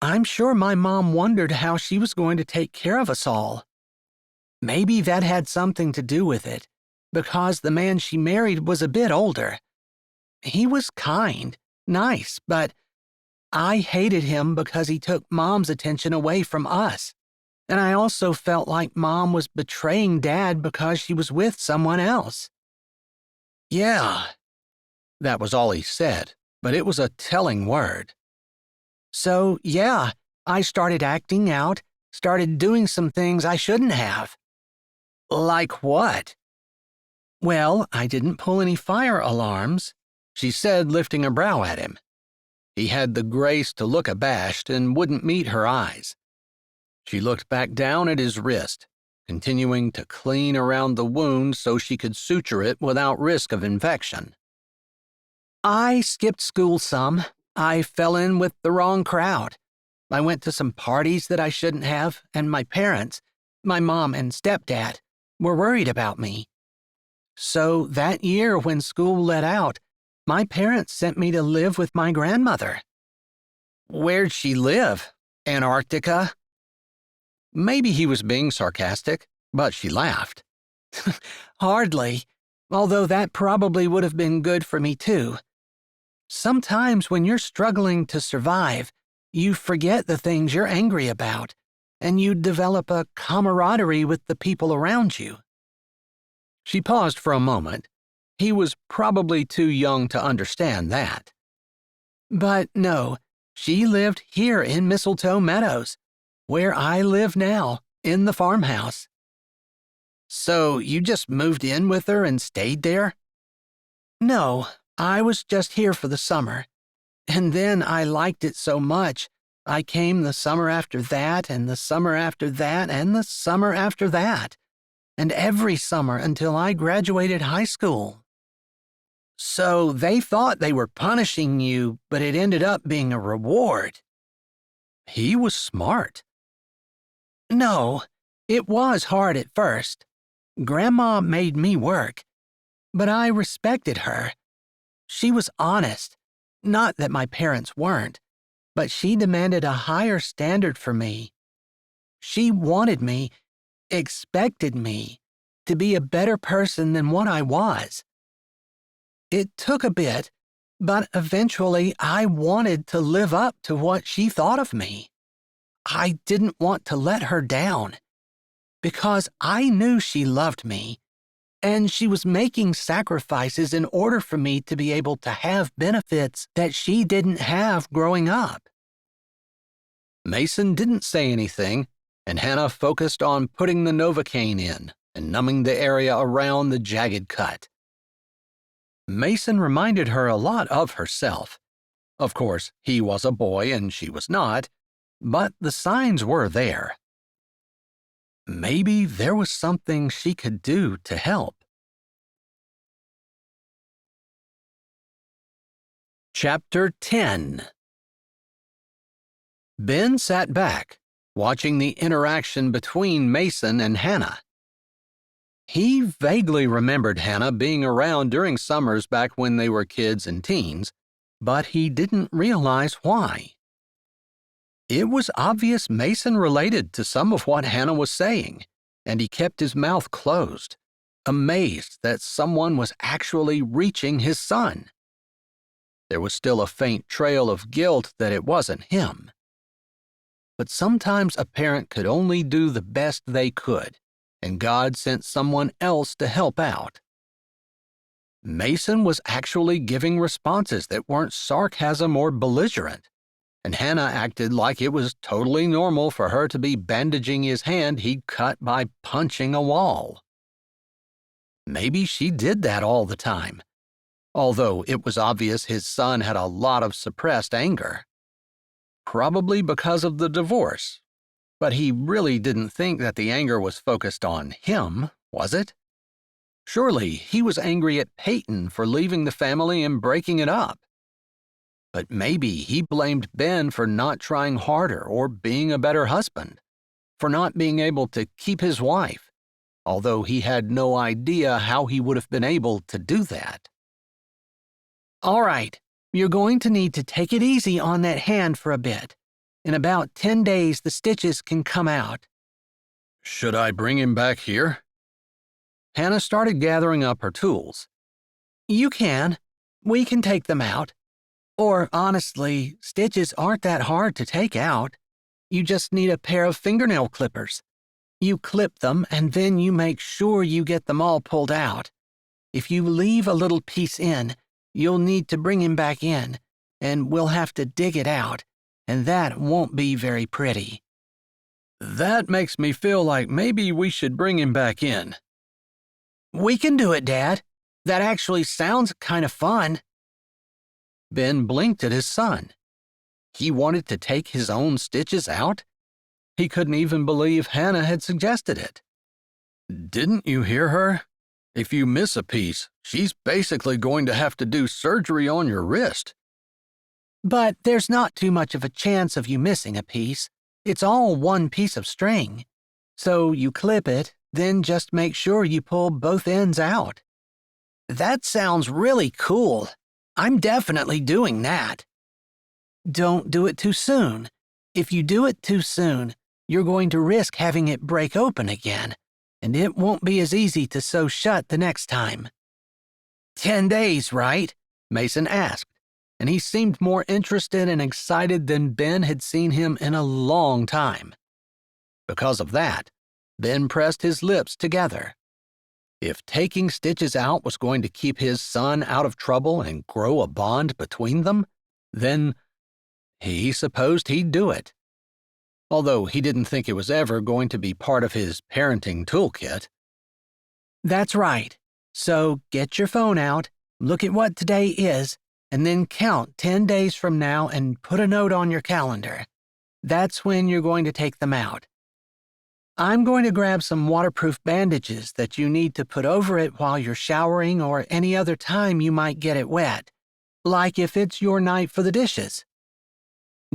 I'm sure my mom wondered how she was going to take care of us all. Maybe that had something to do with it, because the man she married was a bit older. He was kind, nice, but I hated him because he took Mom's attention away from us. And I also felt like Mom was betraying Dad because she was with someone else. Yeah. That was all he said, but it was a telling word. So, yeah, I started acting out, started doing some things I shouldn't have. Like what? Well, I didn't pull any fire alarms, she said, lifting a brow at him. He had the grace to look abashed and wouldn't meet her eyes. She looked back down at his wrist, continuing to clean around the wound so she could suture it without risk of infection. I skipped school some. I fell in with the wrong crowd. I went to some parties that I shouldn't have, and my parents, my mom and stepdad, were worried about me. So that year when school let out, my parents sent me to live with my grandmother. Where'd she live? Antarctica? Maybe he was being sarcastic, but she laughed. Hardly, although that probably would have been good for me too. Sometimes when you're struggling to survive, you forget the things you're angry about, and you develop a camaraderie with the people around you. She paused for a moment. He was probably too young to understand that. But no, she lived here in Mistletoe Meadows, where I live now, in the farmhouse. So you just moved in with her and stayed there? No, I was just here for the summer. And then I liked it so much, I came the summer after that, and the summer after that, and the summer after that, and every summer until I graduated high school. So they thought they were punishing you, but it ended up being a reward. He was smart. No, it was hard at first. Grandma made me work, but I respected her. She was honest. Not that my parents weren't, but she demanded a higher standard for me. She wanted me, expected me, to be a better person than what I was. It took a bit, but eventually I wanted to live up to what she thought of me. I didn't want to let her down, because I knew she loved me, and she was making sacrifices in order for me to be able to have benefits that she didn't have growing up. Mason didn't say anything, and Hannah focused on putting the Novocaine in and numbing the area around the jagged cut. Mason reminded her a lot of herself. Of course, he was a boy and she was not, but the signs were there. Maybe there was something she could do to help. Chapter 10. Ben sat back, watching the interaction between Mason and Hannah. He vaguely remembered Hannah being around during summers back when they were kids and teens, but he didn't realize why. It was obvious Mason related to some of what Hannah was saying, and he kept his mouth closed, amazed that someone was actually reaching his son. There was still a faint trail of guilt that it wasn't him. But sometimes a parent could only do the best they could, and God sent someone else to help out. Mason was actually giving responses that weren't sarcasm or belligerent, and Hannah acted like it was totally normal for her to be bandaging his hand he'd cut by punching a wall. Maybe she did that all the time, although it was obvious his son had a lot of suppressed anger. Probably because of the divorce, But he really didn't think that the anger was focused on him, was it? Surely he was angry at Peyton for leaving the family and breaking it up. But maybe he blamed Ben for not trying harder or being a better husband, for not being able to keep his wife, although he had no idea how he would have been able to do that. All right, you're going to need to take it easy on that hand for a bit. In about 10 days, the stitches can come out. Should I bring him back here? Hannah started gathering up her tools. You can. We can take them out. Or, honestly, stitches aren't that hard to take out. You just need a pair of fingernail clippers. You clip them and then you make sure you get them all pulled out. If you leave a little piece in, you'll need to bring him back in, and we'll have to dig it out, and that won't be very pretty. That makes me feel like maybe we should bring him back in. We can do it, Dad. That actually sounds kind of fun. Ben blinked at his son. He wanted to take his own stitches out? He couldn't even believe Hannah had suggested it. Didn't you hear her? If you miss a piece, she's basically going to have to do surgery on your wrist. But there's not too much of a chance of you missing a piece. It's all one piece of string. So you clip it, then just make sure you pull both ends out. That sounds really cool. I'm definitely doing that. Don't do it too soon. If you do it too soon, you're going to risk having it break open again, and it won't be as easy to sew shut the next time. 10 days, right? Mason asked, and he seemed more interested and excited than Ben had seen him in a long time. Because of that, Ben pressed his lips together. If taking stitches out was going to keep his son out of trouble and grow a bond between them, then he supposed he'd do it. Although he didn't think it was ever going to be part of his parenting toolkit. That's right. So get your phone out, look at what today is, and then count 10 days from now and put a note on your calendar. That's when you're going to take them out. I'm going to grab some waterproof bandages that you need to put over it while you're showering or any other time you might get it wet, like if it's your night for the dishes.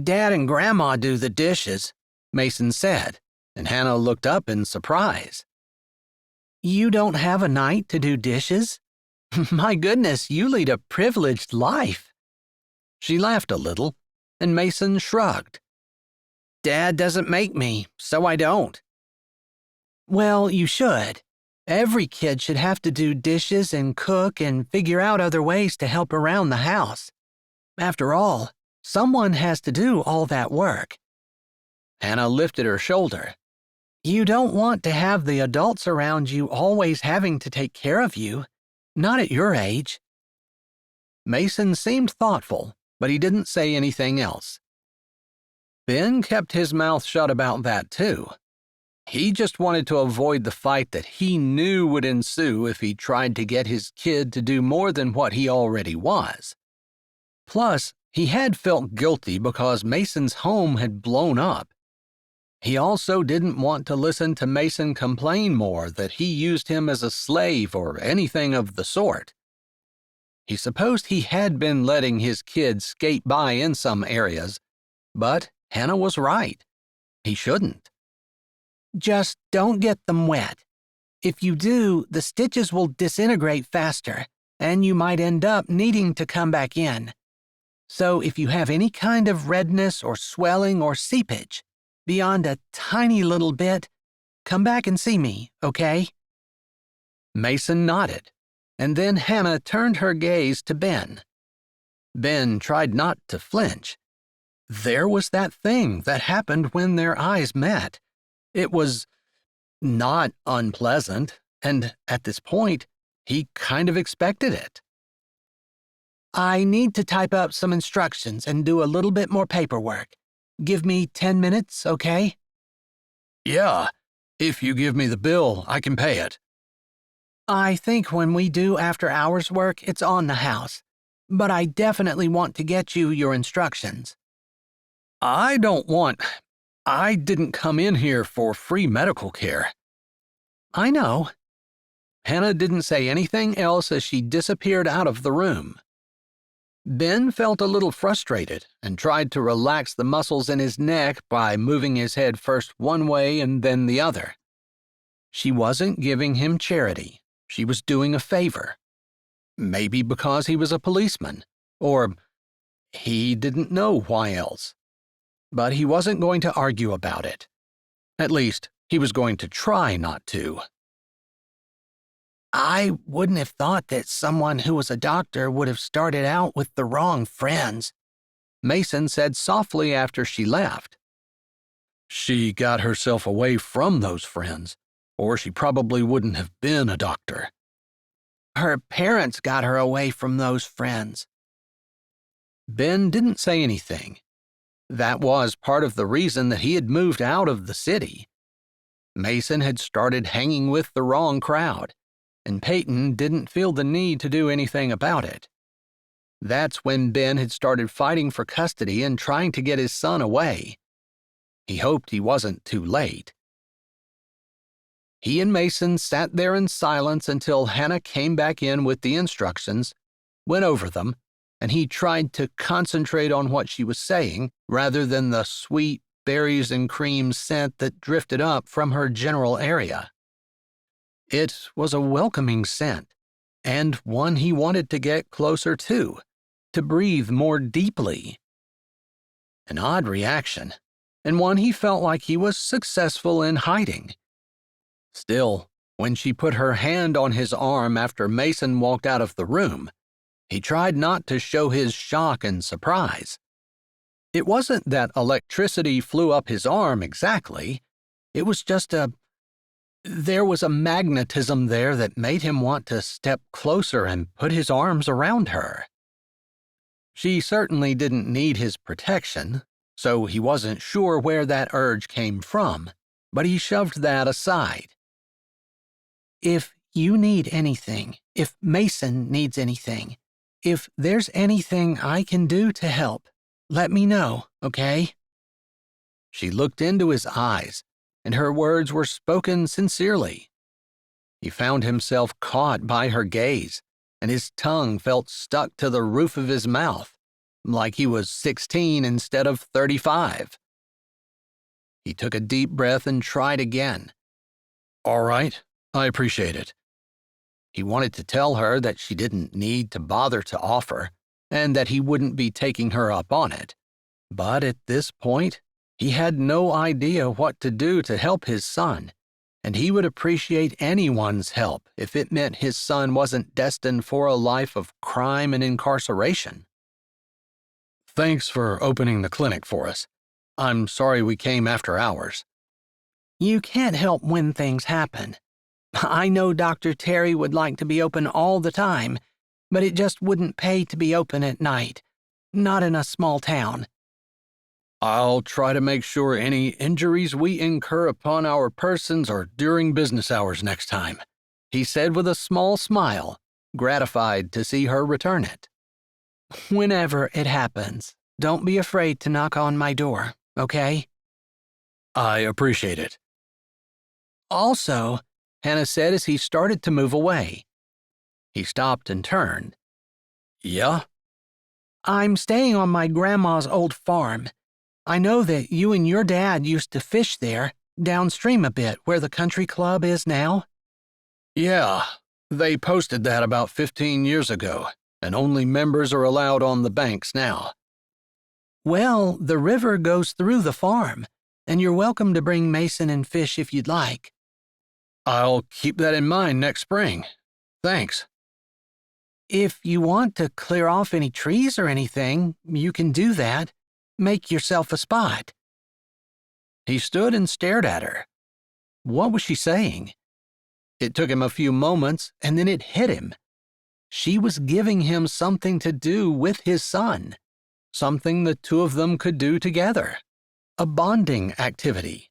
Dad and Grandma do the dishes, Mason said, and Hannah looked up in surprise. You don't have a night to do dishes? My goodness, you lead a privileged life. She laughed a little, and Mason shrugged. Dad doesn't make me, so I don't. Well, you should. Every kid should have to do dishes and cook and figure out other ways to help around the house. After all, someone has to do all that work. Hannah lifted her shoulder. You don't want to have the adults around you always having to take care of you, not at your age. Mason seemed thoughtful, but he didn't say anything else. Ben kept his mouth shut about that too. He just wanted to avoid the fight that he knew would ensue if he tried to get his kid to do more than what he already was. Plus, he had felt guilty because Mason's home had blown up. He also didn't want to listen to Mason complain more that he used him as a slave or anything of the sort. He supposed he had been letting his kids skate by in some areas, but Hannah was right. He shouldn't. Just don't get them wet. If you do, the stitches will disintegrate faster, and you might end up needing to come back in. So if you have any kind of redness or swelling or seepage, beyond a tiny little bit, come back and see me, okay? Mason nodded, and then Hannah turned her gaze to Ben. Ben tried not to flinch. There was that thing that happened when their eyes met. It was not unpleasant, and at this point, he kind of expected it. I need to type up some instructions and do a little bit more paperwork. Give me 10 minutes, okay? Yeah, if you give me the bill, I can pay it. I think when we do after-hours work, it's on the house, but I definitely want to get you your instructions. I don't want... I didn't come in here for free medical care. I know. Hannah didn't say anything else as she disappeared out of the room. Ben felt a little frustrated and tried to relax the muscles in his neck by moving his head first one way and then the other. She wasn't giving him charity. She was doing a favor. Maybe because he was a policeman, or he didn't know why else. But he wasn't going to argue about it. At least, he was going to try not to. I wouldn't have thought that someone who was a doctor would have started out with the wrong friends, Mason said softly after she left. She got herself away from those friends, or she probably wouldn't have been a doctor. Her parents got her away from those friends. Ben didn't say anything. That was part of the reason that he had moved out of the city. Mason had started hanging with the wrong crowd, and Peyton didn't feel the need to do anything about it. That's when Ben had started fighting for custody and trying to get his son away. He hoped he wasn't too late. He and Mason sat there in silence until Hannah came back in with the instructions, went over them, and he tried to concentrate on what she was saying rather than the sweet berries and cream scent that drifted up from her general area. It was a welcoming scent, and one he wanted to get closer to breathe more deeply. An odd reaction, and one he felt like he was successful in hiding. Still, when she put her hand on his arm after Mason walked out of the room, he tried not to show his shock and surprise. It wasn't that electricity flew up his arm exactly. It was just there was a magnetism there that made him want to step closer and put his arms around her. She certainly didn't need his protection, so he wasn't sure where that urge came from, but he shoved that aside. If you need anything, if Mason needs anything, if there's anything I can do to help, let me know, okay? She looked into his eyes, and her words were spoken sincerely. He found himself caught by her gaze, and his tongue felt stuck to the roof of his mouth, like he was 16 instead of 35. He took a deep breath and tried again. All right, I appreciate it. He wanted to tell her that she didn't need to bother to offer, and that he wouldn't be taking her up on it. But at this point, he had no idea what to do to help his son, and he would appreciate anyone's help if it meant his son wasn't destined for a life of crime and incarceration. Thanks for opening the clinic for us. I'm sorry we came after hours. You can't help when things happen. I know Dr. Terry would like to be open all the time, but it just wouldn't pay to be open at night. Not in a small town. I'll try to make sure any injuries we incur upon our persons are during business hours next time, he said with a small smile, gratified to see her return it. Whenever it happens, don't be afraid to knock on my door, okay? I appreciate it. Also, Hannah said as he started to move away. He stopped and turned. Yeah? I'm staying on my grandma's old farm. I know that you and your dad used to fish there, downstream a bit where the country club is now. Yeah, they posted that about 15 years ago, and only members are allowed on the banks now. Well, the river goes through the farm, and you're welcome to bring Mason and fish if you'd like. I'll keep that in mind next spring. Thanks. If you want to clear off any trees or anything, you can do that. Make yourself a spot. He stood and stared at her. What was she saying? It took him a few moments, and then it hit him. She was giving him something to do with his son, something the two of them could do together, a bonding activity.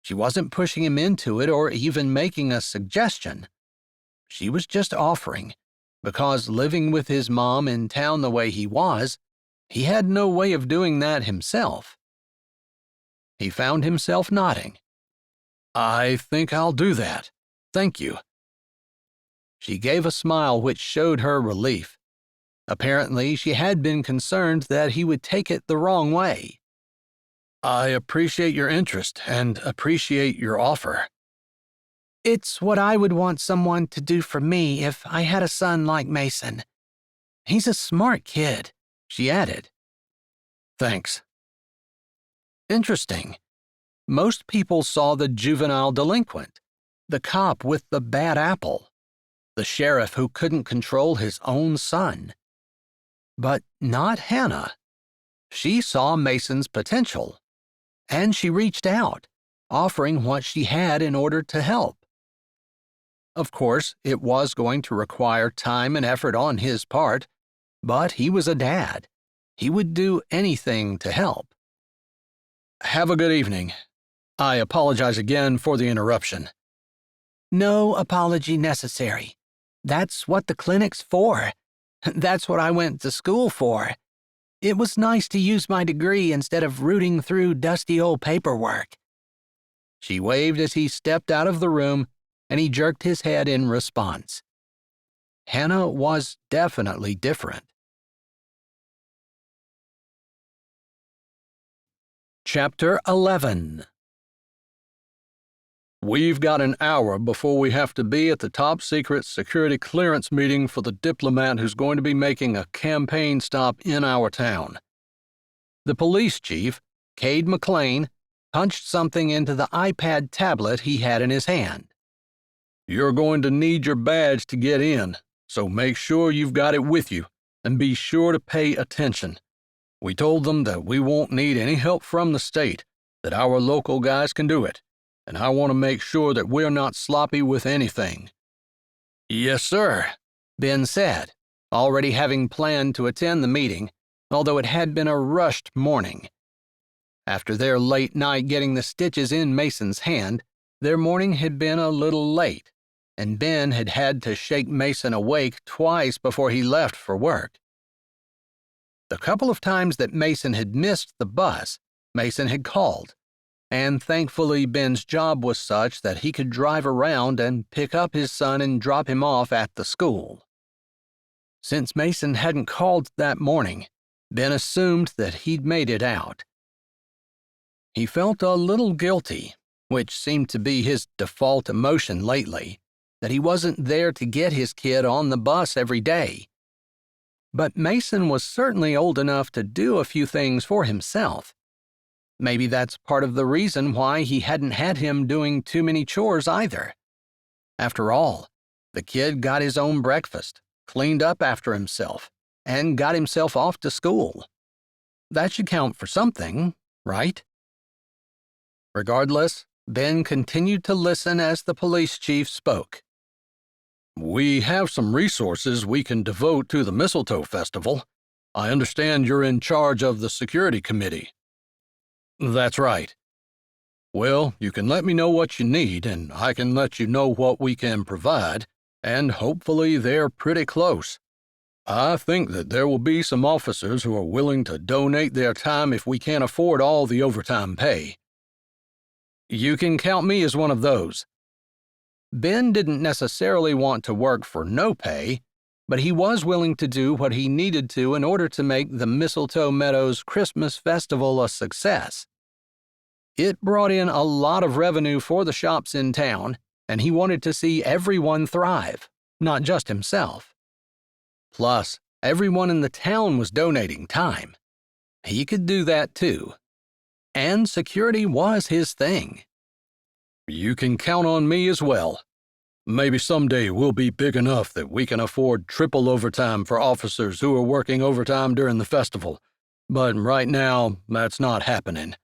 She wasn't pushing him into it or even making a suggestion. She was just offering, because living with his mom in town the way he was, he had no way of doing that himself. He found himself nodding. I think I'll do that. Thank you. She gave a smile which showed her relief. Apparently, she had been concerned that he would take it the wrong way. I appreciate your interest and appreciate your offer. It's what I would want someone to do for me if I had a son like Mason. He's a smart kid, she added. Thanks. Interesting. Most people saw the juvenile delinquent, the cop with the bad apple, the sheriff who couldn't control his own son. But not Hannah. She saw Mason's potential, and she reached out, offering what she had in order to help. Of course, it was going to require time and effort on his part, but he was a dad. He would do anything to help. Have a good evening. I apologize again for the interruption. No apology necessary. That's what the clinic's for. That's what I went to school for. It was nice to use my degree instead of rooting through dusty old paperwork. She waved as he stepped out of the room, and he jerked his head in response. Hannah was definitely different. Chapter 11. We've got an hour before we have to be at the top-secret security clearance meeting for the diplomat who's going to be making a campaign stop in our town. The police chief, Cade McLean, punched something into the iPad tablet he had in his hand. You're going to need your badge to get in, so make sure you've got it with you, and be sure to pay attention. We told them that we won't need any help from the state, that our local guys can do it, and I want to make sure that we're not sloppy with anything. Yes, sir, Ben said, already having planned to attend the meeting, although it had been a rushed morning. After their late night getting the stitches in Mason's hand, their morning had been a little late, and Ben had had to shake Mason awake twice before he left for work. The couple of times that Mason had missed the bus, Mason had called, and thankfully Ben's job was such that he could drive around and pick up his son and drop him off at the school. Since Mason hadn't called that morning, Ben assumed that he'd made it out. He felt a little guilty, which seemed to be his default emotion lately, that he wasn't there to get his kid on the bus every day. But Mason was certainly old enough to do a few things for himself. Maybe that's part of the reason why he hadn't had him doing too many chores either. After all, the kid got his own breakfast, cleaned up after himself, and got himself off to school. That should count for something, right? Regardless, Ben continued to listen as the police chief spoke. We have some resources we can devote to the Mistletoe Festival. I understand you're in charge of the security committee. That's right. Well, you can let me know what you need, and I can let you know what we can provide, and hopefully they're pretty close. I think that there will be some officers who are willing to donate their time if we can't afford all the overtime pay. You can count me as one of those. Ben didn't necessarily want to work for no pay, but he was willing to do what he needed to in order to make the Mistletoe Meadows Christmas Festival a success. It brought in a lot of revenue for the shops in town, and he wanted to see everyone thrive, not just himself. Plus, everyone in the town was donating time. He could do that too. And security was his thing. You can count on me as well. Maybe someday we'll be big enough that we can afford triple overtime for officers who are working overtime during the festival, but right now, that's not happening.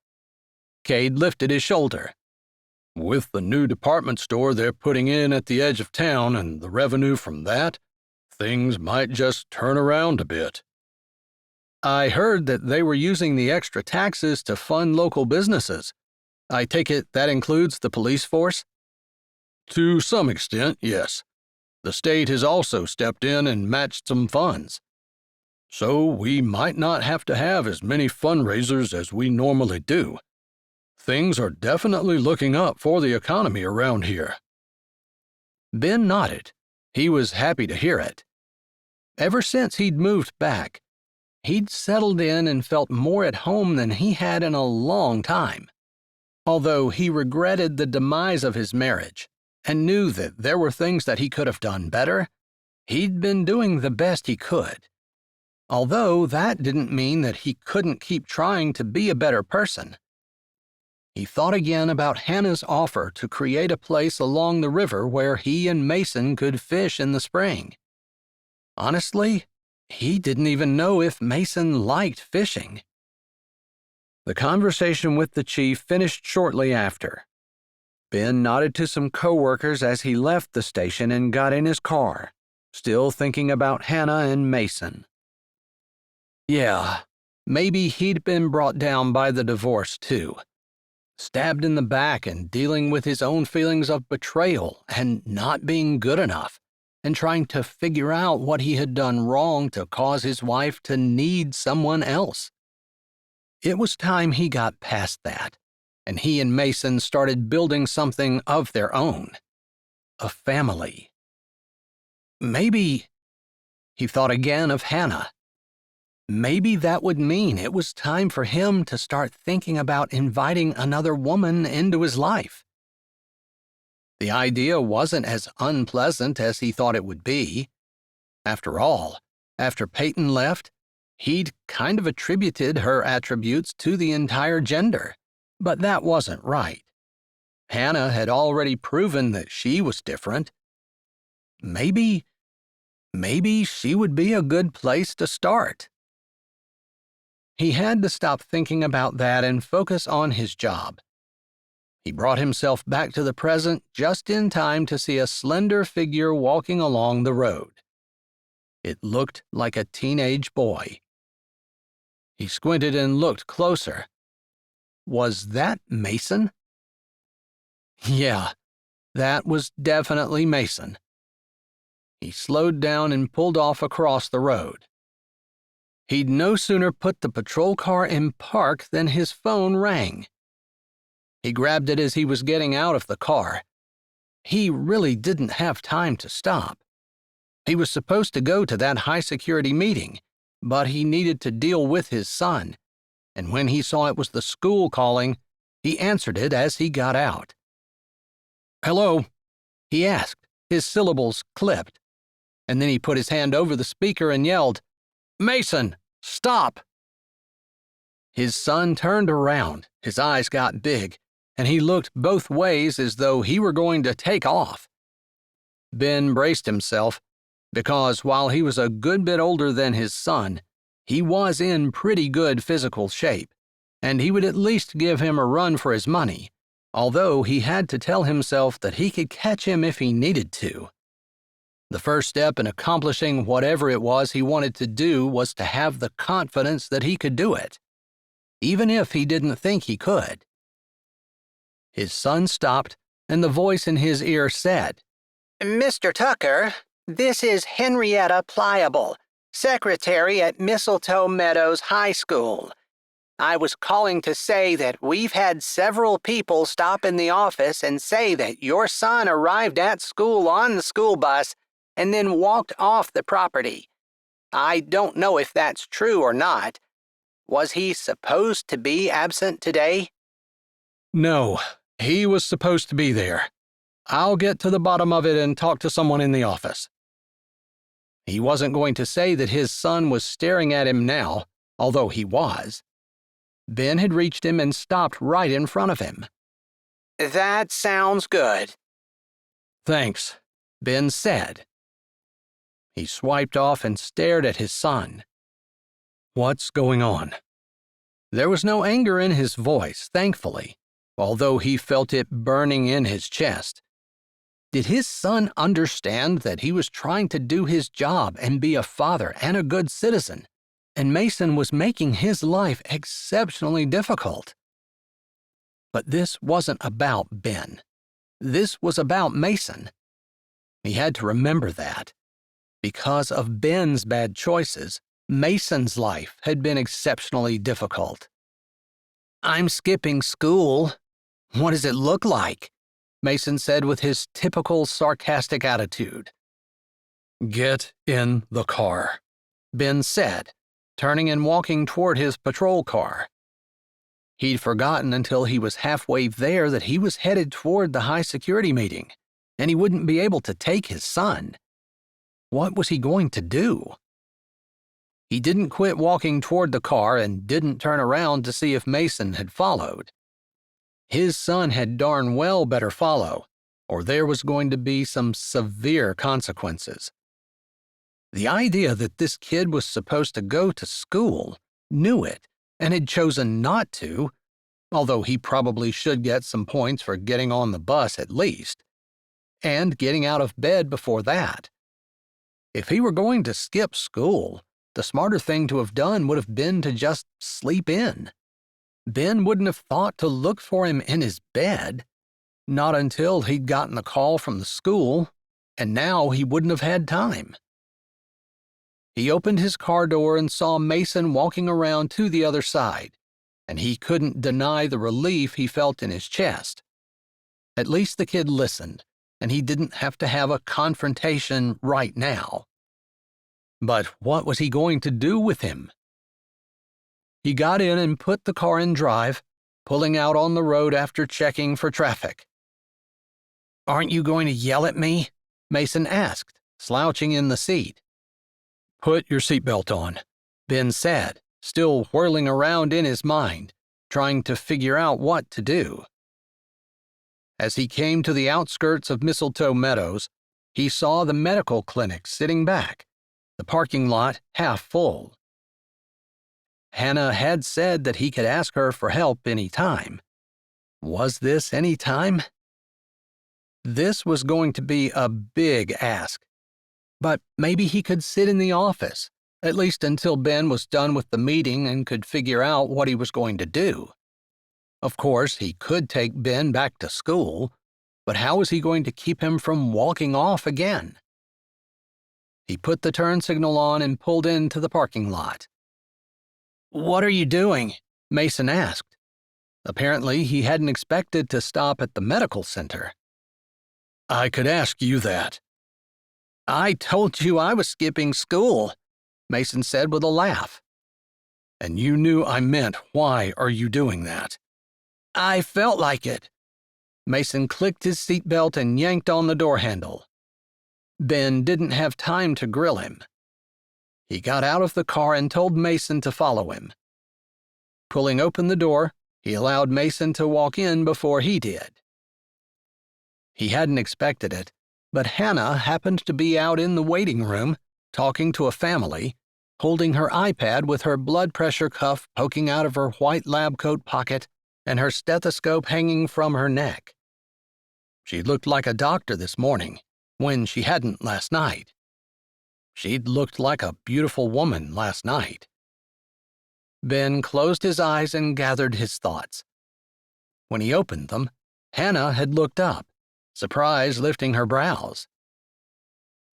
Cade lifted his shoulder. With the new department store they're putting in at the edge of town and the revenue from that, things might just turn around a bit. I heard that they were using the extra taxes to fund local businesses. I take it that includes the police force? To some extent, yes. The state has also stepped in and matched some funds. So we might not have to have as many fundraisers as we normally do. Things are definitely looking up for the economy around here. Ben nodded. He was happy to hear it. Ever since he'd moved back, he'd settled in and felt more at home than he had in a long time. Although he regretted the demise of his marriage and knew that there were things that he could have done better, he'd been doing the best he could. Although that didn't mean that he couldn't keep trying to be a better person. He thought again about Hannah's offer to create a place along the river where he and Mason could fish in the spring. Honestly, he didn't even know if Mason liked fishing. The conversation with the chief finished shortly after. Ben nodded to some coworkers as he left the station and got in his car, still thinking about Hannah and Mason. Yeah, maybe he'd been brought down by the divorce too. Stabbed in the back and dealing with his own feelings of betrayal and not being good enough, and trying to figure out what he had done wrong to cause his wife to need someone else. It was time he got past that, and he and Mason started building something of their own. A family. Maybe, he thought again of Hannah. Maybe that would mean it was time for him to start thinking about inviting another woman into his life. The idea wasn't as unpleasant as he thought it would be. After all, after Peyton left, he'd kind of attributed her attributes to the entire gender, but that wasn't right. Hannah had already proven that she was different. Maybe she would be a good place to start. He had to stop thinking about that and focus on his job. He brought himself back to the present just in time to see a slender figure walking along the road. It looked like a teenage boy. He squinted and looked closer. Was that Mason? Yeah, that was definitely Mason. He slowed down and pulled off across the road. He'd no sooner put the patrol car in park than his phone rang. He grabbed it as he was getting out of the car. He really didn't have time to stop. He was supposed to go to that high-security meeting, but he needed to deal with his son, and when he saw it was the school calling, he answered it as he got out. "Hello?" he asked, his syllables clipped, and then he put his hand over the speaker and yelled, "Mason, stop!" His son turned around, his eyes got big, and he looked both ways as though he were going to take off. Ben braced himself, because while he was a good bit older than his son, he was in pretty good physical shape, and he would at least give him a run for his money, although he had to tell himself that he could catch him if he needed to. The first step in accomplishing whatever it was he wanted to do was to have the confidence that he could do it, even if he didn't think he could. His son stopped, and the voice in his ear said, "Mr. Tucker, this is Henrietta Pliable, secretary at Mistletoe Meadows High School. I was calling to say that we've had several people stop in the office and say that your son arrived at school on the school bus and then walked off the property. I don't know if that's true or not. Was he supposed to be absent today?" "No, he was supposed to be there. I'll get to the bottom of it and talk to someone in the office." He wasn't going to say that his son was staring at him now, although he was. Ben had reached him and stopped right in front of him. "That sounds good." "Thanks," Ben said. He swiped off and stared at his son. What's going on? There was no anger in his voice, thankfully, although he felt it burning in his chest. Did his son understand that he was trying to do his job and be a father and a good citizen, and Mason was making his life exceptionally difficult? But this wasn't about Ben. This was about Mason. He had to remember that. Because of Ben's bad choices, Mason's life had been exceptionally difficult. "I'm skipping school," What does it look like? Mason said with his typical sarcastic attitude. Get in the car, Ben said, turning and walking toward his patrol car. He'd forgotten until he was halfway there that he was headed toward the high-security meeting, and he wouldn't be able to take his son. What was he going to do? He didn't quit walking toward the car and didn't turn around to see if Mason had followed. His son had darn well better follow, or there was going to be some severe consequences. The idea that this kid was supposed to go to school, knew it, and had chosen not to, although he probably should get some points for getting on the bus at least, and getting out of bed before that. If he were going to skip school, the smarter thing to have done would have been to just sleep in. Ben wouldn't have thought to look for him in his bed, not until he'd gotten the call from the school, and now he wouldn't have had time. He opened his car door and saw Mason walking around to the other side, and he couldn't deny the relief he felt in his chest. At least the kid listened, and he didn't have to have a confrontation right now. But what was he going to do with him? He got in and put the car in drive, pulling out on the road after checking for traffic. "Aren't you going to yell at me?" Mason asked, slouching in the seat. "Put your seatbelt on," Ben said, still whirling around in his mind, trying to figure out what to do. As he came to the outskirts of Mistletoe Meadows, he saw the medical clinic sitting back, the parking lot half full. Hannah had said that he could ask her for help any time. Was this any time? This was going to be a big ask. But maybe he could sit in the office, at least until Ben was done with the meeting and could figure out what he was going to do. Of course, he could take Ben back to school, but how was he going to keep him from walking off again? He put the turn signal on and pulled into the parking lot. "What are you doing?" Mason asked. Apparently, he hadn't expected to stop at the medical center. "I could ask you that." "I told you I was skipping school," Mason said with a laugh. "And you knew I meant why are you doing that?" "I felt like it." Mason clicked his seatbelt and yanked on the door handle. Ben didn't have time to grill him. He got out of the car and told Mason to follow him. Pulling open the door, he allowed Mason to walk in before he did. He hadn't expected it, but Hannah happened to be out in the waiting room, talking to a family, holding her iPad with her blood pressure cuff poking out of her white lab coat pocket and her stethoscope hanging from her neck. She looked like a doctor this morning, when she hadn't last night. She'd looked like a beautiful woman last night. Ben closed his eyes and gathered his thoughts. When he opened them, Hannah had looked up, surprise lifting her brows.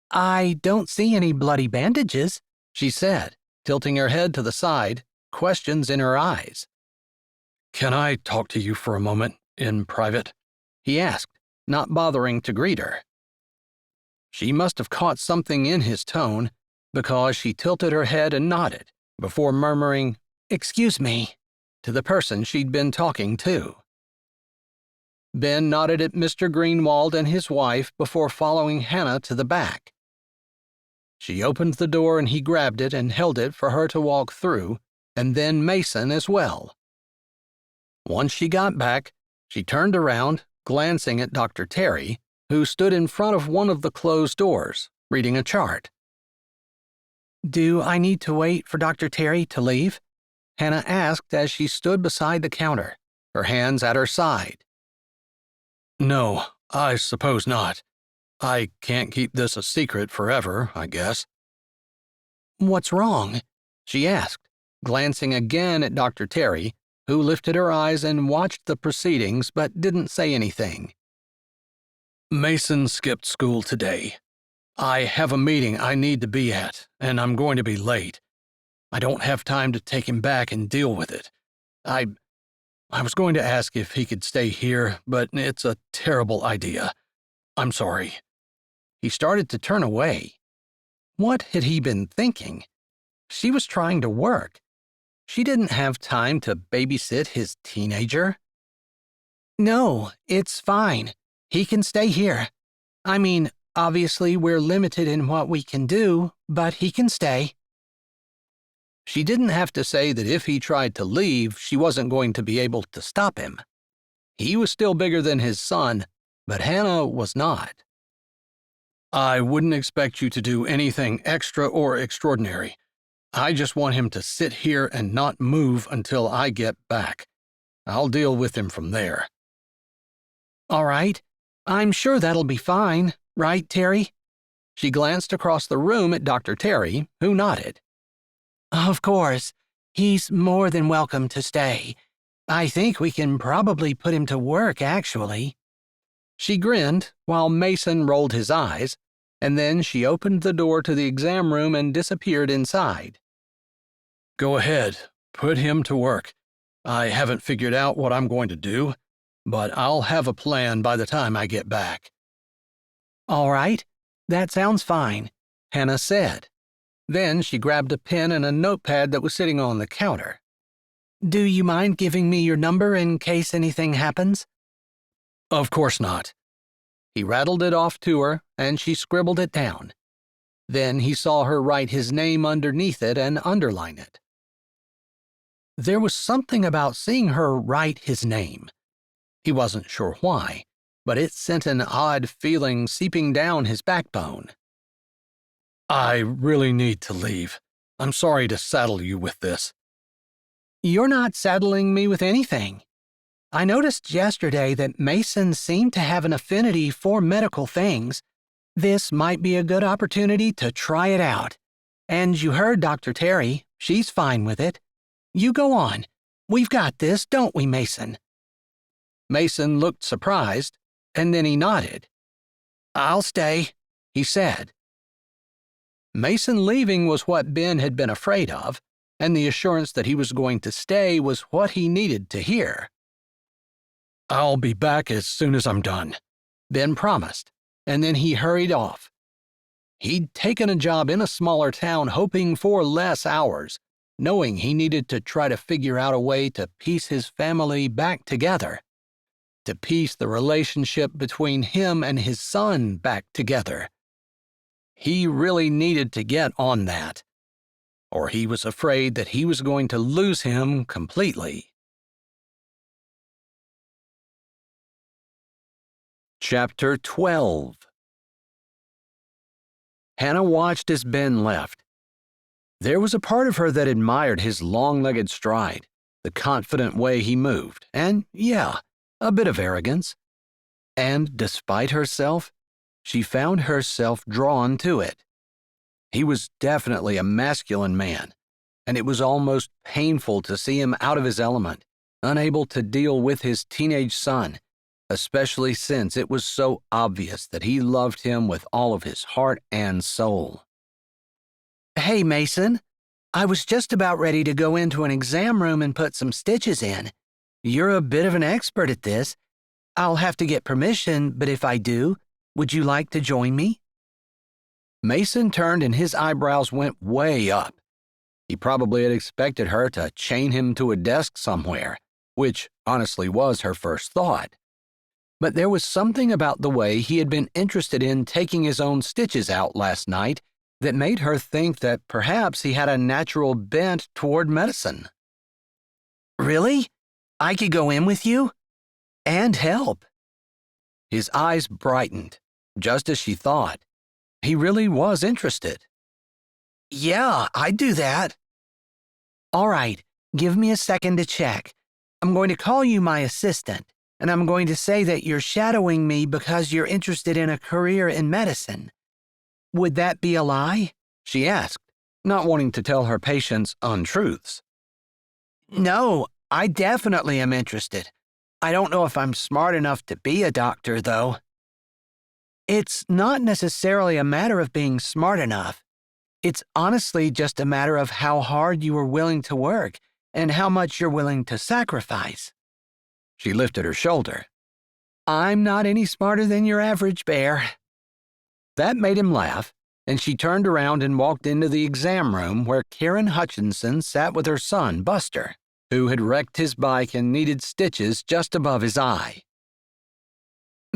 "I don't see any bloody bandages," she said, tilting her head to the side, questions in her eyes. "Can I talk to you for a moment, in private?" he asked, not bothering to greet her. She must have caught something in his tone, because she tilted her head and nodded, before murmuring, "Excuse me," to the person she'd been talking to. Ben nodded at Mr. Greenwald and his wife before following Hannah to the back. She opened the door and he grabbed it and held it for her to walk through, and then Mason as well. Once she got back, she turned around, glancing at Dr. Terry, who stood in front of one of the closed doors, reading a chart. "Do I need to wait for Dr. Terry to leave?" Hannah asked as she stood beside the counter, her hands at her side. "No, I suppose not. I can't keep this a secret forever, I guess." "What's wrong?" she asked, glancing again at Dr. Terry, who lifted her eyes and watched the proceedings but didn't say anything. "Mason skipped school today. I have a meeting I need to be at, and I'm going to be late. I don't have time to take him back and deal with it. I was going to ask if he could stay here, but it's a terrible idea. I'm sorry." He started to turn away. What had he been thinking? She was trying to work. She didn't have time to babysit his teenager. "No, it's fine. He can stay here. I mean, obviously we're limited in what we can do, but he can stay." She didn't have to say that if he tried to leave, she wasn't going to be able to stop him. He was still bigger than his son, but Hannah was not. "I wouldn't expect you to do anything extra or extraordinary. I just want him to sit here and not move until I get back. I'll deal with him from there." "All right. I'm sure that'll be fine, right, Terry?" She glanced across the room at Dr. Terry, who nodded. "Of course. He's more than welcome to stay. I think we can probably put him to work, actually." She grinned while Mason rolled his eyes, and then she opened the door to the exam room and disappeared inside. "Go ahead, put him to work. I haven't figured out what I'm going to do, but I'll have a plan by the time I get back." "All right, that sounds fine," Hannah said. Then she grabbed a pen and a notepad that was sitting on the counter. "Do you mind giving me your number in case anything happens?" "Of course not." He rattled it off to her, and she scribbled it down. Then he saw her write his name underneath it and underline it. There was something about seeing her write his name. He wasn't sure why, but it sent an odd feeling seeping down his backbone. "I really need to leave. I'm sorry to saddle you with this." "You're not saddling me with anything. I noticed yesterday that Mason seemed to have an affinity for medical things. This might be a good opportunity to try it out. And you heard Dr. Terry. She's fine with it. You go on. We've got this, don't we, Mason?" Mason looked surprised, and then he nodded. "I'll stay," he said. Mason leaving was what Ben had been afraid of, and the assurance that he was going to stay was what he needed to hear. "I'll be back as soon as I'm done," Ben promised, and then he hurried off. He'd taken a job in a smaller town hoping for less hours, knowing he needed to try to figure out a way to piece his family back together, to piece the relationship between him and his son back together. He really needed to get on that, or he was afraid that he was going to lose him completely. Chapter 12. Hannah watched as Ben left. There was a part of her that admired his long-legged stride, the confident way he moved, and, yeah, a bit of arrogance. And despite herself, she found herself drawn to it. He was definitely a masculine man, and it was almost painful to see him out of his element, unable to deal with his teenage son, especially since it was so obvious that he loved him with all of his heart and soul. "Hey, Mason, I was just about ready to go into an exam room and put some stitches in. You're a bit of an expert at this. I'll have to get permission, but if I do, would you like to join me?" Mason turned and his eyebrows went way up. He probably had expected her to chain him to a desk somewhere, which honestly was her first thought. But there was something about the way he had been interested in taking his own stitches out last night that made her think that perhaps he had a natural bent toward medicine. "Really? I could go in with you? And help?" His eyes brightened, just as she thought. He really was interested. "Yeah, I'd do that." "All right, give me a second to check. I'm going to call you my assistant, and I'm going to say that you're shadowing me because you're interested in a career in medicine. Would that be a lie?" she asked, not wanting to tell her patients untruths. "No, I definitely am interested. I don't know if I'm smart enough to be a doctor, though." "It's not necessarily a matter of being smart enough. It's honestly just a matter of how hard you are willing to work and how much you're willing to sacrifice." She lifted her shoulder. I'm not any smarter than your average bear. That made him laugh, and she turned around and walked into the exam room where Karen Hutchinson sat with her son, Buster, who had wrecked his bike and needed stitches just above his eye.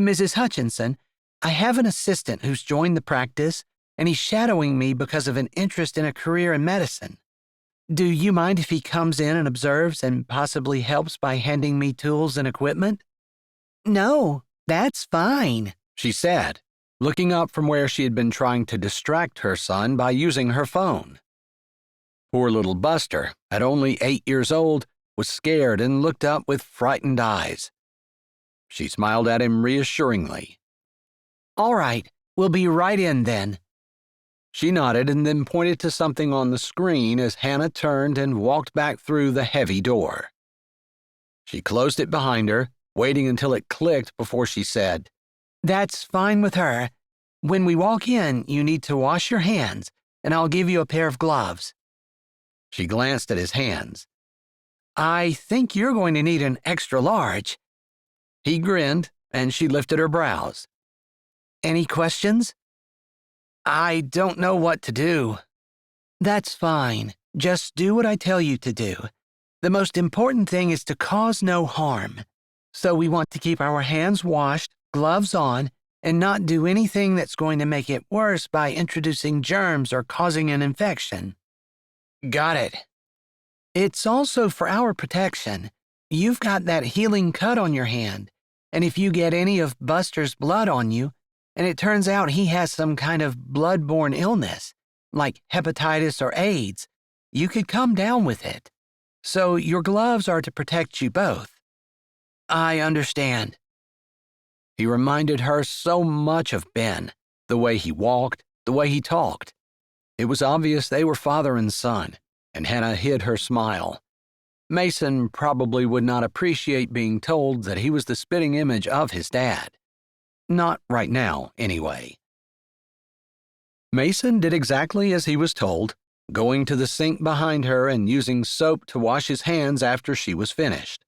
Mrs. Hutchinson, I have an assistant who's joined the practice, and he's shadowing me because of an interest in a career in medicine. Do you mind if he comes in and observes and possibly helps by handing me tools and equipment? No, that's fine, she said, looking up from where she had been trying to distract her son by using her phone. Poor little Buster, at only 8 years old, was scared and looked up with frightened eyes. She smiled at him reassuringly. All right, we'll be right in then. She nodded and then pointed to something on the screen as Hannah turned and walked back through the heavy door. She closed it behind her, waiting until it clicked before she said, That's fine with her. When we walk in, you need to wash your hands, and I'll give you a pair of gloves. She glanced at his hands. I think you're going to need an extra large. He grinned, and she lifted her brows. Any questions? I don't know what to do. That's fine. Just do what I tell you to do. The most important thing is to cause no harm. So we want to keep our hands washed, gloves on, and not do anything that's going to make it worse by introducing germs or causing an infection. Got it. It's also for our protection. You've got that healing cut on your hand, and if you get any of Buster's blood on you, and it turns out he has some kind of blood-borne illness, like hepatitis or AIDS, you could come down with it. So your gloves are to protect you both. I understand. He reminded her so much of Ben, the way he walked, the way he talked. It was obvious they were father and son, and Hannah hid her smile. Mason probably would not appreciate being told that he was the spitting image of his dad. Not right now, anyway. Mason did exactly as he was told, going to the sink behind her and using soap to wash his hands after she was finished.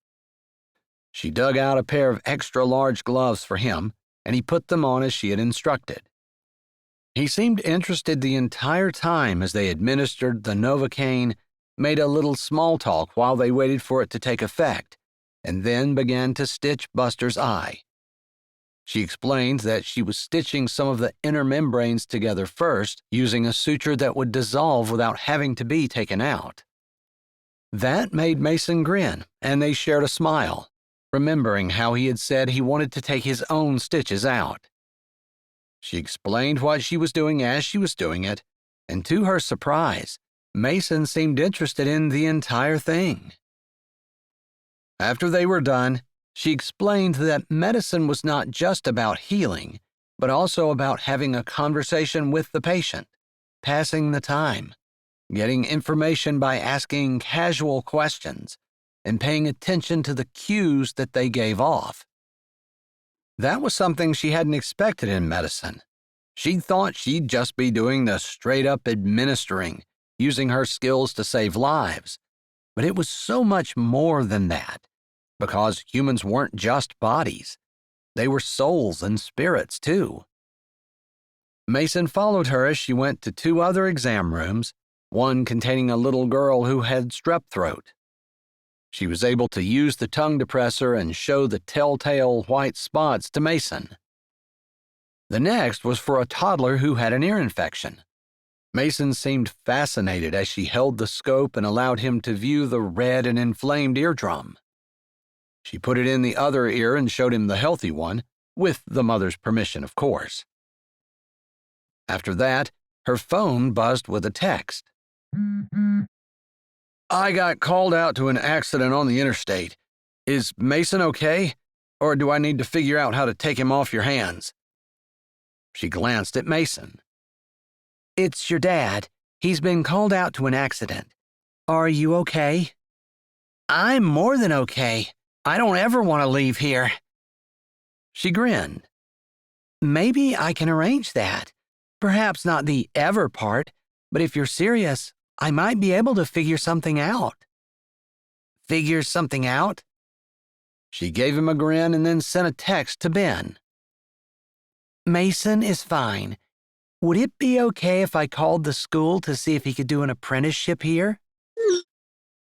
She dug out a pair of extra-large gloves for him, and he put them on as she had instructed. He seemed interested the entire time as they administered the Novocaine, made a little small talk while they waited for it to take effect, and then began to stitch Buster's eye. She explained that she was stitching some of the inner membranes together first, using a suture that would dissolve without having to be taken out. That made Mason grin, and they shared a smile, remembering how he had said he wanted to take his own stitches out. She explained what she was doing as she was doing it, and to her surprise, Mason seemed interested in the entire thing. After they were done, she explained that medicine was not just about healing, but also about having a conversation with the patient, passing the time, getting information by asking casual questions, and paying attention to the cues that they gave off. That was something she hadn't expected in medicine. She'd thought she'd just be doing the straight-up administering, using her skills to save lives. But it was so much more than that. Because humans weren't just bodies. They were souls and spirits, too. Mason followed her as she went to 2 other exam rooms, one containing a little girl who had strep throat. She was able to use the tongue depressor and show the telltale white spots to Mason. The next was for a toddler who had an ear infection. Mason seemed fascinated as she held the scope and allowed him to view the red and inflamed eardrum. She put it in the other ear and showed him the healthy one, with the mother's permission, of course. After that, her phone buzzed with a text. I got called out to an accident on the interstate. Is Mason okay? Or do I need to figure out how to take him off your hands? She glanced at Mason. It's your dad. He's been called out to an accident. Are you okay? I'm more than okay. I don't ever want to leave here. She grinned. Maybe I can arrange that. Perhaps not the ever part, but if you're serious, I might be able to figure something out. Figure something out? She gave him a grin and then sent a text to Ben. Mason is fine. Would it be okay if I called the school to see if he could do an apprenticeship here?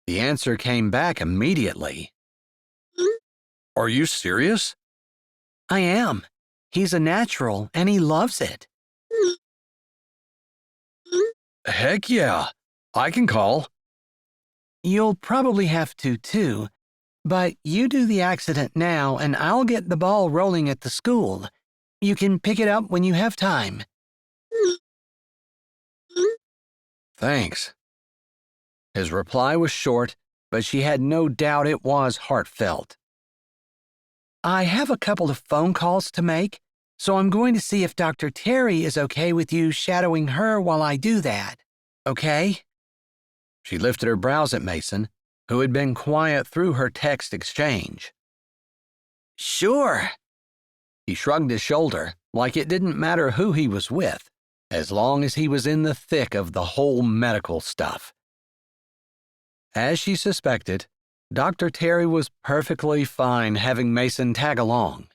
The answer came back immediately. Are you serious? I am. He's a natural, and he loves it. Heck yeah. I can call. You'll probably have to, too. But you do the accident now, and I'll get the ball rolling at the school. You can pick it up when you have time. Thanks. His reply was short, but she had no doubt it was heartfelt. I have a couple of phone calls to make, so I'm going to see if Dr. Terry is okay with you shadowing her while I do that. Okay? She lifted her brows at Mason, who had been quiet through her text exchange. Sure. He shrugged his shoulder, like it didn't matter who he was with, as long as he was in the thick of the whole medical stuff. As she suspected, Dr. Terry was perfectly fine having Mason tag along.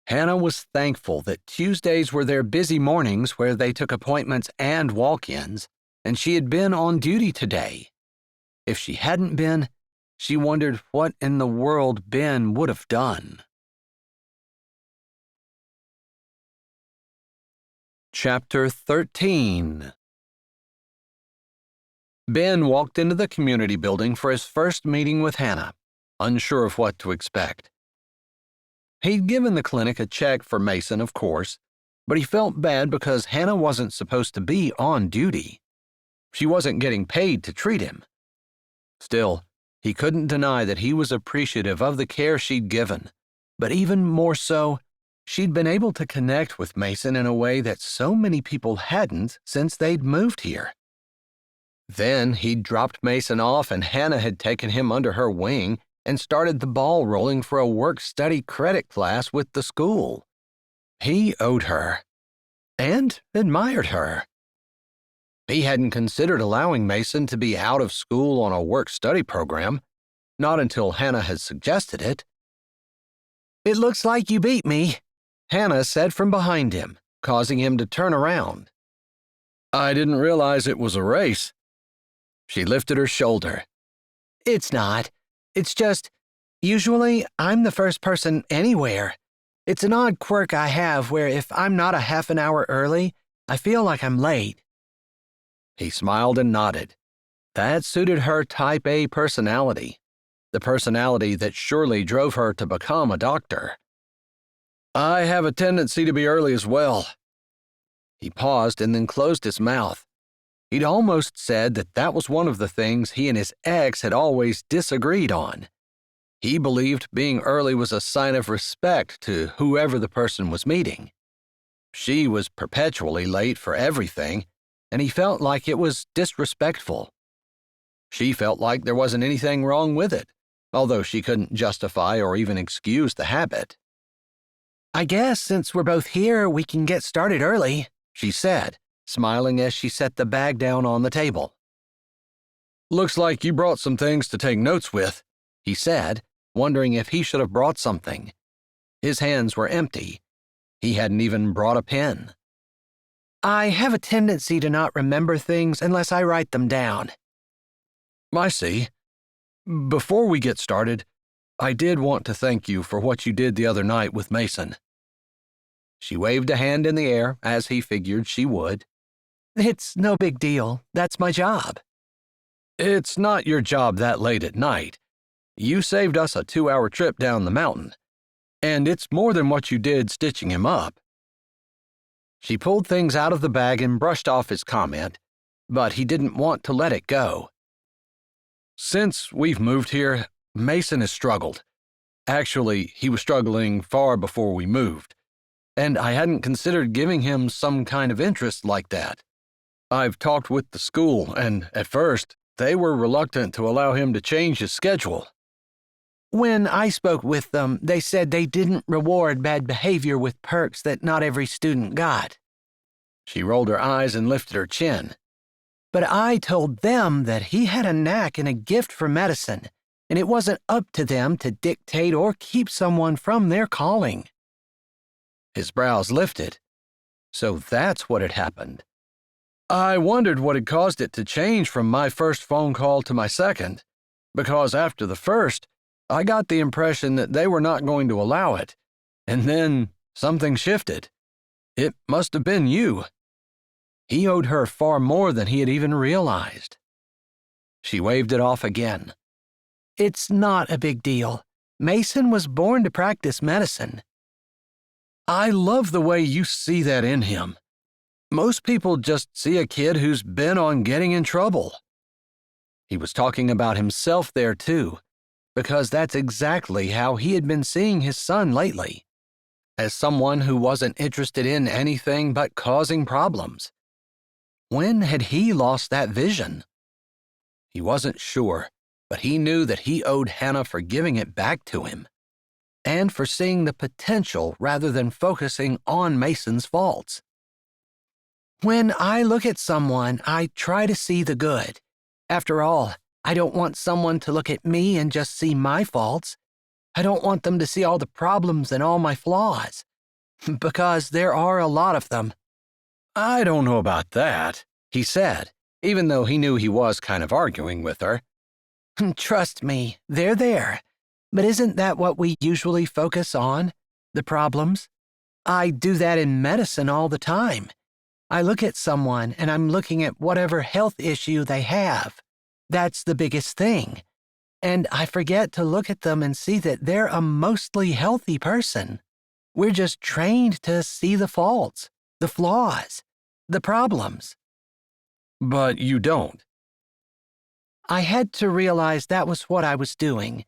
Hannah was thankful that Tuesdays were their busy mornings where they took appointments and walk-ins, and she had been on duty today. If she hadn't been, she wondered what in the world Ben would have done. Chapter 13. Ben walked into the community building for his first meeting with Hannah, unsure of what to expect. He'd given the clinic a check for Mason, of course, but he felt bad because Hannah wasn't supposed to be on duty. She wasn't getting paid to treat him. Still, he couldn't deny that he was appreciative of the care she'd given, but even more so, she'd been able to connect with Mason in a way that so many people hadn't since they'd moved here. Then he'd dropped Mason off and Hannah had taken him under her wing and started the ball rolling for a work-study credit class with the school. He owed her, and admired her. He hadn't considered allowing Mason to be out of school on a work-study program, not until Hannah had suggested it. It looks like you beat me, Hannah said from behind him, causing him to turn around. I didn't realize it was a race. She lifted her shoulder. It's not. It's just, usually I'm the first person anywhere. It's an odd quirk I have where if I'm not a half an hour early, I feel like I'm late. He smiled and nodded. That suited her type A personality, the personality that surely drove her to become a doctor. I have a tendency to be early as well. He paused and then closed his mouth. He'd almost said that was one of the things he and his ex had always disagreed on. He believed being early was a sign of respect to whoever the person was meeting. She was perpetually late for everything, and he felt like it was disrespectful. She felt like there wasn't anything wrong with it, although she couldn't justify or even excuse the habit. I guess since we're both here, we can get started early, she said, smiling as she set the bag down on the table. Looks like you brought some things to take notes with, he said, wondering if he should have brought something. His hands were empty. He hadn't even brought a pen. I have a tendency to not remember things unless I write them down. I see. Before we get started, I did want to thank you for what you did the other night with Mason. She waved a hand in the air, as he figured she would. It's no big deal. That's my job. It's not your job that late at night. You saved us a 2-hour trip down the mountain, and it's more than what you did stitching him up. She pulled things out of the bag and brushed off his comment, but he didn't want to let it go. Since we've moved here, Mason has struggled. Actually, he was struggling far before we moved, and I hadn't considered giving him some kind of interest like that. I've talked with the school, and at first, they were reluctant to allow him to change his schedule. When I spoke with them, they said they didn't reward bad behavior with perks that not every student got. She rolled her eyes and lifted her chin. But I told them that he had a knack and a gift for medicine, and it wasn't up to them to dictate or keep someone from their calling. His brows lifted. So that's what had happened. I wondered what had caused it to change from my first phone call to my second, because after the first, I got the impression that they were not going to allow it, and then something shifted. It must have been you. He owed her far more than he had even realized. She waved it off again. It's not a big deal. Mason was born to practice medicine. I love the way you see that in him. Most people just see a kid who's bent on getting in trouble. He was talking about himself there too, because that's exactly how he had been seeing his son lately, as someone who wasn't interested in anything but causing problems. When had he lost that vision? He wasn't sure, but he knew that he owed Hannah for giving it back to him, and for seeing the potential rather than focusing on Mason's faults. When I look at someone, I try to see the good. After all, I don't want someone to look at me and just see my faults. I don't want them to see all the problems and all my flaws, because there are a lot of them. I don't know about that, he said, even though he knew he was kind of arguing with her. Trust me, they're there. But isn't that what we usually focus on? The problems? I do that in medicine all the time. I look at someone and I'm looking at whatever health issue they have. That's the biggest thing. And I forget to look at them and see that they're a mostly healthy person. We're just trained to see the faults, the flaws, the problems. But you don't. I had to realize that was what I was doing.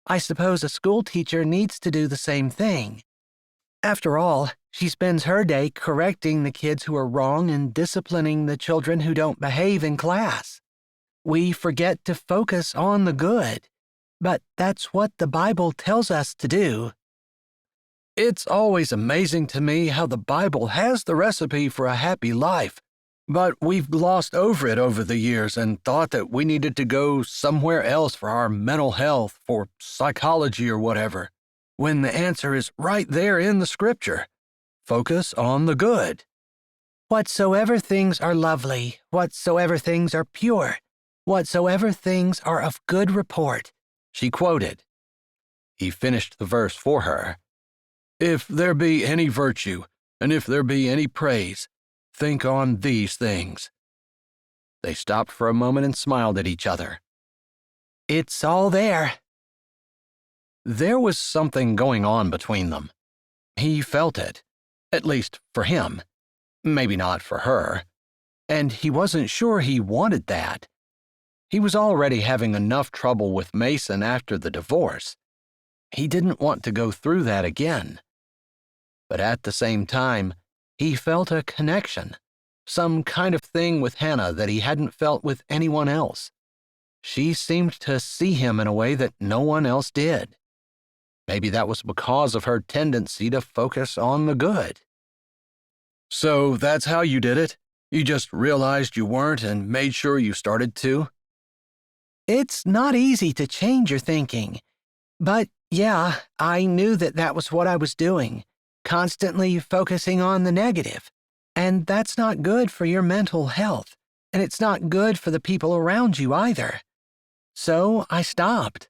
I suppose a school teacher needs to do the same thing. After all, she spends her day correcting the kids who are wrong and disciplining the children who don't behave in class. We forget to focus on the good, but that's what the Bible tells us to do. It's always amazing to me how the Bible has the recipe for a happy life, but we've glossed over it over the years and thought that we needed to go somewhere else for our mental health, for psychology or whatever, when the answer is right there in the Scripture. Focus on the good. Whatsoever things are lovely, whatsoever things are pure, whatsoever things are of good report, she quoted. He finished the verse for her. If there be any virtue, and if there be any praise, think on these things. They stopped for a moment and smiled at each other. It's all there. There was something going on between them. He felt it, at least for him, maybe not for her, and he wasn't sure he wanted that. He was already having enough trouble with Mason after the divorce. He didn't want to go through that again. But at the same time, he felt a connection, some kind of thing with Hannah that he hadn't felt with anyone else. She seemed to see him in a way that no one else did. Maybe that was because of her tendency to focus on the good. So that's how you did it? You just realized you weren't and made sure you started to? It's not easy to change your thinking. But yeah, I knew that was what I was doing, constantly focusing on the negative. And that's not good for your mental health, and it's not good for the people around you either. So I stopped.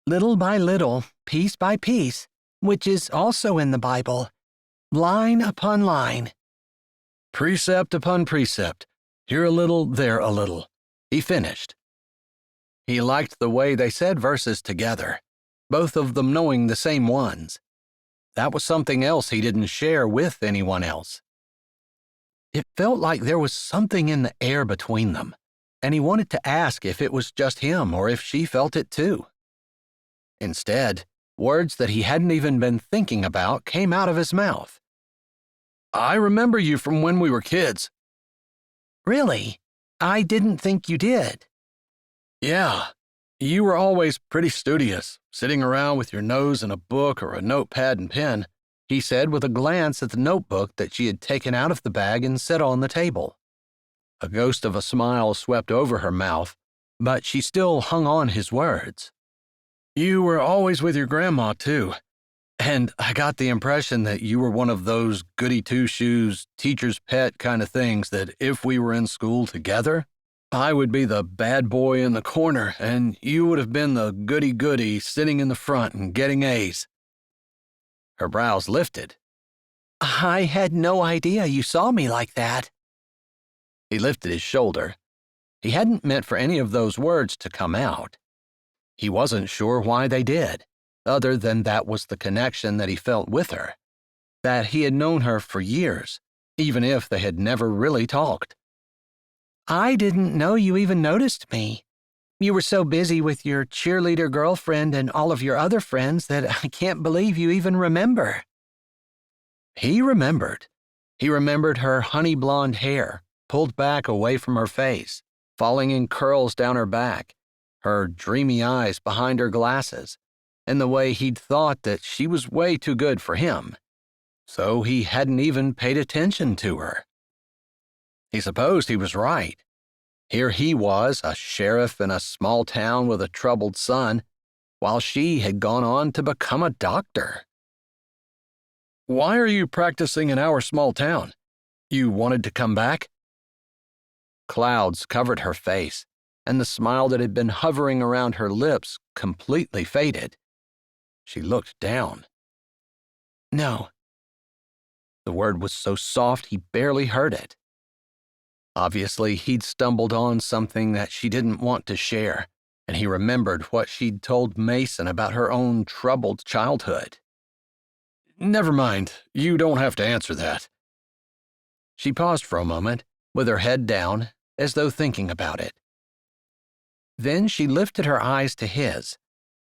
Little by little, piece by piece, which is also in the Bible, line upon line. Precept upon precept, here a little, there a little. He finished. He liked the way they said verses together, both of them knowing the same ones. That was something else he didn't share with anyone else. It felt like there was something in the air between them, and he wanted to ask if it was just him or if she felt it too. Instead, words that he hadn't even been thinking about came out of his mouth. I remember you from when we were kids. Really? I didn't think you did. Yeah, you were always pretty studious, sitting around with your nose in a book or a notepad and pen, he said with a glance at the notebook that she had taken out of the bag and set on the table. A ghost of a smile swept over her mouth, but she still hung on his words. You were always with your grandma, too. And I got the impression that you were one of those goody two-shoes, teacher's pet kind of things that if we were in school together, I would be the bad boy in the corner and you would have been the goody-goody sitting in the front and getting A's. Her brows lifted. I had no idea you saw me like that. He lifted his shoulder. He hadn't meant for any of those words to come out. He wasn't sure why they did, other than that was the connection that he felt with her, that he had known her for years, even if they had never really talked. I didn't know you even noticed me. You were so busy with your cheerleader girlfriend and all of your other friends that I can't believe you even remember. He remembered. He remembered her honey blonde hair, pulled back away from her face, falling in curls down her back, her dreamy eyes behind her glasses, and the way he'd thought that she was way too good for him. So he hadn't even paid attention to her. He supposed he was right. Here he was, a sheriff in a small town with a troubled son, while she had gone on to become a doctor. Why are you practicing in our small town? You wanted to come back? Clouds covered her face, and the smile that had been hovering around her lips completely faded. She looked down. No. The word was so soft he barely heard it. Obviously, he'd stumbled on something that she didn't want to share, and he remembered what she'd told Mason about her own troubled childhood. Never mind, you don't have to answer that. She paused for a moment, with her head down, as though thinking about it. Then she lifted her eyes to his,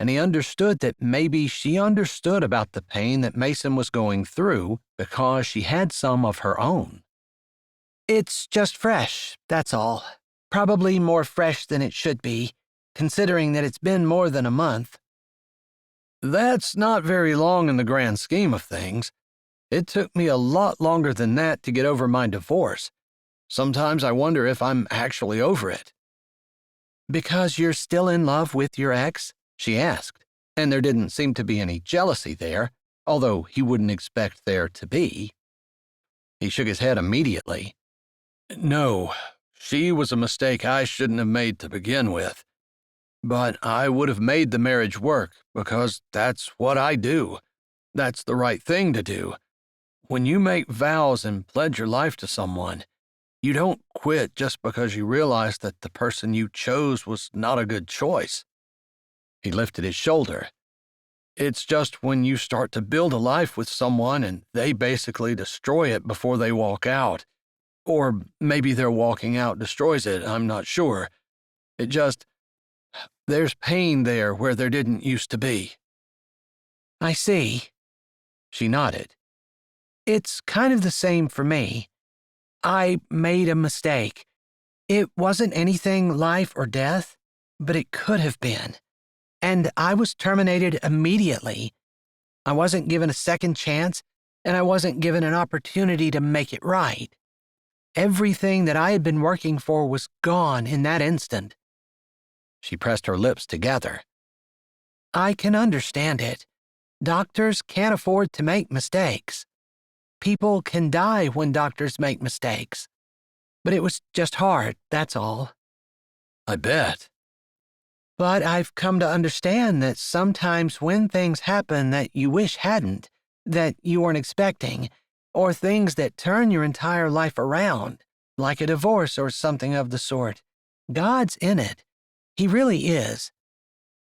and he understood that maybe she understood about the pain that Mason was going through because she had some of her own. It's just fresh, that's all. Probably more fresh than it should be, considering that it's been more than a month. That's not very long in the grand scheme of things. It took me a lot longer than that to get over my divorce. Sometimes I wonder if I'm actually over it. Because you're still in love with your ex? She asked, and there didn't seem to be any jealousy there, although he wouldn't expect there to be. He shook his head immediately. No, she was a mistake I shouldn't have made to begin with. But I would have made the marriage work because that's what I do. That's the right thing to do. When you make vows and pledge your life to someone, you don't quit just because you realize that the person you chose was not a good choice. He lifted his shoulder. It's just when you start to build a life with someone and they basically destroy it before they walk out. Or maybe their walking out destroys it, I'm not sure. There's pain there where there didn't used to be. I see. She nodded. It's kind of the same for me. I made a mistake. It wasn't anything life or death, but it could have been. And I was terminated immediately. I wasn't given a second chance, and I wasn't given an opportunity to make it right. Everything that I had been working for was gone in that instant. She pressed her lips together. I can understand it. Doctors can't afford to make mistakes. People can die when doctors make mistakes. But it was just hard, that's all. I bet. But I've come to understand that sometimes when things happen that you wish hadn't, that you weren't expecting, or things that turn your entire life around, like a divorce or something of the sort, God's in it. He really is.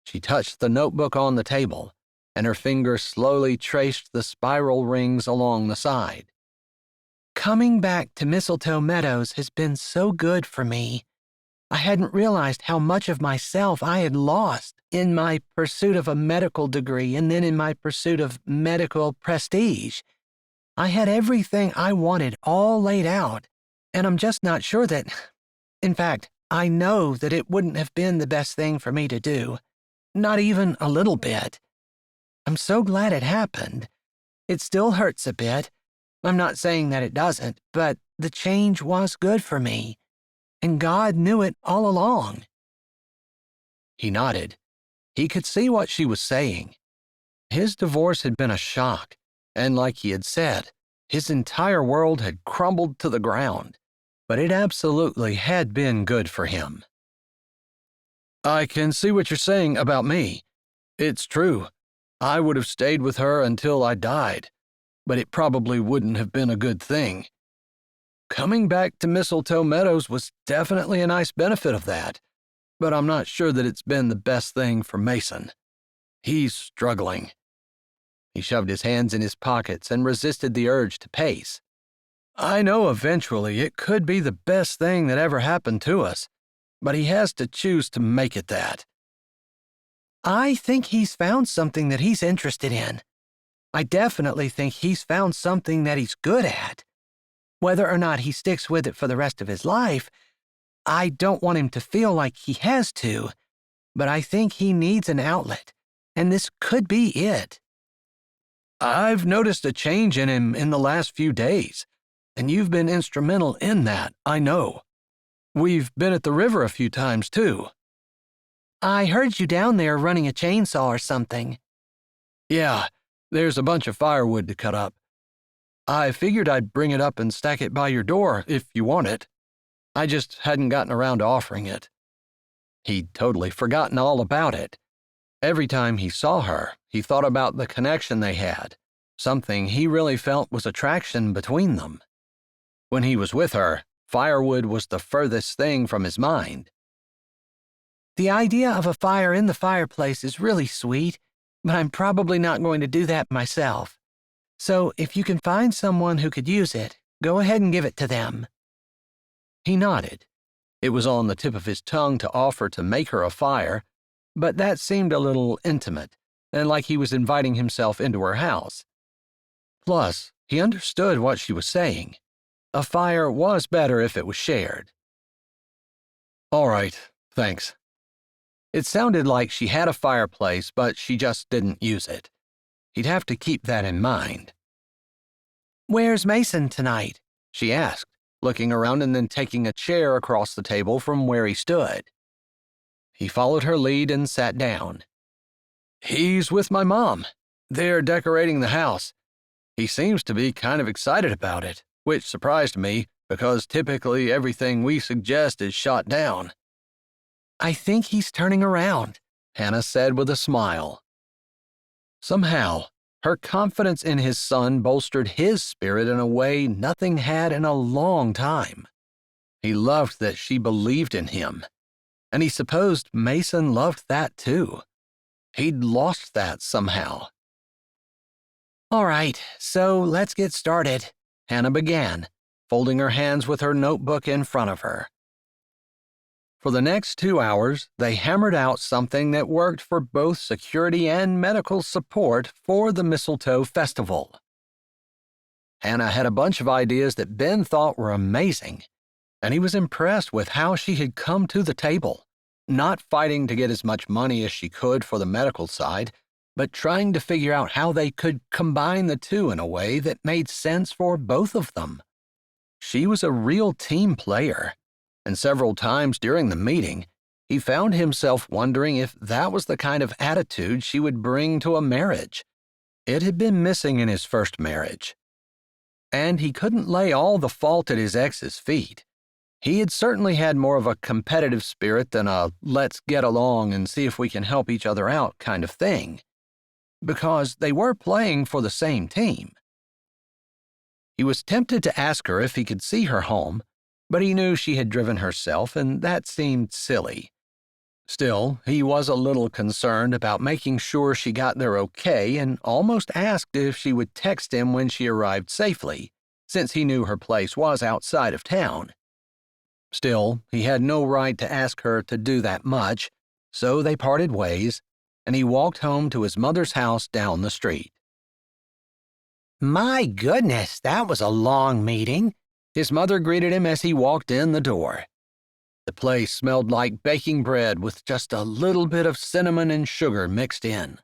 She touched the notebook on the table, and her finger slowly traced the spiral rings along the side. Coming back to Mistletoe Meadows has been so good for me. I hadn't realized how much of myself I had lost in my pursuit of a medical degree and then in my pursuit of medical prestige. I had everything I wanted all laid out, and I'm just not sure that... In fact, I know that it wouldn't have been the best thing for me to do. Not even a little bit. I'm so glad it happened. It still hurts a bit. I'm not saying that it doesn't, but the change was good for me. And God knew it all along. He nodded. He could see what she was saying. His divorce had been a shock, and like he had said, his entire world had crumbled to the ground, but it absolutely had been good for him. I can see what you're saying about me. It's true. I would have stayed with her until I died, but it probably wouldn't have been a good thing. Coming back to Mistletoe Meadows was definitely a nice benefit of that, but I'm not sure that it's been the best thing for Mason. He's struggling. He shoved his hands in his pockets and resisted the urge to pace. I know eventually it could be the best thing that ever happened to us, but he has to choose to make it that. I think he's found something that he's interested in. I definitely think he's found something that he's good at. Whether or not he sticks with it for the rest of his life, I don't want him to feel like he has to, but I think he needs an outlet, and this could be it. I've noticed a change in him in the last few days, and you've been instrumental in that, I know. We've been at the river a few times, too. I heard you down there running a chainsaw or something. Yeah, there's a bunch of firewood to cut up. I figured I'd bring it up and stack it by your door if you want it. I just hadn't gotten around to offering it. He'd totally forgotten all about it. Every time he saw her, he thought about the connection they had, something he really felt was attraction between them. When he was with her, firewood was the furthest thing from his mind. The idea of a fire in the fireplace is really sweet, but I'm probably not going to do that myself. So if you can find someone who could use it, go ahead and give it to them. He nodded. It was on the tip of his tongue to offer to make her a fire, but that seemed a little intimate, and like he was inviting himself into her house. Plus, he understood what she was saying. A fire was better if it was shared. All right, thanks. It sounded like she had a fireplace, but she just didn't use it. He'd have to keep that in mind. Where's Mason tonight? She asked, looking around and then taking a chair across the table from where he stood. He followed her lead and sat down. He's with my mom. They're decorating the house. He seems to be kind of excited about it, which surprised me because typically everything we suggest is shot down. I think he's turning around, Hannah said with a smile. Somehow, her confidence in his son bolstered his spirit in a way nothing had in a long time. He loved that she believed in him, and he supposed Mason loved that too. He'd lost that somehow. All right, so let's get started, Hannah began, folding her hands with her notebook in front of her. For the next 2 hours, they hammered out something that worked for both security and medical support for the Mistletoe Festival. Hannah had a bunch of ideas that Ben thought were amazing, and he was impressed with how she had come to the table, not fighting to get as much money as she could for the medical side, but trying to figure out how they could combine the two in a way that made sense for both of them. She was a real team player, and several times during the meeting, he found himself wondering if that was the kind of attitude she would bring to a marriage. It had been missing in his first marriage. And he couldn't lay all the fault at his ex's feet. He had certainly had more of a competitive spirit than a let's get along and see if we can help each other out kind of thing, because they were playing for the same team. He was tempted to ask her if he could see her home, but he knew she had driven herself, and that seemed silly. Still, he was a little concerned about making sure she got there okay and almost asked if she would text him when she arrived safely, since he knew her place was outside of town. Still, he had no right to ask her to do that much, so they parted ways, and he walked home to his mother's house down the street. My goodness, that was a long meeting, his mother greeted him as he walked in the door. The place smelled like baking bread with just a little bit of cinnamon and sugar mixed in.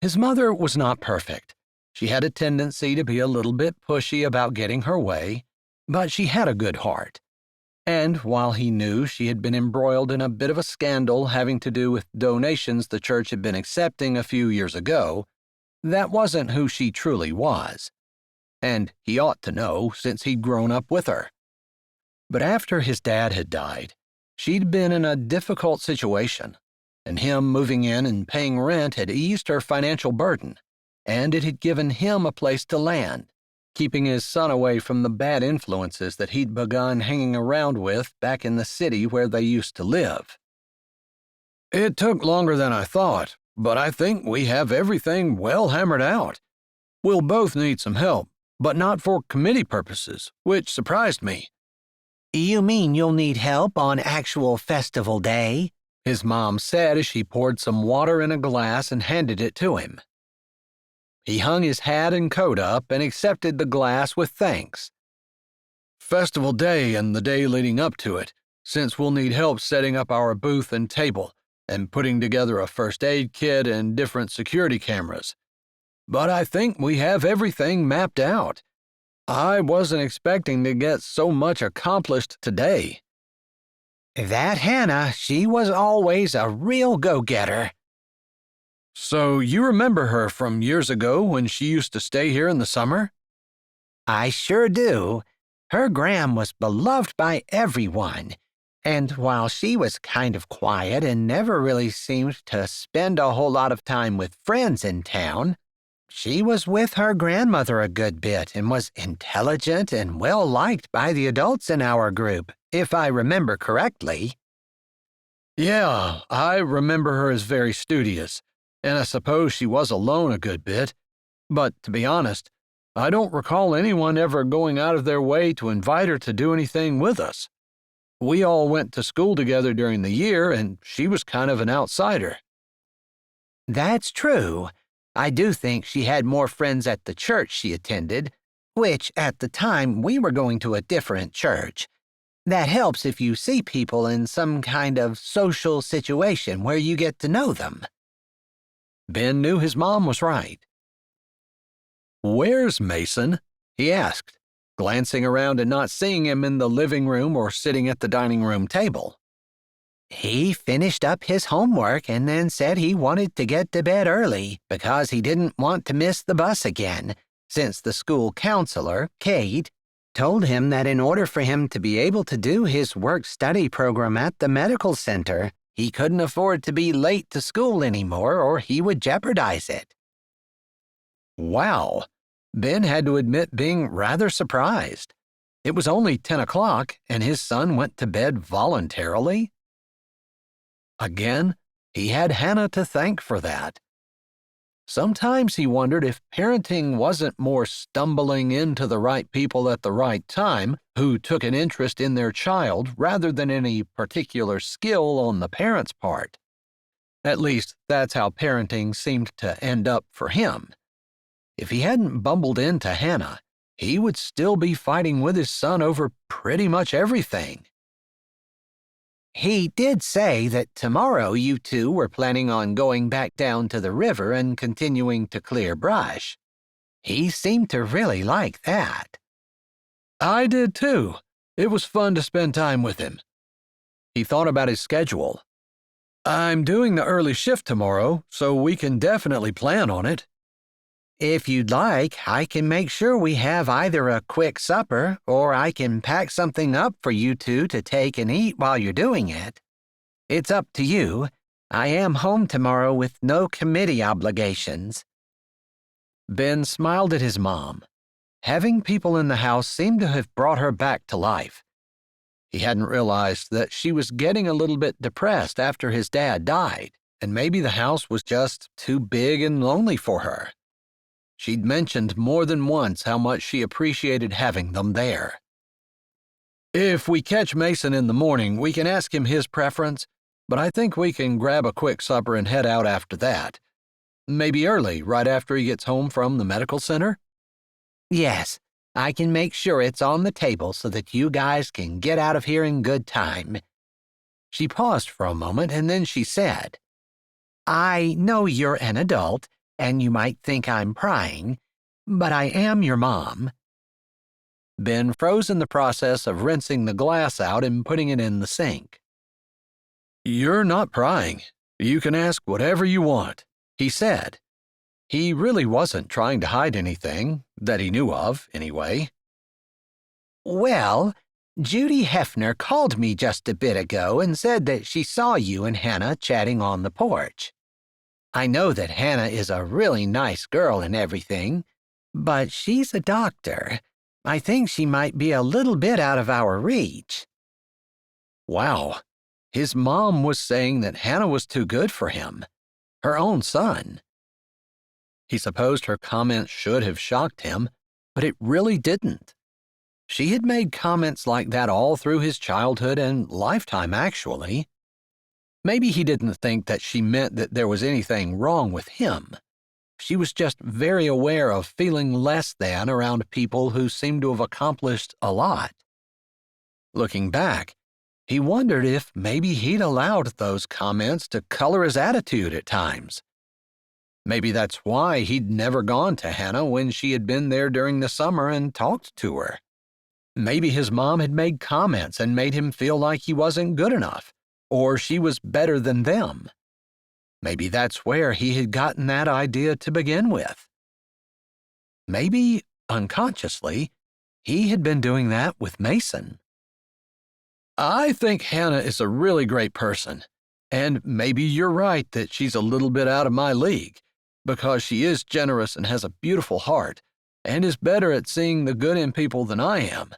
His mother was not perfect. She had a tendency to be a little bit pushy about getting her way, but she had a good heart. And while he knew she had been embroiled in a bit of a scandal having to do with donations the church had been accepting a few years ago, that wasn't who she truly was. And he ought to know since he'd grown up with her. But after his dad had died, she'd been in a difficult situation, and him moving in and paying rent had eased her financial burden, and it had given him a place to land, keeping his son away from the bad influences that he'd begun hanging around with back in the city where they used to live. It took longer than I thought, but I think we have everything well hammered out. We'll both need some help, but not for committee purposes, which surprised me. You mean you'll need help on actual festival day? His mom said as she poured some water in a glass and handed it to him. He hung his hat and coat up and accepted the glass with thanks. Festival day and the day leading up to it, since we'll need help setting up our booth and table and putting together a first aid kit and different security cameras. But I think we have everything mapped out. I wasn't expecting to get so much accomplished today. That Hannah, she was always a real go-getter. So you remember her from years ago when she used to stay here in the summer? I sure do. Her gram was beloved by everyone, and while she was kind of quiet and never really seemed to spend a whole lot of time with friends in town, she was with her grandmother a good bit and was intelligent and well-liked by the adults in our group, if I remember correctly. Yeah, I remember her as very studious, and I suppose she was alone a good bit. But to be honest, I don't recall anyone ever going out of their way to invite her to do anything with us. We all went to school together during the year, and she was kind of an outsider. That's true. I do think she had more friends at the church she attended, which, at the time, we were going to a different church. That helps if you see people in some kind of social situation where you get to know them. Ben knew his mom was right. Where's Mason? He asked, glancing around and not seeing him in the living room or sitting at the dining room table. He finished up his homework and then said he wanted to get to bed early because he didn't want to miss the bus again, since the school counselor, Kate, told him that in order for him to be able to do his work-study program at the medical center, he couldn't afford to be late to school anymore or he would jeopardize it. Wow, Ben had to admit being rather surprised. It was only 10 o'clock and his son went to bed voluntarily? Again, he had Hannah to thank for that. Sometimes he wondered if parenting wasn't more stumbling into the right people at the right time who took an interest in their child rather than any particular skill on the parent's part. At least, that's how parenting seemed to end up for him. If he hadn't bumbled into Hannah, he would still be fighting with his son over pretty much everything. He did say that tomorrow you two were planning on going back down to the river and continuing to clear brush. He seemed to really like that. I did too. It was fun to spend time with him. He thought about his schedule. I'm doing the early shift tomorrow, so we can definitely plan on it. If you'd like, I can make sure we have either a quick supper or I can pack something up for you two to take and eat while you're doing it. It's up to you. I am home tomorrow with no committee obligations. Ben smiled at his mom. Having people in the house seemed to have brought her back to life. He hadn't realized that she was getting a little bit depressed after his dad died, and maybe the house was just too big and lonely for her. She'd mentioned more than once how much she appreciated having them there. If we catch Mason in the morning, we can ask him his preference, but I think we can grab a quick supper and head out after that. Maybe early, right after he gets home from the medical center? Yes, I can make sure it's on the table so that you guys can get out of here in good time. She paused for a moment and then she said, I know you're an adult, and you might think I'm prying, but I am your mom. Ben froze in the process of rinsing the glass out and putting it in the sink. "You're not prying. You can ask whatever you want," he said. He really wasn't trying to hide anything, that he knew of, anyway. "Well, Judy Hefner called me just a bit ago and said that she saw you and Hannah chatting on the porch. I know that Hannah is a really nice girl and everything, but she's a doctor. I think she might be a little bit out of our reach." Wow. His mom was saying that Hannah was too good for him, her own son. He supposed her comment should have shocked him, but it really didn't. She had made comments like that all through his childhood and lifetime, actually. Maybe he didn't think that she meant that there was anything wrong with him. She was just very aware of feeling less than around people who seemed to have accomplished a lot. Looking back, he wondered if maybe he'd allowed those comments to color his attitude at times. Maybe that's why he'd never gone to Hannah when she had been there during the summer and talked to her. Maybe his mom had made comments and made him feel like he wasn't good enough, or she was better than them. Maybe that's where he had gotten that idea to begin with. Maybe, unconsciously, he had been doing that with Mason. "I think Hannah is a really great person, and maybe you're right that she's a little bit out of my league, because she is generous and has a beautiful heart, and is better at seeing the good in people than I am.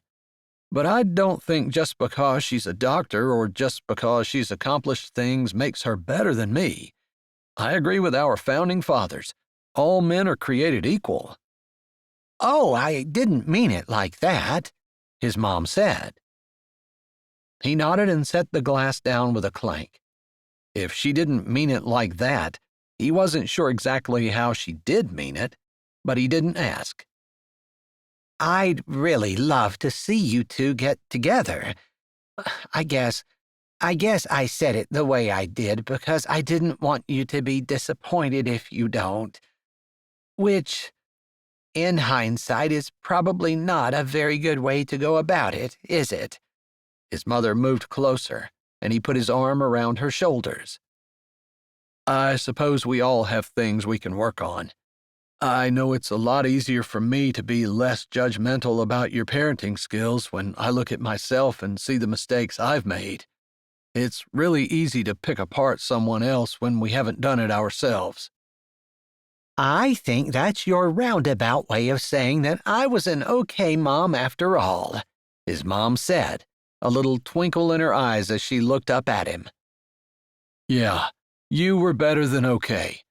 But I don't think just because she's a doctor or just because she's accomplished things makes her better than me. I agree with our founding fathers. All men are created equal." "Oh, I didn't mean it like that," his mom said. He nodded and set the glass down with a clank. If she didn't mean it like that, he wasn't sure exactly how she did mean it, but he didn't ask. "I'd really love to see you two get together. I guess I said it the way I did because I didn't want you to be disappointed if you don't. Which, in hindsight, is probably not a very good way to go about it, is it?" His mother moved closer, and he put his arm around her shoulders. "I suppose we all have things we can work on. I know it's a lot easier for me to be less judgmental about your parenting skills when I look at myself and see the mistakes I've made. It's really easy to pick apart someone else when we haven't done it ourselves." "I think that's your roundabout way of saying that I was an okay mom after all," his mom said, a little twinkle in her eyes as she looked up at him. "Yeah, you were better than okay.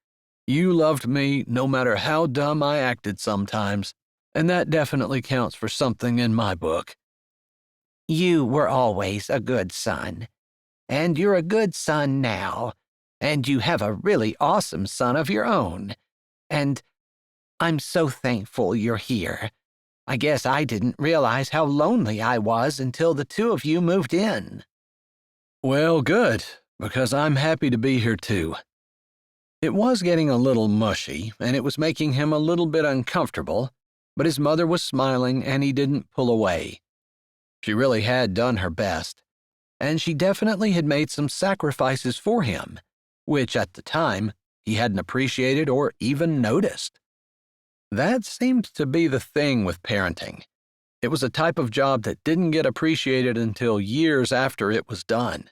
You loved me no matter how dumb I acted sometimes, and that definitely counts for something in my book." "You were always a good son, and you're a good son now, and you have a really awesome son of your own, and I'm so thankful you're here. I guess I didn't realize how lonely I was until the two of you moved in." "Well, good, because I'm happy to be here too." It was getting a little mushy, and it was making him a little bit uncomfortable, but his mother was smiling and he didn't pull away. She really had done her best, and she definitely had made some sacrifices for him, which at the time he hadn't appreciated or even noticed. That seemed to be the thing with parenting. It was a type of job that didn't get appreciated until years after it was done.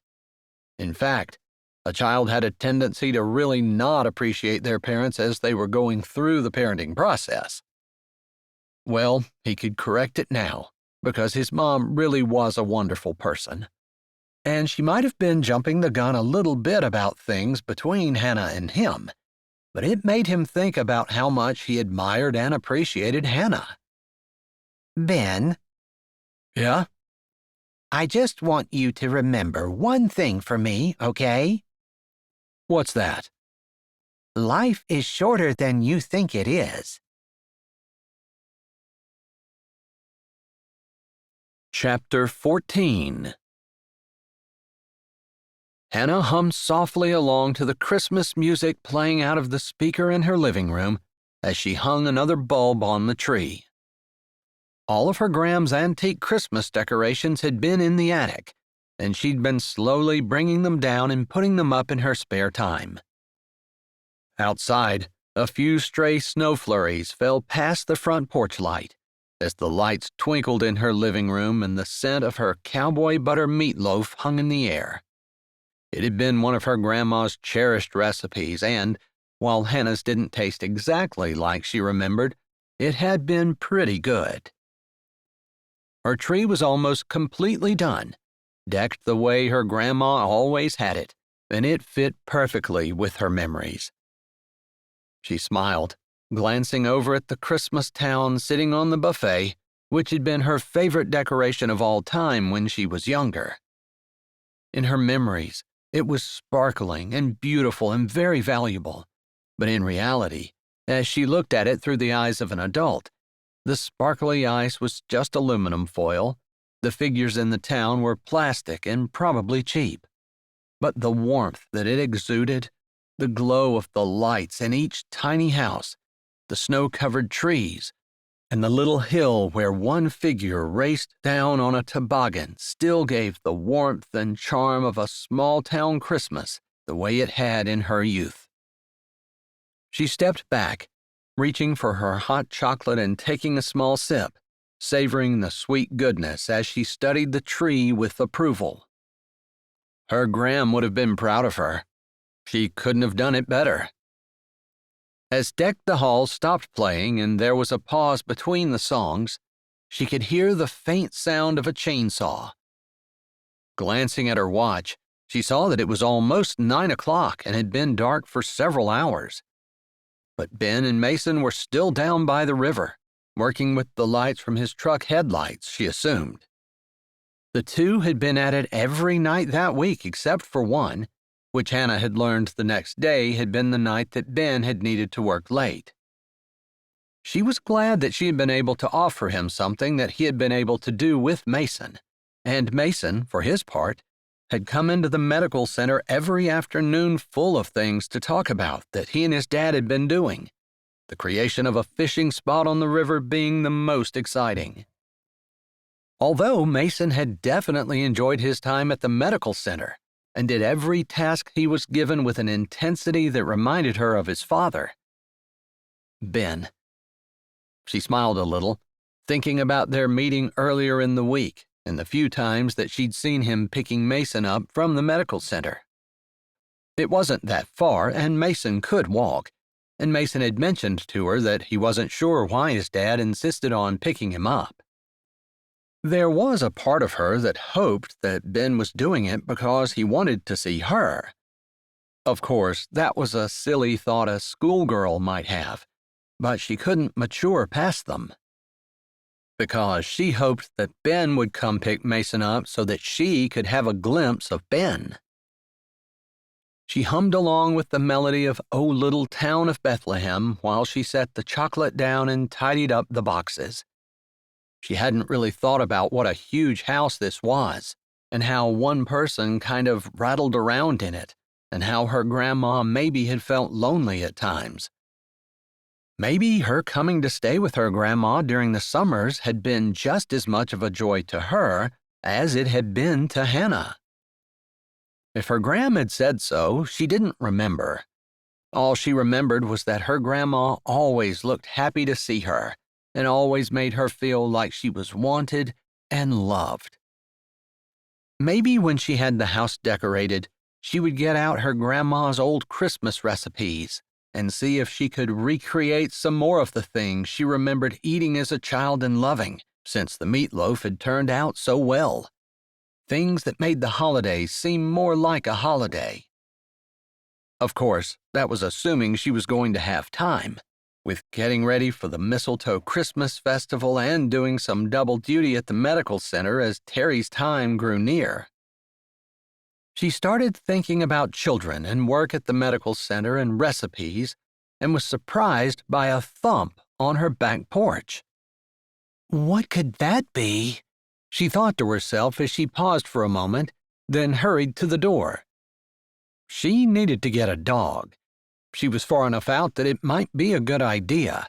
In fact, a child had a tendency to really not appreciate their parents as they were going through the parenting process. Well, he could correct it now, because his mom really was a wonderful person. And she might have been jumping the gun a little bit about things between Hannah and him, but it made him think about how much he admired and appreciated Hannah. "Ben." "Yeah?" "I just want you to remember one thing for me, okay? "What's that?" Life is shorter than you think it is." Chapter 14. Hannah hummed softly along to the Christmas music playing out of the speaker in her living room as she hung another bulb on the tree. All of her Gram's antique Christmas decorations had been in the attic, and she'd been slowly bringing them down and putting them up in her spare time. Outside, a few stray snow flurries fell past the front porch light as the lights twinkled in her living room and the scent of her cowboy butter meatloaf hung in the air. It had been one of her grandma's cherished recipes, and, while Hannah's didn't taste exactly like she remembered, it had been pretty good. Her tree was almost completely done, decked the way her grandma always had it, and it fit perfectly with her memories. She smiled, glancing over at the Christmas town sitting on the buffet, which had been her favorite decoration of all time when she was younger. In her memories, it was sparkling and beautiful and very valuable, but in reality, as she looked at it through the eyes of an adult, the sparkly ice was just aluminum foil, the figures in the town were plastic and probably cheap, but the warmth that it exuded, the glow of the lights in each tiny house, the snow-covered trees, and the little hill where one figure raced down on a toboggan still gave the warmth and charm of a small-town Christmas the way it had in her youth. She stepped back, reaching for her hot chocolate and taking a small sip, savoring the sweet goodness as she studied the tree with approval. Her Gram would have been proud of her. She couldn't have done it better. As Deck the Hall stopped playing and there was a pause between the songs, she could hear the faint sound of a chainsaw. Glancing at her watch, she saw that it was almost 9 o'clock and had been dark for several hours. But Ben and Mason were still down by the river, working with the lights from his truck headlights, she assumed. The two had been at it every night that week except for one, which Hannah had learned the next day had been the night that Ben had needed to work late. She was glad that she had been able to offer him something that he had been able to do with Mason, and Mason, for his part, had come into the medical center every afternoon full of things to talk about that he and his dad had been doing, the creation of a fishing spot on the river being the most exciting. Although Mason had definitely enjoyed his time at the medical center and did every task he was given with an intensity that reminded her of his father, Ben. She smiled a little, thinking about their meeting earlier in the week and the few times that she'd seen him picking Mason up from the medical center. It wasn't that far, and Mason could walk, and Mason had mentioned to her that he wasn't sure why his dad insisted on picking him up. There was a part of her that hoped that Ben was doing it because he wanted to see her. Of course, that was a silly thought a schoolgirl might have, but she couldn't mature past them. Because she hoped that Ben would come pick Mason up so that she could have a glimpse of Ben. She hummed along with the melody of "O Little Town of Bethlehem" while she set the chocolate down and tidied up the boxes. She hadn't really thought about what a huge house this was, and how one person kind of rattled around in it, and how her grandma maybe had felt lonely at times. Maybe her coming to stay with her grandma during the summers had been just as much of a joy to her as it had been to Hannah. If her gram had said so, she didn't remember. All she remembered was that her grandma always looked happy to see her, and always made her feel like she was wanted and loved. Maybe when she had the house decorated, she would get out her grandma's old Christmas recipes and see if she could recreate some more of the things she remembered eating as a child and loving, since the meatloaf had turned out so well. Things that made the holidays seem more like a holiday. Of course, that was assuming she was going to have time, with getting ready for the Mistletoe Christmas Festival and doing some double duty at the medical center as Terry's time grew near. She started thinking about children and work at the medical center and recipes, and was surprised by a thump on her back porch. What could that be? She thought to herself as she paused for a moment, then hurried to the door. She needed to get a dog. She was far enough out that it might be a good idea.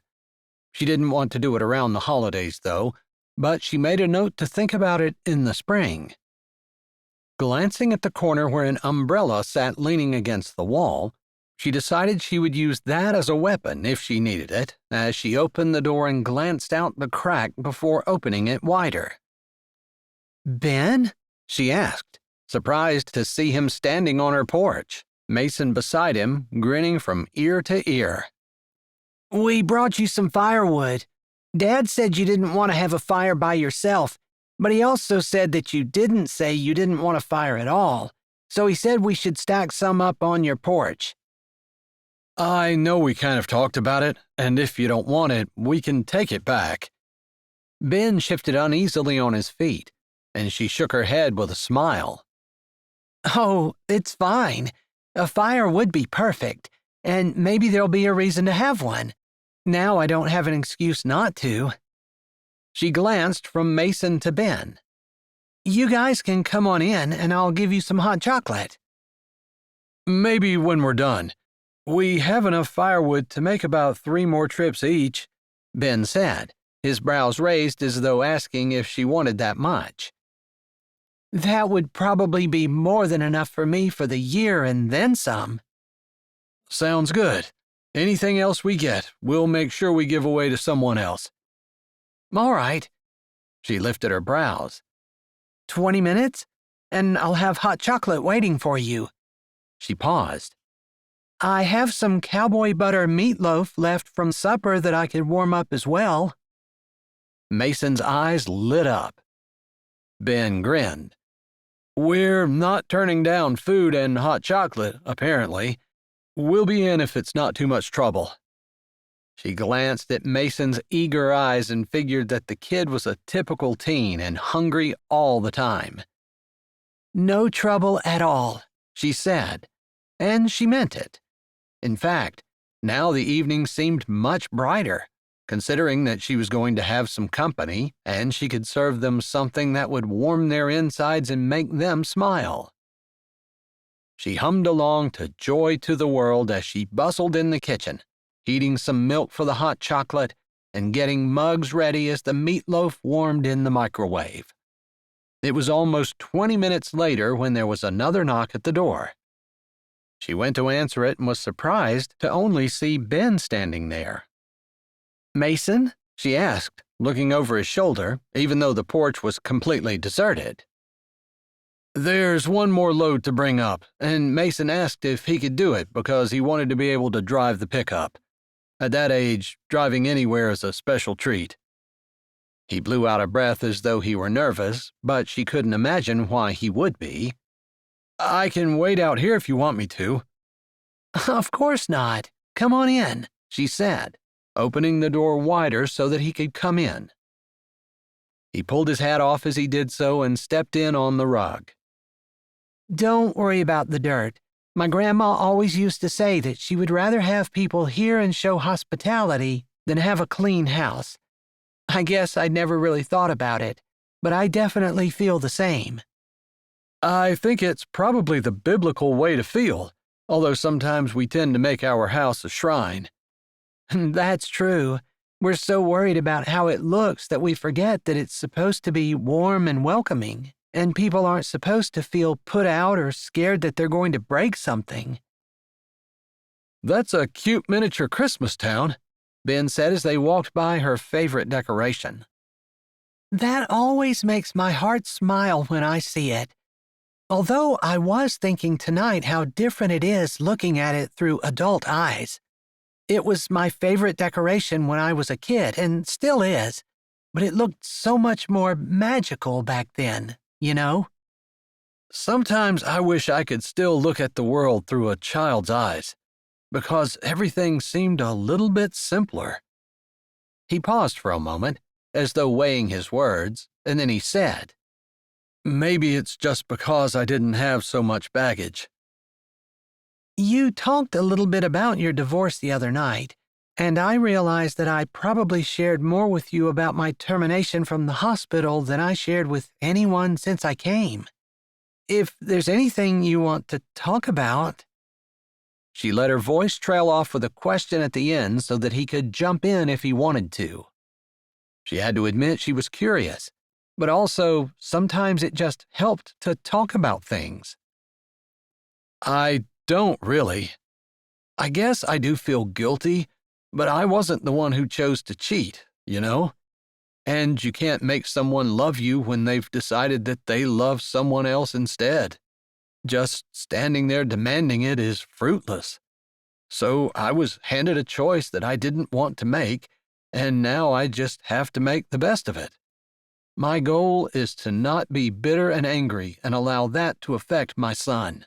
She didn't want to do it around the holidays, though, but she made a note to think about it in the spring. Glancing at the corner where an umbrella sat leaning against the wall, she decided she would use that as a weapon if she needed it, as she opened the door and glanced out the crack before opening it wider. Ben? She asked, surprised to see him standing on her porch, Mason beside him, grinning from ear to ear. We brought you some firewood. Dad said you didn't want to have a fire by yourself, but he also said that you didn't say you didn't want a fire at all, so he said we should stack some up on your porch. I know we kind of talked about it, and if you don't want it, we can take it back. Ben shifted uneasily on his feet, and she shook her head with a smile. Oh, it's fine. A fire would be perfect, and maybe there'll be a reason to have one. Now I don't have an excuse not to. She glanced from Mason to Ben. You guys can come on in, and I'll give you some hot chocolate. Maybe when we're done. We have enough firewood to make about 3 more trips each, Ben said, his brows raised as though asking if she wanted that much. That would probably be more than enough for me for the year and then some. Sounds good. Anything else we get, we'll make sure we give away to someone else. All right. She lifted her brows. 20 minutes, and I'll have hot chocolate waiting for you. She paused. I have some cowboy butter meatloaf left from supper that I could warm up as well. Mason's eyes lit up. Ben grinned. We're not turning down food and hot chocolate, apparently. We'll be in if it's not too much trouble. She glanced at Mason's eager eyes and figured that the kid was a typical teen and hungry all the time. No trouble at all, she said, and she meant it. In fact, now the evening seemed much brighter, considering that she was going to have some company and she could serve them something that would warm their insides and make them smile. She hummed along to Joy to the World as she bustled in the kitchen, heating some milk for the hot chocolate and getting mugs ready as the meatloaf warmed in the microwave. It was almost 20 minutes later when there was another knock at the door. She went to answer it and was surprised to only see Ben standing there. Mason? She asked, looking over his shoulder, even though the porch was completely deserted. There's one more load to bring up, and Mason asked if he could do it because he wanted to be able to drive the pickup. At that age, driving anywhere is a special treat. He blew out a breath as though he were nervous, but she couldn't imagine why he would be. I can wait out here if you want me to. Of course not. Come on in, she said, opening the door wider so that he could come in. He pulled his hat off as he did so and stepped in on the rug. Don't worry about the dirt. My grandma always used to say that she would rather have people hear and show hospitality than have a clean house. I guess I'd never really thought about it, but I definitely feel the same. I think it's probably the biblical way to feel, although sometimes we tend to make our house a shrine. That's true. We're so worried about how it looks that we forget that it's supposed to be warm and welcoming, and people aren't supposed to feel put out or scared that they're going to break something. That's a cute miniature Christmas town, Ben said as they walked by her favorite decoration. That always makes my heart smile when I see it. Although I was thinking tonight how different it is looking at it through adult eyes. It was my favorite decoration when I was a kid, and still is, but it looked so much more magical back then, you know? Sometimes I wish I could still look at the world through a child's eyes, because everything seemed a little bit simpler. He paused for a moment, as though weighing his words, and then he said, Maybe it's just because I didn't have so much baggage. You talked a little bit about your divorce the other night, and I realized that I probably shared more with you about my termination from the hospital than I shared with anyone since I came. If there's anything you want to talk about... She let her voice trail off with a question at the end so that he could jump in if he wanted to. She had to admit she was curious, but also sometimes it just helped to talk about things. I don't really. I guess I do feel guilty, but I wasn't the one who chose to cheat, you know? And you can't make someone love you when they've decided that they love someone else instead. Just standing there demanding it is fruitless. So I was handed a choice that I didn't want to make, and now I just have to make the best of it. My goal is to not be bitter and angry and allow that to affect my son.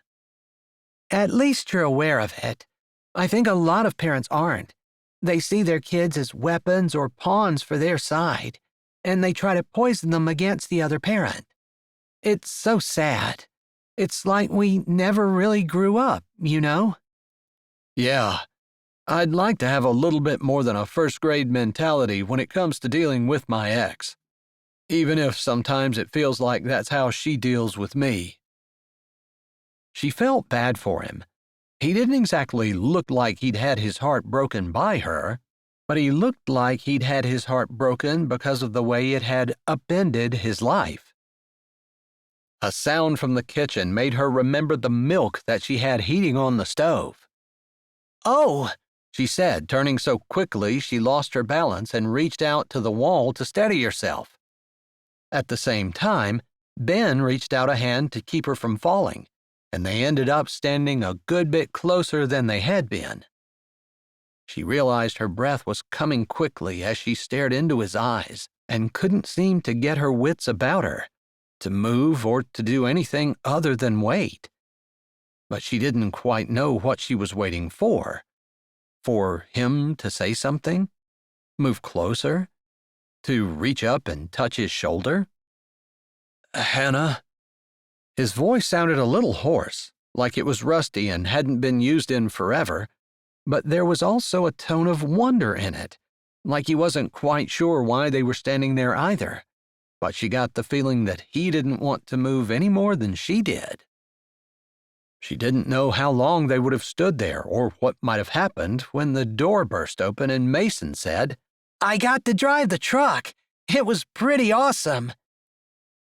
At least you're aware of it. I think a lot of parents aren't. They see their kids as weapons or pawns for their side, and they try to poison them against the other parent. It's so sad. It's like we never really grew up, you know? Yeah, I'd like to have a little bit more than a first-grade mentality when it comes to dealing with my ex, even if sometimes it feels like that's how she deals with me. She felt bad for him. He didn't exactly look like he'd had his heart broken by her, but he looked like he'd had his heart broken because of the way it had upended his life. A sound from the kitchen made her remember the milk that she had heating on the stove. Oh, She said, turning so quickly she lost her balance and reached out to the wall to steady herself. At the same time, Ben reached out a hand to keep her from falling, and they ended up standing a good bit closer than they had been. She realized her breath was coming quickly as she stared into his eyes and couldn't seem to get her wits about her, to move or to do anything other than wait. But she didn't quite know what she was waiting for. For him to say something? Move closer? To reach up and touch his shoulder? Hannah? His voice sounded a little hoarse, like it was rusty and hadn't been used in forever, but there was also a tone of wonder in it, like he wasn't quite sure why they were standing there either, but she got the feeling that he didn't want to move any more than she did. She didn't know how long they would have stood there or what might have happened when the door burst open and Mason said, I got to drive the truck. It was pretty awesome.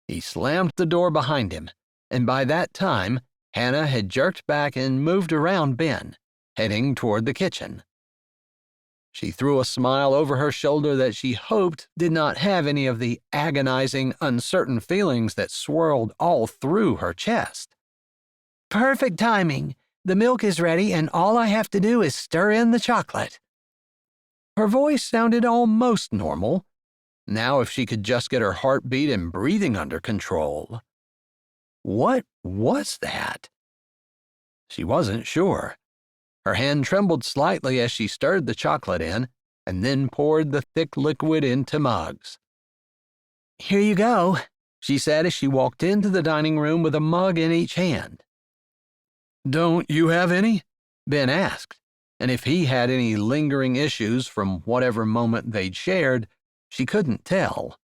He slammed the door behind him, and by that time, Hannah had jerked back and moved around Ben, heading toward the kitchen. She threw a smile over her shoulder that she hoped did not have any of the agonizing, uncertain feelings that swirled all through her chest. Perfect timing. The milk is ready, and all I have to do is stir in the chocolate. Her voice sounded almost normal. Now if she could just get her heartbeat and breathing under control. What was that? She wasn't sure. Her hand trembled slightly as she stirred the chocolate in and then poured the thick liquid into mugs. Here you go, she said as she walked into the dining room with a mug in each hand. Don't you have any? Ben asked, and if he had any lingering issues from whatever moment they'd shared, she couldn't tell.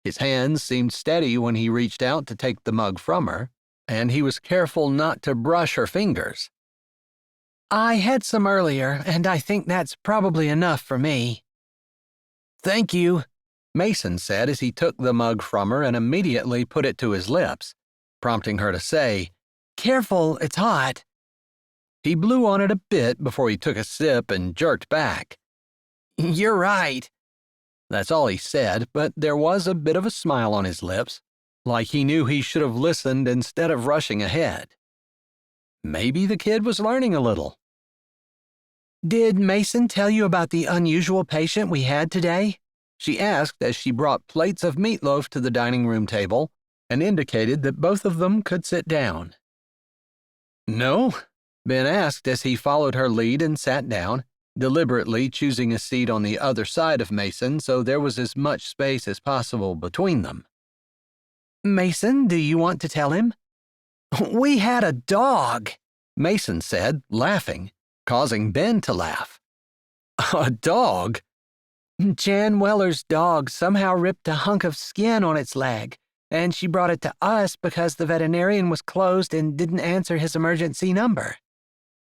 His hands seemed steady when he reached out to take the mug from her, and he was careful not to brush her fingers. I had some earlier, and I think that's probably enough for me. Thank you, Mason said as he took the mug from her and immediately put it to his lips, prompting her to say, Careful, it's hot. He blew on it a bit before he took a sip and jerked back. You're right. That's all he said, but there was a bit of a smile on his lips, like he knew he should have listened instead of rushing ahead. Maybe the kid was learning a little. Did Mason tell you about the unusual patient we had today? She asked as she brought plates of meatloaf to the dining room table and indicated that both of them could sit down. No, Ben asked as he followed her lead and sat down, deliberately choosing a seat on the other side of Mason so there was as much space as possible between them. Mason, do you want to tell him? We had a dog, Mason said, laughing, causing Ben to laugh. A dog? Jan Weller's dog somehow ripped a hunk of skin on its leg, and she brought it to us because the veterinarian was closed and didn't answer his emergency number.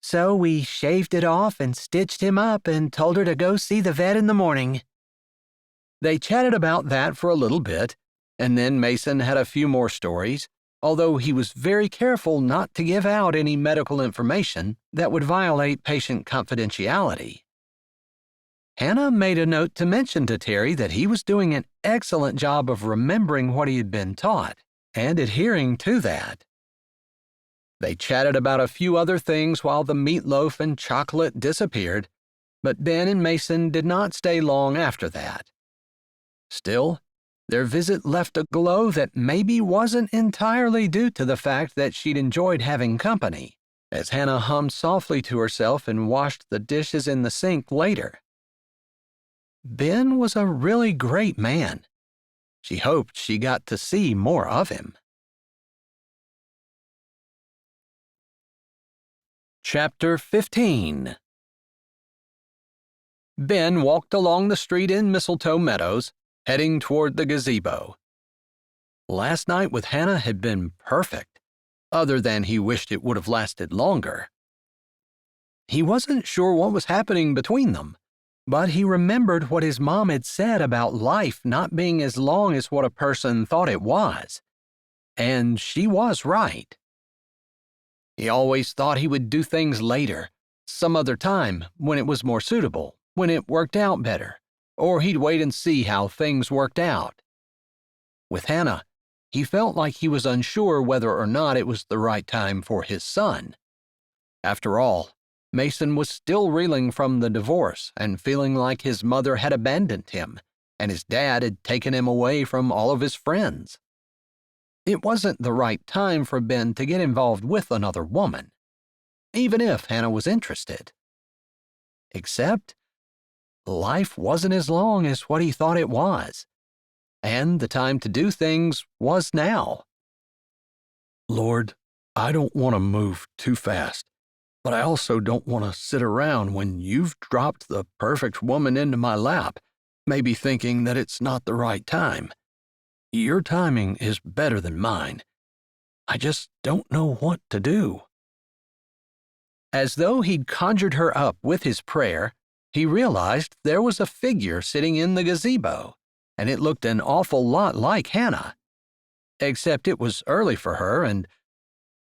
So we shaved it off and stitched him up and told her to go see the vet in the morning. They chatted about that for a little bit, and then Mason had a few more stories, although he was very careful not to give out any medical information that would violate patient confidentiality. Hannah made a note to mention to Terry that he was doing an excellent job of remembering what he had been taught and adhering to that. They chatted about a few other things while the meatloaf and chocolate disappeared, but Ben and Mason did not stay long after that. Still, their visit left a glow that maybe wasn't entirely due to the fact that she'd enjoyed having company, as Hannah hummed softly to herself and washed the dishes in the sink later. Ben was a really great man. She hoped she got to see more of him. Chapter 15. Ben walked along the street in Mistletoe Meadows, heading toward the gazebo. Last night with Hannah had been perfect, other than he wished it would have lasted longer. He wasn't sure what was happening between them, but he remembered what his mom had said about life not being as long as what a person thought it was. And she was right. He always thought he would do things later, some other time, when it was more suitable, when it worked out better, or he'd wait and see how things worked out. With Hannah, he felt like he was unsure whether or not it was the right time for his son. After all, Mason was still reeling from the divorce and feeling like his mother had abandoned him, and his dad had taken him away from all of his friends. It wasn't the right time for Ben to get involved with another woman, even if Hannah was interested. Except, life wasn't as long as what he thought it was, and the time to do things was now. Lord, I don't want to move too fast, but I also don't want to sit around when you've dropped the perfect woman into my lap, maybe thinking that it's not the right time. Your timing is better than mine. I just don't know what to do. As though he'd conjured her up with his prayer, he realized there was a figure sitting in the gazebo, and it looked an awful lot like Hannah. Except it was early for her, and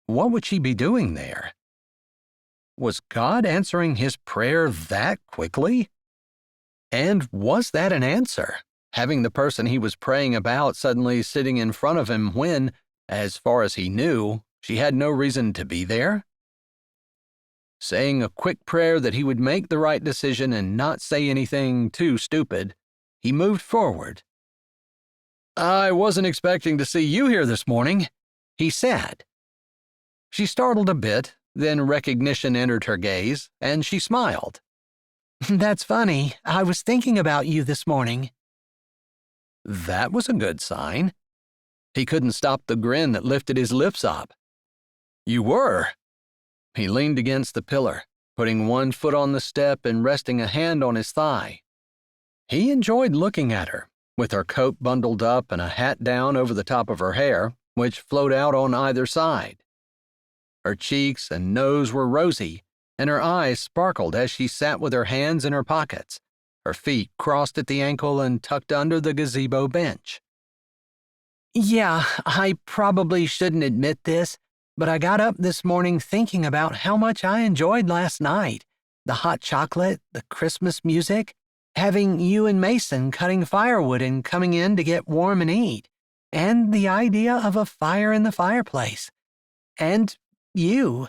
what would she be doing there? Was God answering his prayer that quickly? And was that an answer, having the person he was praying about suddenly sitting in front of him when, as far as he knew, she had no reason to be there? Saying a quick prayer that he would make the right decision and not say anything too stupid, he moved forward. I wasn't expecting to see you here this morning, he said. She startled a bit, then recognition entered her gaze, and she smiled. That's funny. I was thinking about you this morning. That was a good sign. He couldn't stop the grin that lifted his lips up. You were? He leaned against the pillar, putting one foot on the step and resting a hand on his thigh. He enjoyed looking at her, with her coat bundled up and a hat down over the top of her hair, which flowed out on either side. Her cheeks and nose were rosy, and her eyes sparkled as she sat with her hands in her pockets, her feet crossed at the ankle and tucked under the gazebo bench. Yeah, I probably shouldn't admit this, but I got up this morning thinking about how much I enjoyed last night. The hot chocolate, the Christmas music, having you and Mason cutting firewood and coming in to get warm and eat, and the idea of a fire in the fireplace. And you.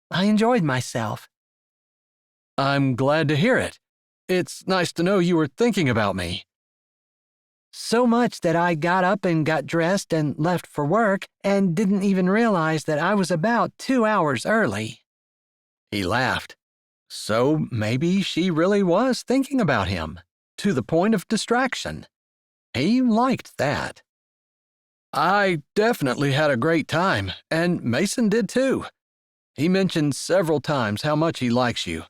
I enjoyed myself. I'm glad to hear it. It's nice to know you were thinking about me. So much that I got up and got dressed and left for work and didn't even realize that I was about 2 hours early. He laughed. So maybe she really was thinking about him, to the point of distraction. He liked that. I definitely had a great time, and Mason did too. He mentioned several times how much he likes you.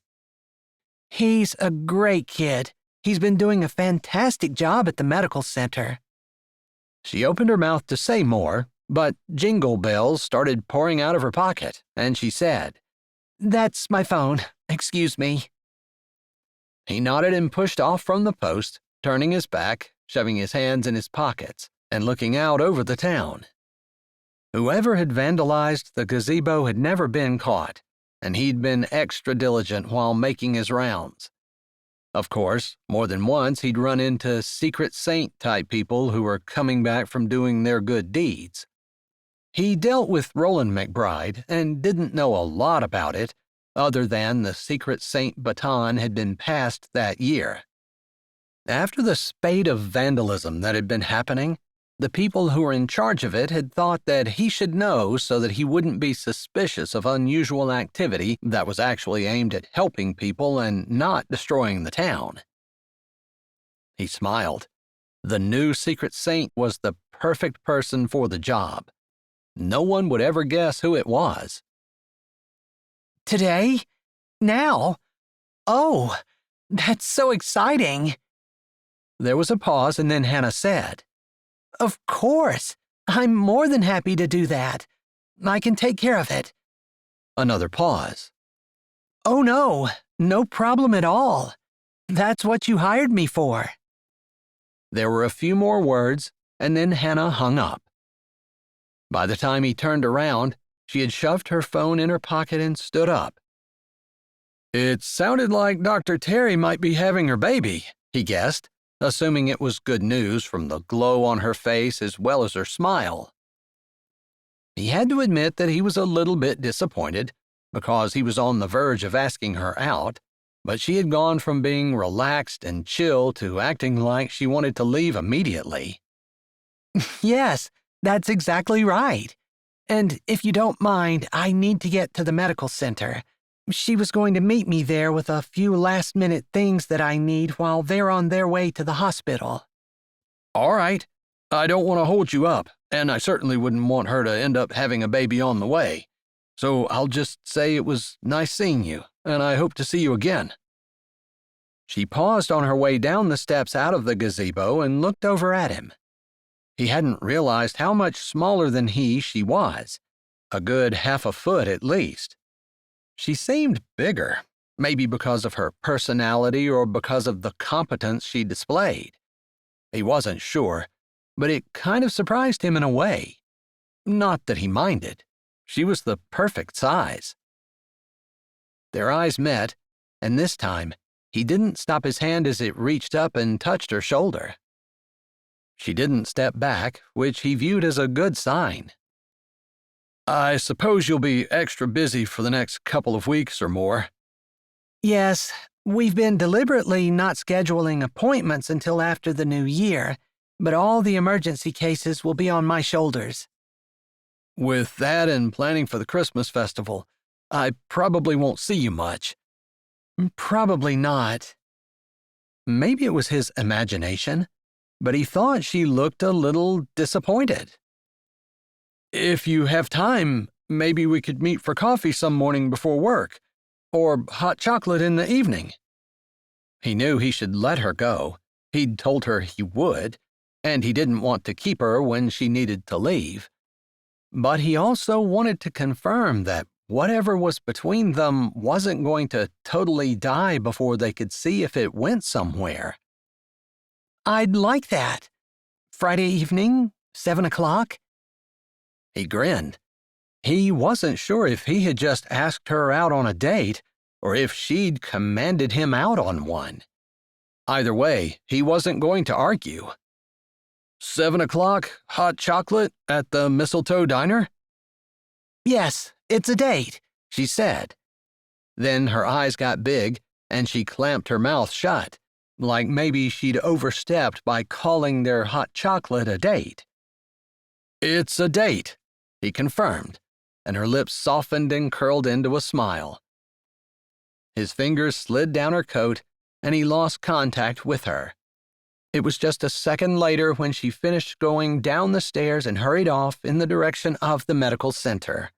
He's a great kid. He's been doing a fantastic job at the medical center. She opened her mouth to say more, but jingle bells started pouring out of her pocket, and she said, That's my phone. Excuse me. He nodded and pushed off from the post, turning his back, shoving his hands in his pockets and looking out over the town. Whoever had vandalized the gazebo had never been caught, and he'd been extra diligent while making his rounds. Of course, more than once he'd run into secret saint-type people who were coming back from doing their good deeds. He dealt with Roland McBride and didn't know a lot about it, other than the secret saint baton had been passed that year. After the spate of vandalism that had been happening, the people who were in charge of it had thought that he should know so that he wouldn't be suspicious of unusual activity that was actually aimed at helping people and not destroying the town. He smiled. The new secret saint was the perfect person for the job. No one would ever guess who it was. Today? Now? Oh, that's so exciting. There was a pause, and then Hannah said, Of course. I'm more than happy to do that. I can take care of it. Another pause. Oh no problem at all. That's what you hired me for. There were a few more words, and then Hannah hung up. By the time he turned around, she had shoved her phone in her pocket and stood up. It sounded like Dr. Terry might be having her baby, he guessed, assuming it was good news from the glow on her face as well as her smile. He had to admit that he was a little bit disappointed, because he was on the verge of asking her out, but she had gone from being relaxed and chill to acting like she wanted to leave immediately. Yes, that's exactly right. And if you don't mind, I need to get to the medical center. She was going to meet me there with a few last-minute things that I need while they're on their way to the hospital. All right. I don't want to hold you up, and I certainly wouldn't want her to end up having a baby on the way. So I'll just say it was nice seeing you, and I hope to see you again. She paused on her way down the steps out of the gazebo and looked over at him. He hadn't realized how much smaller than she was, a good half a foot at least. She seemed bigger, maybe because of her personality or because of the competence she displayed. He wasn't sure, but it kind of surprised him in a way. Not that he minded. She was the perfect size. Their eyes met, and this time, he didn't stop his hand as it reached up and touched her shoulder. She didn't step back, which he viewed as a good sign. I suppose you'll be extra busy for the next couple of weeks or more. Yes, we've been deliberately not scheduling appointments until after the new year, but all the emergency cases will be on my shoulders. With that and planning for the Christmas festival, I probably won't see you much. Probably not. Maybe it was his imagination, but he thought she looked a little disappointed. If you have time, maybe we could meet for coffee some morning before work, or hot chocolate in the evening. He knew he should let her go. He'd told her he would, and he didn't want to keep her when she needed to leave. But he also wanted to confirm that whatever was between them wasn't going to totally die before they could see if it went somewhere. I'd like that. Friday evening, 7 o'clock? He grinned. He wasn't sure if he had just asked her out on a date or if she'd commanded him out on one. Either way, he wasn't going to argue. 7 o'clock, hot chocolate at the Mistletoe Diner? Yes, it's a date, she said. Then her eyes got big and she clamped her mouth shut, like maybe she'd overstepped by calling their hot chocolate a date. It's a date, he confirmed, and her lips softened and curled into a smile. His fingers slid down her coat, and he lost contact with her. It was just a second later when she finished going down the stairs and hurried off in the direction of the medical center.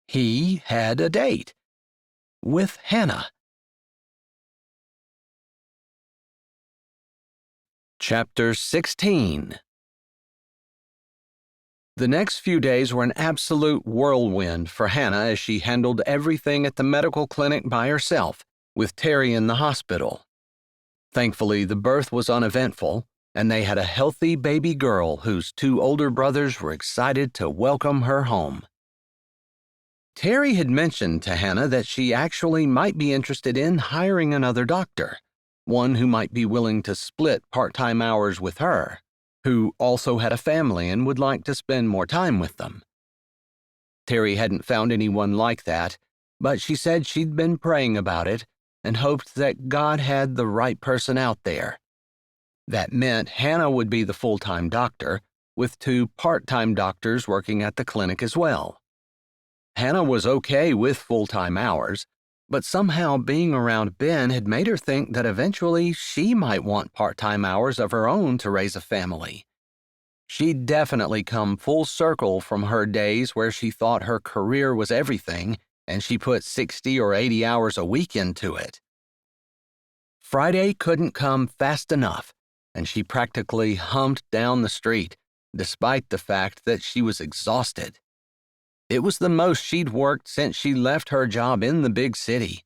He had a date with Hannah. Chapter 16. The next few days were an absolute whirlwind for Hannah as she handled everything at the medical clinic by herself, with Terry in the hospital. Thankfully, the birth was uneventful, and they had a healthy baby girl whose 2 older brothers were excited to welcome her home. Terry had mentioned to Hannah that she actually might be interested in hiring another doctor, one who might be willing to split part-time hours with her, who also had a family and would like to spend more time with them. Terry hadn't found anyone like that, but she said she'd been praying about it and hoped that God had the right person out there. That meant Hannah would be the full-time doctor, with 2 part-time doctors working at the clinic as well. Hannah was okay with full-time hours, but somehow being around Ben had made her think that eventually she might want part-time hours of her own to raise a family. She'd definitely come full circle from her days where she thought her career was everything and she put 60 or 80 hours a week into it. Friday couldn't come fast enough, and she practically humped down the street, despite the fact that she was exhausted. It was the most she'd worked since she left her job in the big city,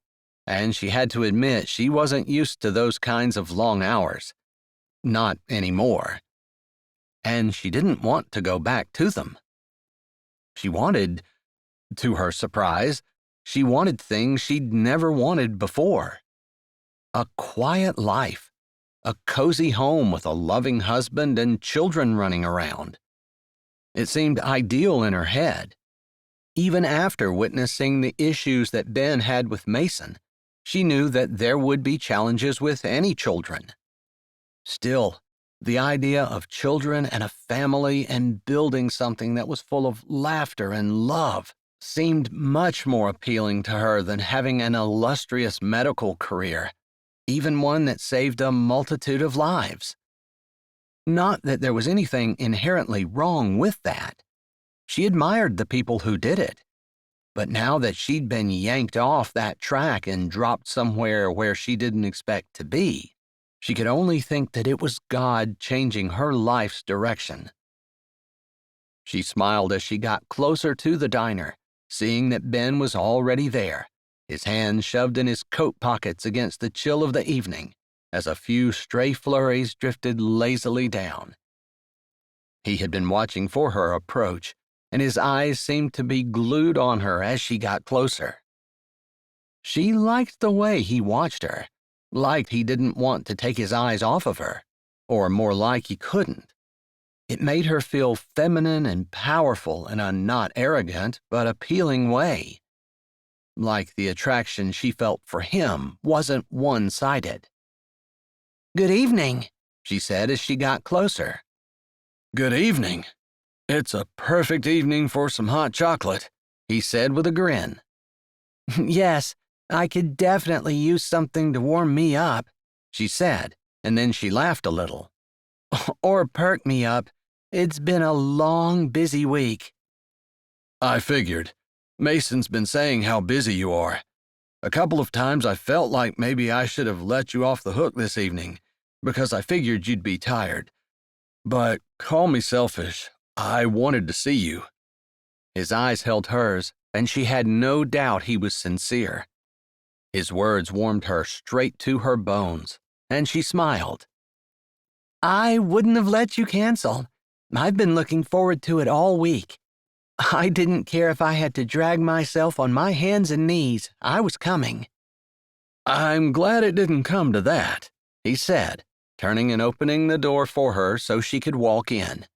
and she had to admit she wasn't used to those kinds of long hours. Not anymore. And she didn't want to go back to them. She wanted, to her surprise, she wanted things she'd never wanted before. A quiet life, a cozy home with a loving husband and children running around. It seemed ideal in her head. Even after witnessing the issues that Ben had with Mason, she knew that there would be challenges with any children. Still, the idea of children and a family and building something that was full of laughter and love seemed much more appealing to her than having an illustrious medical career, even one that saved a multitude of lives. Not that there was anything inherently wrong with that. She admired the people who did it. But now that she'd been yanked off that track and dropped somewhere where she didn't expect to be, she could only think that it was God changing her life's direction. She smiled as she got closer to the diner, seeing that Ben was already there, his hands shoved in his coat pockets against the chill of the evening, as a few stray flurries drifted lazily down. He had been watching for her approach, and his eyes seemed to be glued on her as she got closer. She liked the way he watched her, liked he didn't want to take his eyes off of her, or more like he couldn't. It made her feel feminine and powerful in a not arrogant but appealing way. Like the attraction she felt for him wasn't one-sided. "Good evening," she said as she got closer. "Good evening. It's a perfect evening for some hot chocolate," he said with a grin. "Yes, I could definitely use something to warm me up," she said, and then she laughed a little. "Or perk me up. It's been a long, busy week." "I figured. Mason's been saying how busy you are. A couple of times I felt like maybe I should have let you off the hook this evening, because I figured you'd be tired. But call me selfish. I wanted to see you." His eyes held hers, and she had no doubt he was sincere. His words warmed her straight to her bones, and she smiled. "I wouldn't have let you cancel. I've been looking forward to it all week. I didn't care if I had to drag myself on my hands and knees. I was coming." "I'm glad it didn't come to that," he said, turning and opening the door for her so she could walk in.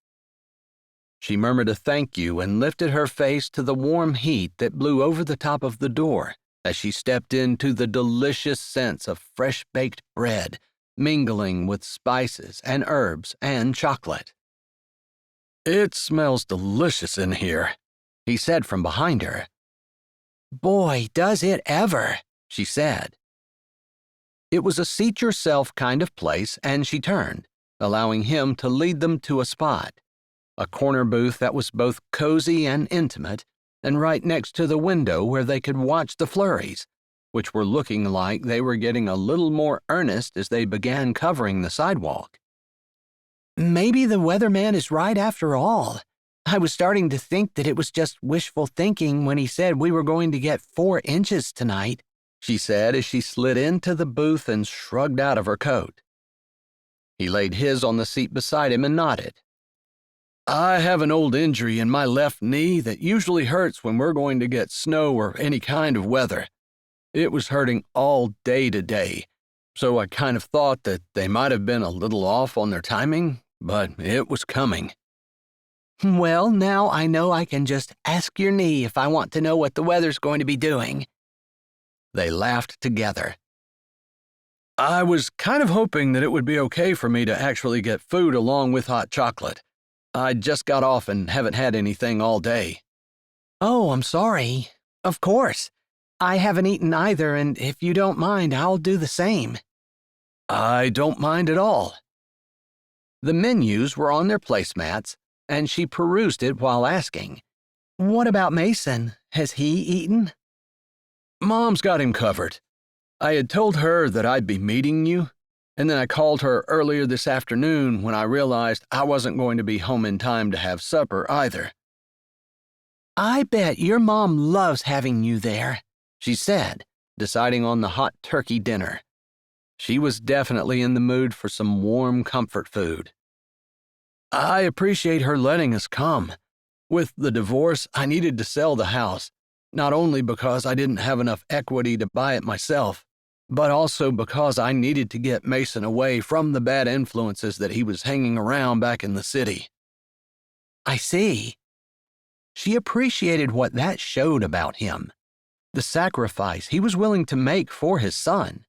She murmured a thank you and lifted her face to the warm heat that blew over the top of the door as she stepped into the delicious scents of fresh-baked bread, mingling with spices and herbs and chocolate. "It smells delicious in here," he said from behind her. "Boy, does it ever," she said. It was a seat-yourself kind of place, and she turned, allowing him to lead them to a spot, a corner booth that was both cozy and intimate, and right next to the window where they could watch the flurries, which were looking like they were getting a little more earnest as they began covering the sidewalk. "Maybe the weatherman is right after all. I was starting to think that it was just wishful thinking when he said we were going to get 4 inches tonight." she said as she slid into the booth and shrugged out of her coat. He laid his on the seat beside him and nodded. I have an old injury in my left knee that usually hurts when we're going to get snow or any kind of weather. It was hurting all day today, so I kind of thought that they might have been a little off on their timing, but it was coming. Well, now I know I can just ask your knee if I want to know what the weather's going to be doing. They laughed together. I was kind of hoping that it would be okay for me to actually get food along with hot chocolate. I just got off and haven't had anything all day. Oh, I'm sorry. Of course. I haven't eaten either, and if you don't mind, I'll do the same. I don't mind at all. The menus were on their placemats, and she perused it while asking, What about Mason? Has he eaten? Mom's got him covered. I had told her that I'd be meeting you, and then I called her earlier this afternoon when I realized I wasn't going to be home in time to have supper either. I bet your mom loves having you there, she said, deciding on the hot turkey dinner. She was definitely in the mood for some warm comfort food. I appreciate her letting us come. With the divorce, I needed to sell the house, not only because I didn't have enough equity to buy it myself, but also because I needed to get Mason away from the bad influences that he was hanging around back in the city. I see. She appreciated what that showed about him, the sacrifice he was willing to make for his son.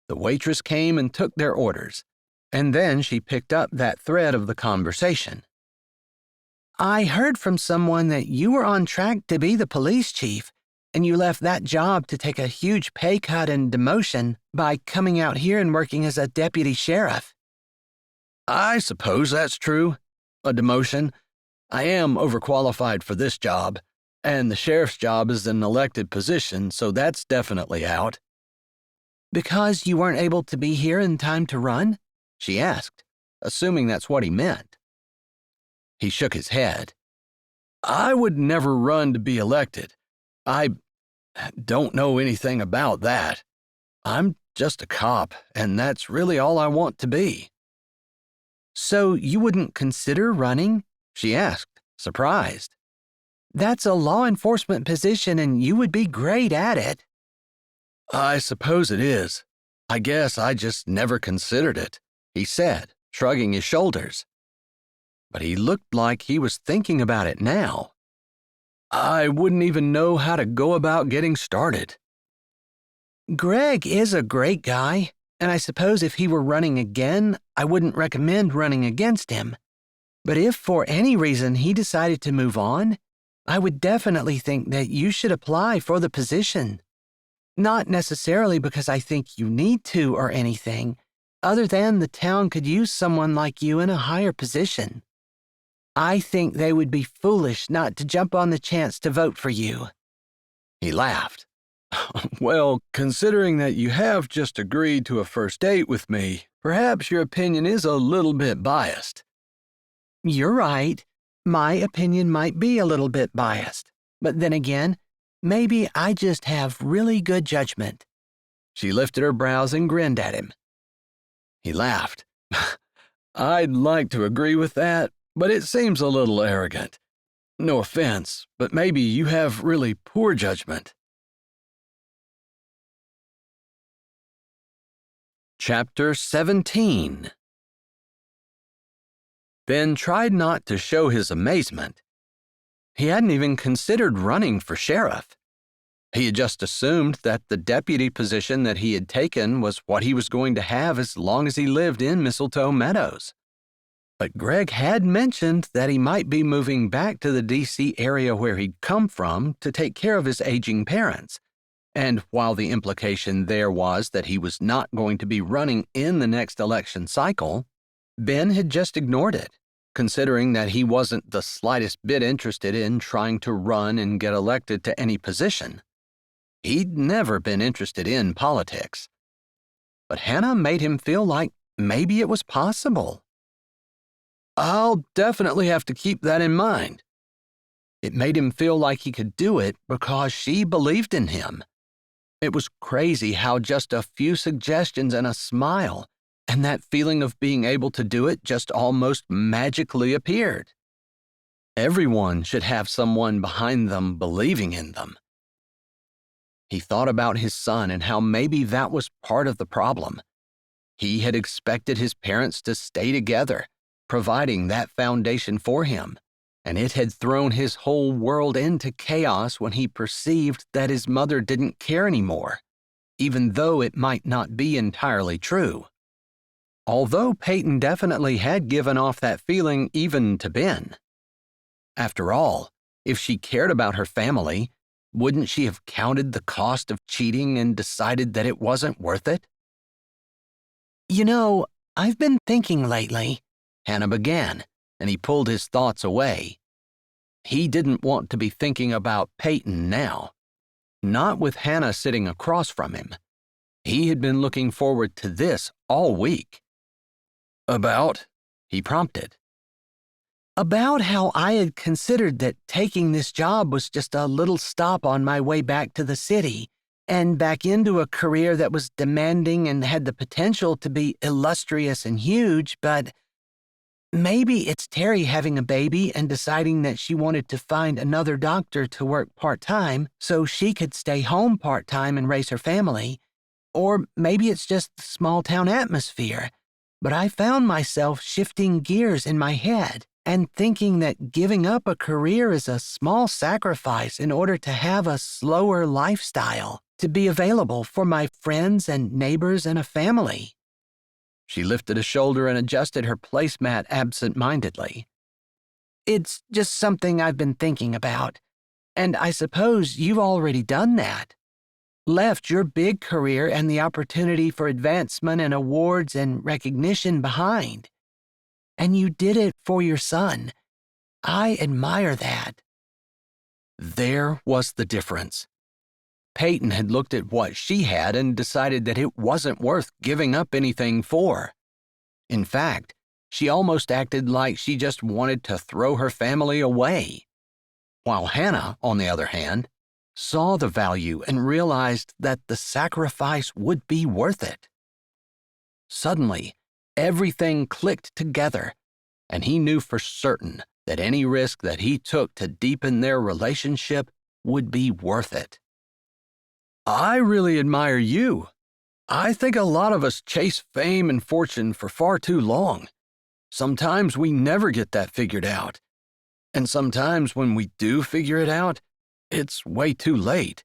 The waitress came and took their orders, and then she picked up that thread of the conversation. I heard from someone that you were on track to be the police chief, and you left that job to take a huge pay cut and demotion by coming out here and working as a deputy sheriff. I suppose that's true. A demotion. I am overqualified for this job, and the sheriff's job is an elected position, so that's definitely out. Because you weren't able to be here in time to run? She asked, assuming that's what he meant. He shook his head. I would never run to be elected. I don't know anything about that. I'm just a cop, and that's really all I want to be. So you wouldn't consider running? She asked, surprised. That's a law enforcement position, and you would be great at it. I suppose it is. I guess I just never considered it, he said, shrugging his shoulders. But he looked like he was thinking about it now. I wouldn't even know how to go about getting started. Greg is a great guy, and I suppose if he were running again, I wouldn't recommend running against him. But if for any reason he decided to move on, I would definitely think that you should apply for the position. Not necessarily because I think you need to or anything, other than the town could use someone like you in a higher position. I think they would be foolish not to jump on the chance to vote for you. He laughed. Well, considering that you have just agreed to a first date with me, perhaps your opinion is a little bit biased. You're right. My opinion might be a little bit biased. But then again, maybe I just have really good judgment. She lifted her brows and grinned at him. He laughed. I'd like to agree with that, but it seems a little arrogant. No offense, but maybe you have really poor judgment. Chapter 17. Ben tried not to show his amazement. He hadn't even considered running for sheriff. He had just assumed that the deputy position that he had taken was what he was going to have as long as he lived in Mistletoe Meadows. But Greg had mentioned that he might be moving back to the D.C. area where he'd come from to take care of his aging parents. And while the implication there was that he was not going to be running in the next election cycle, Ben had just ignored it, considering that he wasn't the slightest bit interested in trying to run and get elected to any position. He'd never been interested in politics. But Hannah made him feel like maybe it was possible. I'll definitely have to keep that in mind. It made him feel like he could do it because she believed in him. It was crazy how just a few suggestions and a smile, and that feeling of being able to do it just almost magically appeared. Everyone should have someone behind them believing in them. He thought about his son and how maybe that was part of the problem. He had expected his parents to stay together, providing that foundation for him, and it had thrown his whole world into chaos when he perceived that his mother didn't care anymore, even though it might not be entirely true. Although Peyton definitely had given off that feeling even to Ben. After all, if she cared about her family, wouldn't she have counted the cost of cheating and decided that it wasn't worth it? You know, I've been thinking lately, Hannah began, and he pulled his thoughts away. He didn't want to be thinking about Peyton now, not with Hannah sitting across from him. He had been looking forward to this all week. About? He prompted. About how I had considered that taking this job was just a little stop on my way back to the city and back into a career that was demanding and had the potential to be illustrious and huge, but maybe it's Terry having a baby and deciding that she wanted to find another doctor to work part-time so she could stay home part-time and raise her family. Or maybe it's just the small-town atmosphere. But I found myself shifting gears in my head and thinking that giving up a career is a small sacrifice in order to have a slower lifestyle, to be available for my friends and neighbors and a family. She lifted a shoulder and adjusted her placemat absent-mindedly. It's just something I've been thinking about, and I suppose you've already done that. Left your big career and the opportunity for advancement and awards and recognition behind. And you did it for your son. I admire that. There was the difference. Peyton had looked at what she had and decided that it wasn't worth giving up anything for. In fact, she almost acted like she just wanted to throw her family away. While Hannah, on the other hand, saw the value and realized that the sacrifice would be worth it. Suddenly, everything clicked together, and he knew for certain that any risk that he took to deepen their relationship would be worth it. I really admire you. I think a lot of us chase fame and fortune for far too long. Sometimes we never get that figured out. And sometimes when we do figure it out, it's way too late.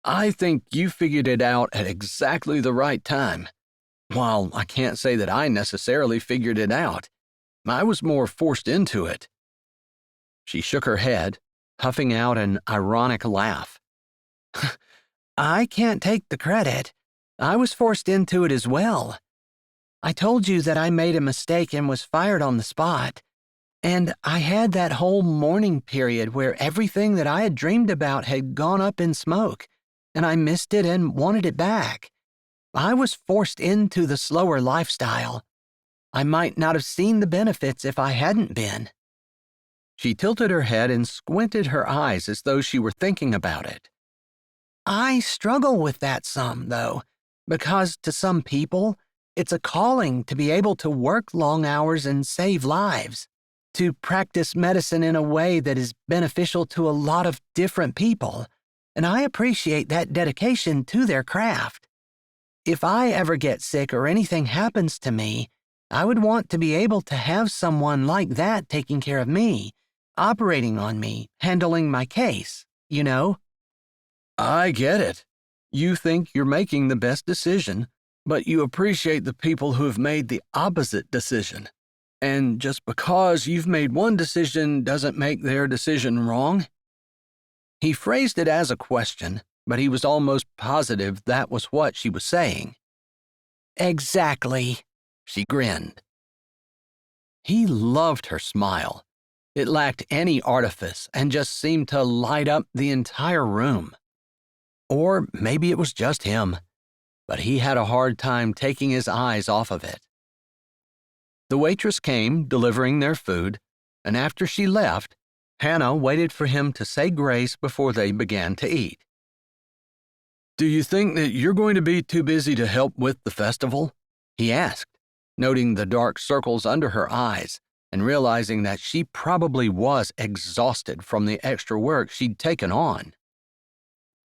I think you figured it out at exactly the right time. While I can't say that I necessarily figured it out, I was more forced into it. She shook her head, huffing out an ironic laugh. I can't take the credit. I was forced into it as well. I told you that I made a mistake and was fired on the spot. And I had that whole mourning period where everything that I had dreamed about had gone up in smoke, and I missed it and wanted it back. I was forced into the slower lifestyle. I might not have seen the benefits if I hadn't been. She tilted her head and squinted her eyes as though she were thinking about it. I struggle with that some, though, because to some people, it's a calling to be able to work long hours and save lives, to practice medicine in a way that is beneficial to a lot of different people, and I appreciate that dedication to their craft. If I ever get sick or anything happens to me, I would want to be able to have someone like that taking care of me, operating on me, handling my case, you know? I get it. You think you're making the best decision, but you appreciate the people who have made the opposite decision. And just because you've made one decision doesn't make their decision wrong? He phrased it as a question, but he was almost positive that was what she was saying. Exactly, she grinned. He loved her smile. It lacked any artifice and just seemed to light up the entire room. Or maybe it was just him, but he had a hard time taking his eyes off of it. The waitress came, delivering their food, and after she left, Hannah waited for him to say grace before they began to eat. Do you think that you're going to be too busy to help with the festival? He asked, noting the dark circles under her eyes and realizing that she probably was exhausted from the extra work she'd taken on.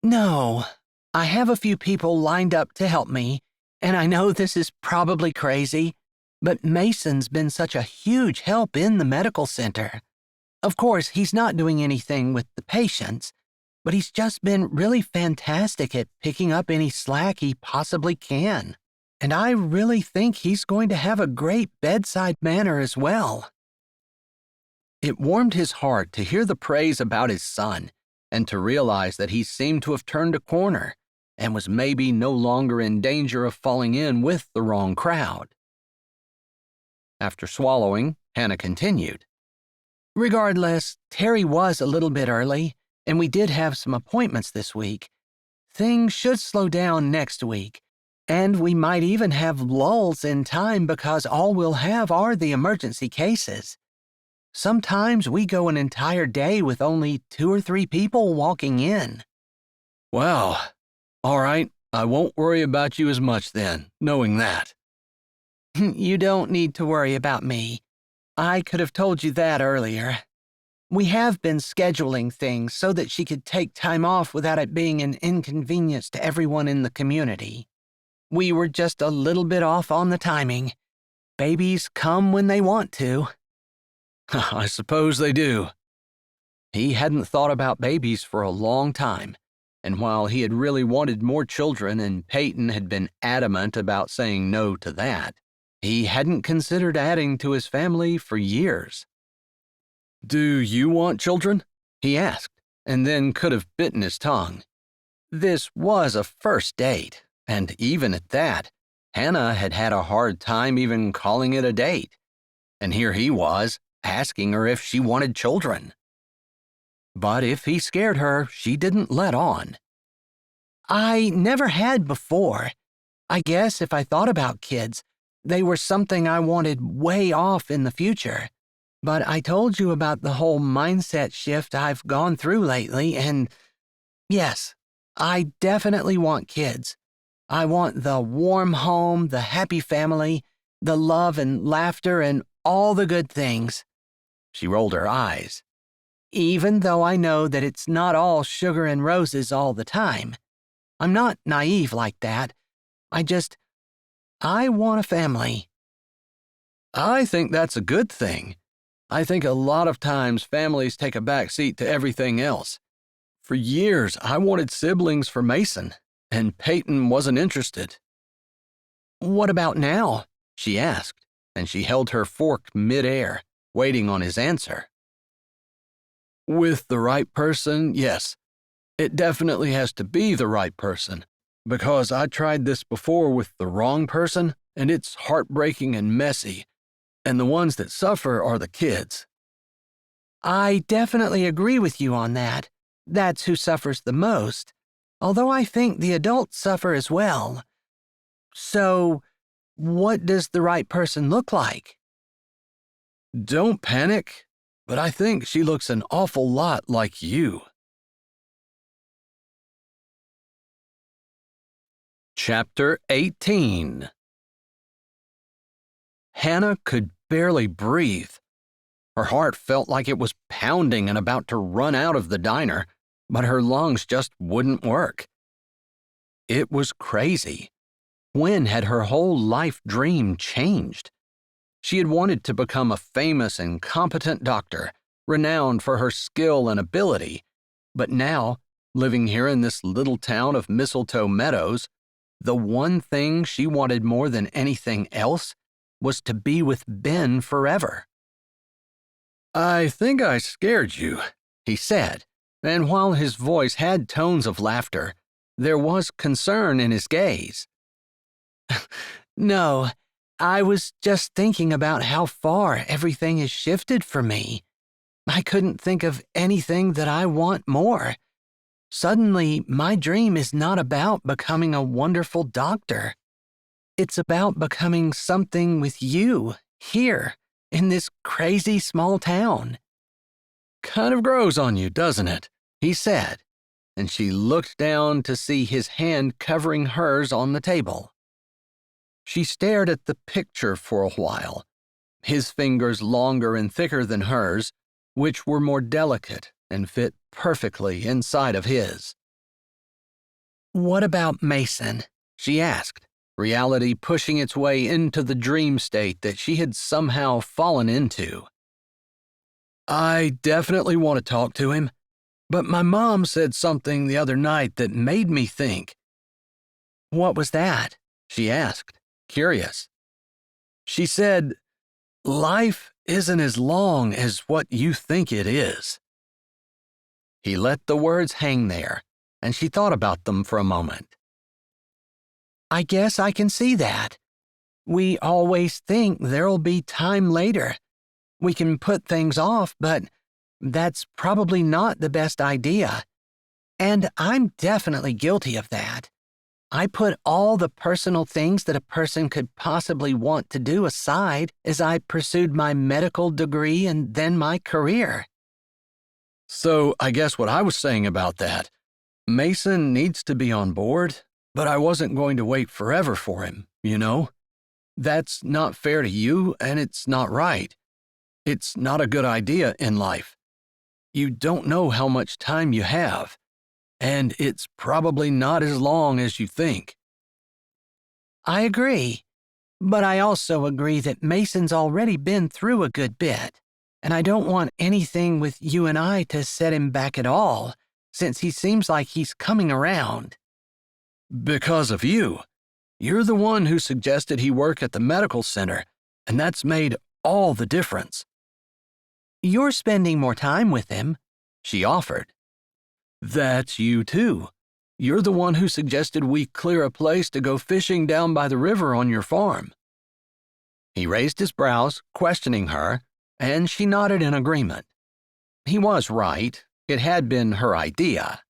No, I have a few people lined up to help me, and I know this is probably crazy, but Mason's been such a huge help in the medical center. Of course, he's not doing anything with the patients, but he's just been really fantastic at picking up any slack he possibly can. And I really think he's going to have a great bedside manner as well. It warmed his heart to hear the praise about his son and to realize that he seemed to have turned a corner and was maybe no longer in danger of falling in with the wrong crowd. After swallowing, Hannah continued. Regardless, Terry was a little bit early, and we did have some appointments this week. Things should slow down next week, and we might even have lulls in time because all we'll have are the emergency cases. Sometimes we go an entire day with only 2 or 3 people walking in. Wow. All right, I won't worry about you as much then, knowing that. You don't need to worry about me. I could have told you that earlier. We have been scheduling things so that she could take time off without it being an inconvenience to everyone in the community. We were just a little bit off on the timing. Babies come when they want to. I suppose they do. He hadn't thought about babies for a long time, and while he had really wanted more children and Peyton had been adamant about saying no to that, he hadn't considered adding to his family for years. Do you want children? He asked, and then could have bitten his tongue. This was a first date, and even at that, Hannah had had a hard time even calling it a date. And here he was, asking her if she wanted children. But if he scared her, she didn't let on. I never had before. I guess if I thought about kids, they were something I wanted way off in the future. But I told you about the whole mindset shift I've gone through lately, and yes, I definitely want kids. I want the warm home, the happy family, the love and laughter, and all the good things. She rolled her eyes. Even though I know that it's not all sugar and roses all the time. I'm not naive like that. I want a family. I think that's a good thing. I think a lot of times families take a back seat to everything else. For years, I wanted siblings for Mason, and Peyton wasn't interested. What about now? She asked, and she held her fork mid-air, waiting on his answer. With the right person, yes. It definitely has to be the right person, because I tried this before with the wrong person, and it's heartbreaking and messy, and the ones that suffer are the kids. I definitely agree with you on that. That's who suffers the most, although I think the adults suffer as well. So, what does the right person look like? Don't panic, but I think she looks an awful lot like you. Chapter 18. Hannah could barely breathe. Her heart felt like it was pounding and about to run out of the diner, but her lungs just wouldn't work. It was crazy. When had her whole life dream changed? She had wanted to become a famous and competent doctor, renowned for her skill and ability, but now, living here in this little town of Mistletoe Meadows, the one thing she wanted more than anything else was to be with Ben forever. I think I scared you, he said, and while his voice had tones of laughter, there was concern in his gaze. No, I was just thinking about how far everything has shifted for me. I couldn't think of anything that I want more. Suddenly, my dream is not about becoming a wonderful doctor. It's about becoming something with you, here, in this crazy small town. Kind of grows on you, doesn't it? He said. and she looked down to see his hand covering hers on the table. She stared at the picture for a while, his fingers longer and thicker than hers, which were more delicate and fit perfectly inside of his. "What about Mason?" she asked, reality pushing its way into the dream state that she had somehow fallen into. "I definitely want to talk to him, but my mom said something the other night that made me think." "What was that?" she asked, curious. "She said, 'Life isn't as long as what you think it is.'" He let the words hang there, and she thought about them for a moment. "I guess I can see that. We always think there'll be time later. We can put things off, but that's probably not the best idea. And I'm definitely guilty of that. I put all the personal things that a person could possibly want to do aside as I pursued my medical degree and then my career." "So I guess what I was saying about that, Mason needs to be on board, but I wasn't going to wait forever for him, you know? That's not fair to you, and it's not right. It's not a good idea in life. You don't know how much time you have, and it's probably not as long as you think." "I agree, but I also agree that Mason's already been through a good bit, and I don't want anything with you and I to set him back at all, since he seems like he's coming around." "Because of you. You're the one who suggested he work at the medical center, and that's made all the difference." "You're spending more time with him," she offered. "That's you too. You're the one who suggested we clear a place to go fishing down by the river on your farm." He raised his brows, questioning her, and she nodded in agreement. He was right. It had been her idea.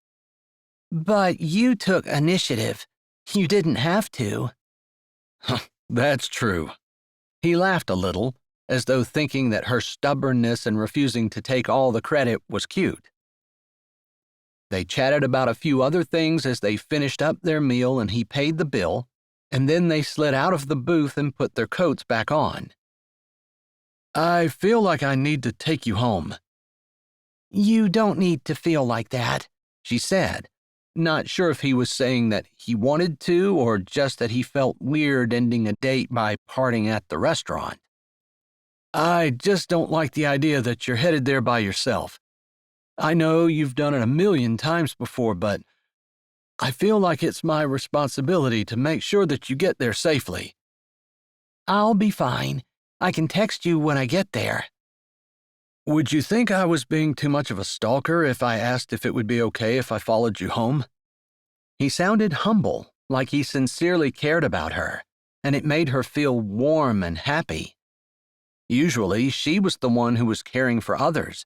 "But you took initiative. You didn't have to." "That's true." He laughed a little, as though thinking that her stubbornness in refusing to take all the credit was cute. They chatted about a few other things as they finished up their meal and he paid the bill, and then they slid out of the booth and put their coats back on. "I feel like I need to take you home." "You don't need to feel like that," she said, not sure if he was saying that he wanted to or just that he felt weird ending a date by parting at the restaurant. "I just don't like the idea that you're headed there by yourself. I know you've done it a million times before, but I feel like it's my responsibility to make sure that you get there safely." "I'll be fine. I can text you when I get there." "Would you think I was being too much of a stalker if I asked if it would be okay if I followed you home?" He sounded humble, like he sincerely cared about her, and it made her feel warm and happy. Usually, she was the one who was caring for others,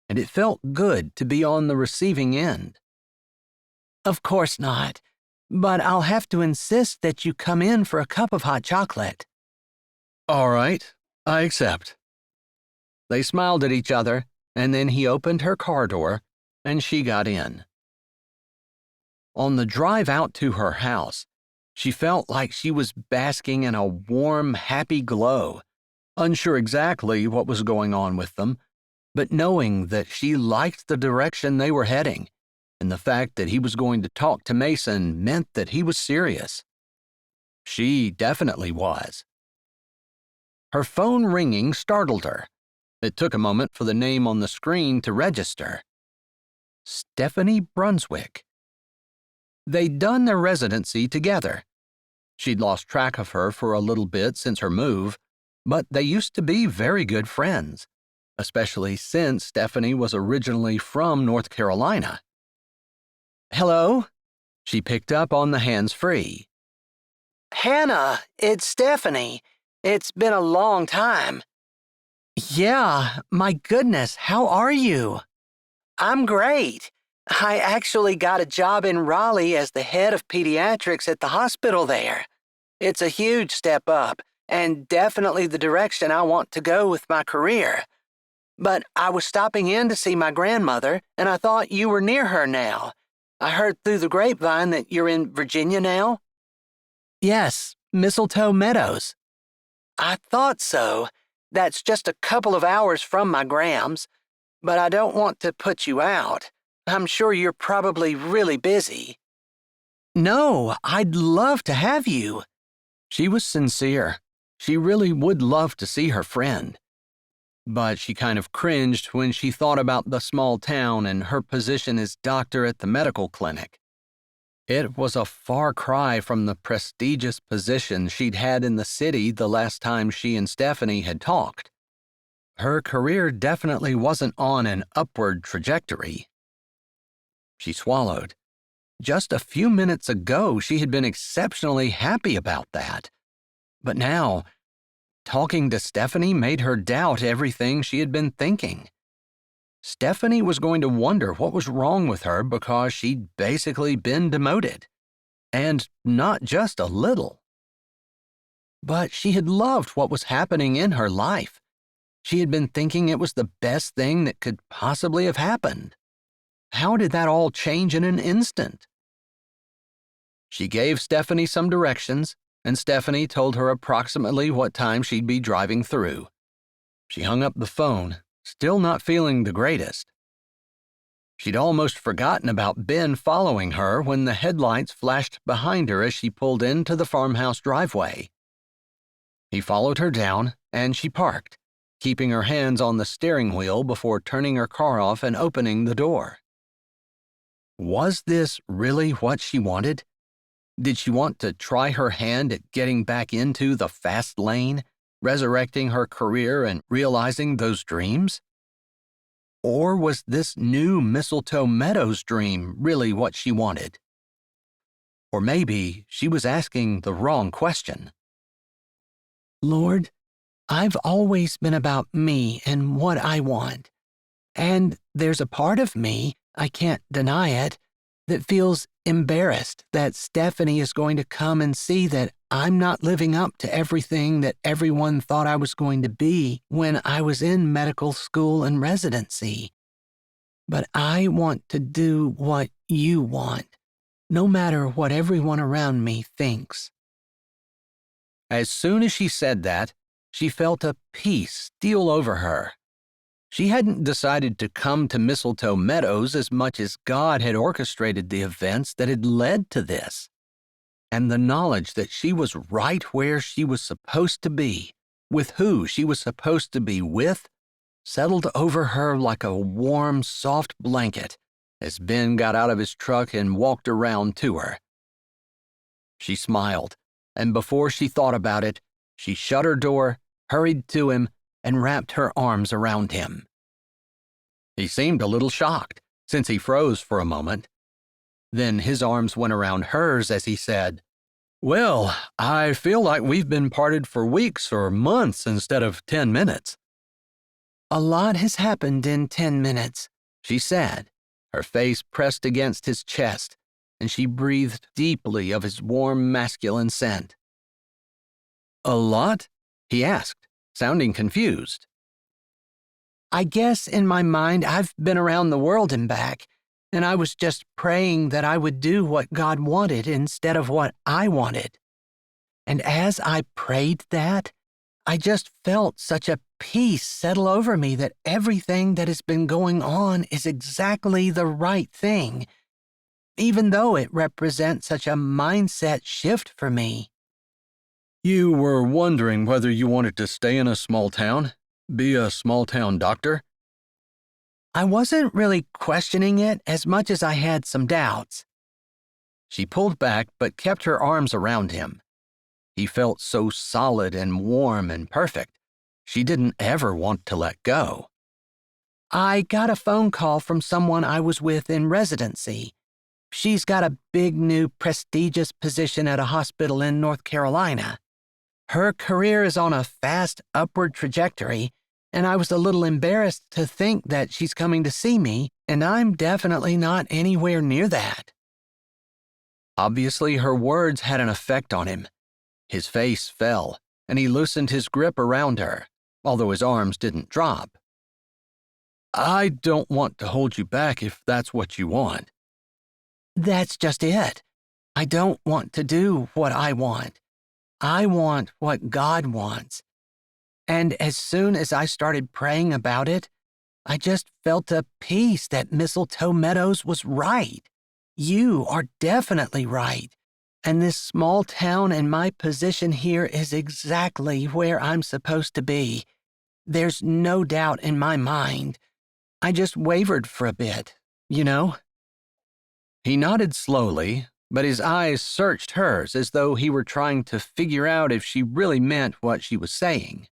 and it felt good to be on the receiving end. "Of course not, but I'll have to insist that you come in for a cup of hot chocolate." "All right, I accept." They smiled at each other, and then he opened her car door, and she got in. On the drive out to her house, she felt like she was basking in a warm, happy glow, unsure exactly what was going on with them, but knowing that she liked the direction they were heading, and the fact that he was going to talk to Mason meant that he was serious. She definitely was. Her phone ringing startled her. It took a moment for the name on the screen to register. Stephanie Brunswick. They'd done their residency together. She'd lost track of her for a little bit since her move, but they used to be very good friends, especially since Stephanie was originally from North Carolina. "Hello?" She picked up on the hands-free. "Hannah, it's Stephanie. It's been a long time." "Yeah, my goodness, how are you?" "I'm great. I actually got a job in Raleigh as the head of pediatrics at the hospital there. It's a huge step up, and definitely the direction I want to go with my career. But I was stopping in to see my grandmother, and I thought you were near her now. I heard through the grapevine that you're in Virginia now? Yes, Mistletoe Meadows. I thought so. That's just a couple of hours from my Grams, but I don't want to put you out. I'm sure you're probably really busy. No, I'd love to have you. She was sincere. She really would love to see her friend. But she kind of cringed when she thought about the small town and her position as doctor at the medical clinic. It was a far cry from the prestigious position she'd had in the city the last time she and Stephanie had talked. Her career definitely wasn't on an upward trajectory. She swallowed. Just a few minutes ago, she had been exceptionally happy about that. But now, talking to Stephanie made her doubt everything she had been thinking. Stephanie was going to wonder what was wrong with her because she'd basically been demoted. And not just a little. But she had loved what was happening in her life. She had been thinking it was the best thing that could possibly have happened. How did that all change in an instant? She gave Stephanie some directions, and Stephanie told her approximately what time she'd be driving through. She hung up the phone, still not feeling the greatest. She'd almost forgotten about Ben following her when the headlights flashed behind her as she pulled into the farmhouse driveway. He followed her down, and she parked, keeping her hands on the steering wheel before turning her car off and opening the door. Was this really what she wanted? Did she want to try her hand at getting back into the fast lane, resurrecting her career and realizing those dreams? Or was this new Mistletoe Meadows dream really what she wanted? Or maybe she was asking the wrong question. Lord, I've always been about me and what I want. And there's a part of me, I can't deny it, that feels embarrassed that Stephanie is going to come and see that I'm not living up to everything that everyone thought I was going to be when I was in medical school and residency. But I want to do what you want, no matter what everyone around me thinks. As soon as she said that, she felt a peace steal over her. She hadn't decided to come to Mistletoe Meadows as much as God had orchestrated the events that had led to this. And the knowledge that she was right where she was supposed to be, with who she was supposed to be with, settled over her like a warm, soft blanket as Ben got out of his truck and walked around to her. She smiled, and before she thought about it, she shut her door, hurried to him, and wrapped her arms around him. He seemed a little shocked, since he froze for a moment. Then his arms went around hers as he said, "Well, I feel like we've been parted for weeks or months instead of 10 minutes. A lot has happened in 10 minutes, she said, her face pressed against his chest, and she breathed deeply of his warm masculine scent. A lot? He asked, sounding confused. I guess in my mind I've been around the world and back, and I was just praying that I would do what God wanted instead of what I wanted. And as I prayed that, I just felt such a peace settle over me that everything that has been going on is exactly the right thing, even though it represents such a mindset shift for me. You were wondering whether you wanted to stay in a small town, be a small town doctor? I wasn't really questioning it as much as I had some doubts. She pulled back but kept her arms around him. He felt so solid and warm and perfect. She didn't ever want to let go. I got a phone call from someone I was with in residency. She's got a big new prestigious position at a hospital in North Carolina. Her career is on a fast upward trajectory, and I was a little embarrassed to think that she's coming to see me, and I'm definitely not anywhere near that. Obviously, her words had an effect on him. His face fell, and he loosened his grip around her, although his arms didn't drop. I don't want to hold you back if that's what you want. That's just it. I don't want to do what I want. I want what God wants. And as soon as I started praying about it, I just felt a peace that Mistletoe Meadows was right. You are definitely right. And this small town and my position here is exactly where I'm supposed to be. There's no doubt in my mind. I just wavered for a bit, you know? He nodded slowly, but his eyes searched hers as though he were trying to figure out if she really meant what she was saying.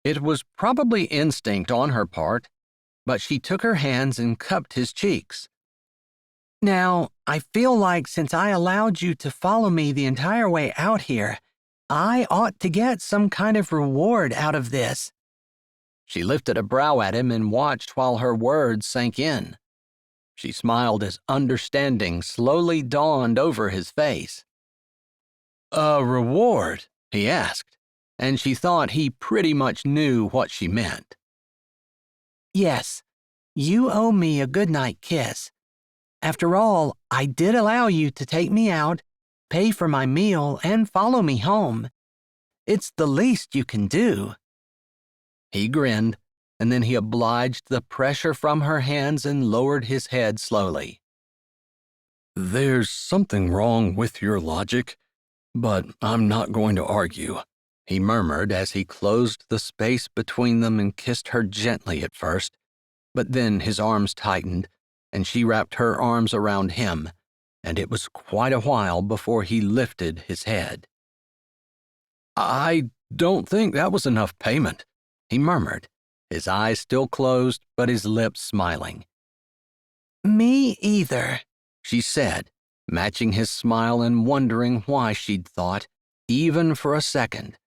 It was probably instinct on her part, but she took her hands and cupped his cheeks. Now, I feel like since I allowed you to follow me the entire way out here, I ought to get some kind of reward out of this. She lifted a brow at him and watched while her words sank in. She smiled as understanding slowly dawned over his face. "A reward?" he asked, and she thought he pretty much knew what she meant. Yes, you owe me a goodnight kiss. After all, I did allow you to take me out, pay for my meal, and follow me home. It's the least you can do. He grinned, and then he obliged the pressure from her hands and lowered his head slowly. "There's something wrong with your logic, but I'm not going to argue," he murmured as he closed the space between them and kissed her gently at first, but then his arms tightened, and she wrapped her arms around him, and it was quite a while before he lifted his head. "I don't think that was enough payment," he murmured, his eyes still closed but his lips smiling. Me either, she said, matching his smile and wondering why she'd thought, even for a second,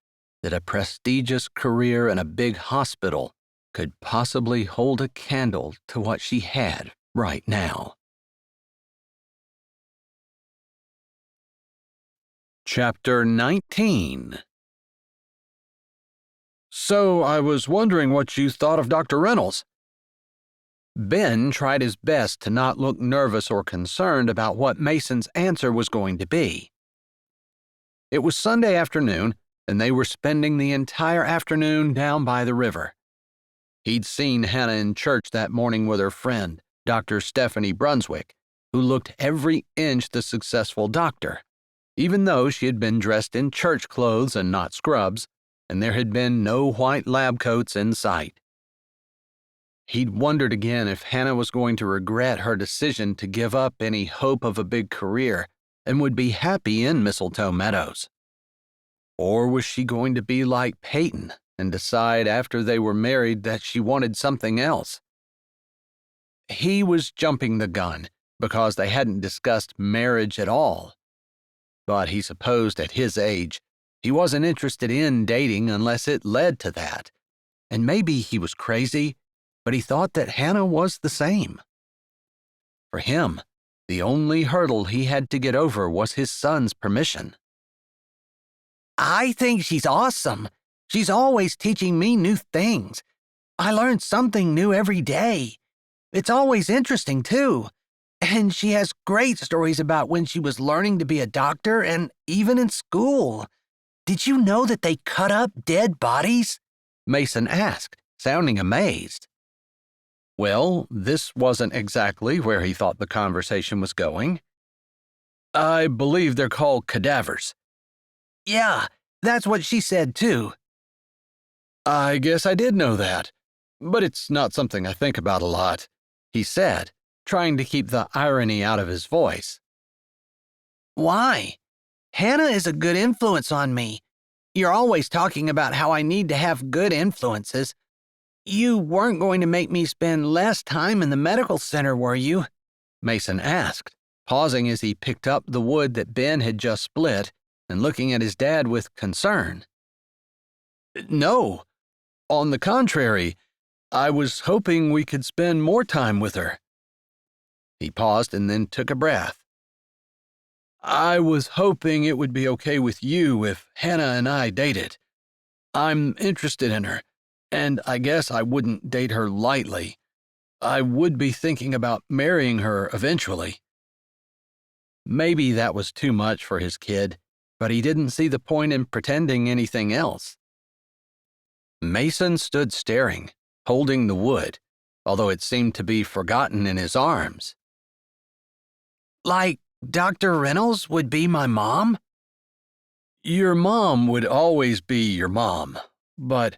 that a prestigious career in a big hospital could possibly hold a candle to what she had right now. Chapter 19. "So I was wondering what you thought of Dr. Reynolds." Ben tried his best to not look nervous or concerned about what Mason's answer was going to be. It was Sunday afternoon, and they were spending the entire afternoon down by the river. He'd seen Hannah in church that morning with her friend, Dr. Stephanie Brunswick, who looked every inch the successful doctor, even though she had been dressed in church clothes and not scrubs, and there had been no white lab coats in sight. He'd wondered again if Hannah was going to regret her decision to give up any hope of a big career and would be happy in Mistletoe Meadows. Or was she going to be like Peyton and decide after they were married that she wanted something else? He was jumping the gun because they hadn't discussed marriage at all. But he supposed at his age, he wasn't interested in dating unless it led to that. And maybe he was crazy, but he thought that Hannah was the same. For him, the only hurdle he had to get over was his son's permission. I think she's awesome. She's always teaching me new things. I learn something new every day. It's always interesting, too. And she has great stories about when she was learning to be a doctor and even in school. Did you know that they cut up dead bodies? Mason asked, sounding amazed. Well, this wasn't exactly where he thought the conversation was going. "I believe they're called cadavers." Yeah, that's what she said, too. "I guess I did know that, but it's not something I think about a lot," he said, trying to keep the irony out of his voice. Why? Hannah is a good influence on me. You're always talking about how I need to have good influences. You weren't going to make me spend less time in the medical center, were you? Mason asked, pausing as he picked up the wood that Ben had just split and looking at his dad with concern. "No. On the contrary, I was hoping we could spend more time with her." He paused and then took a breath. "I was hoping it would be okay with you if Hannah and I dated. I'm interested in her, and I guess I wouldn't date her lightly. I would be thinking about marrying her eventually." Maybe that was too much for his kid, but he didn't see the point in pretending anything else. Mason stood staring, holding the wood, although it seemed to be forgotten in his arms. Like Dr. Reynolds would be my mom? Your mom would always be your mom, but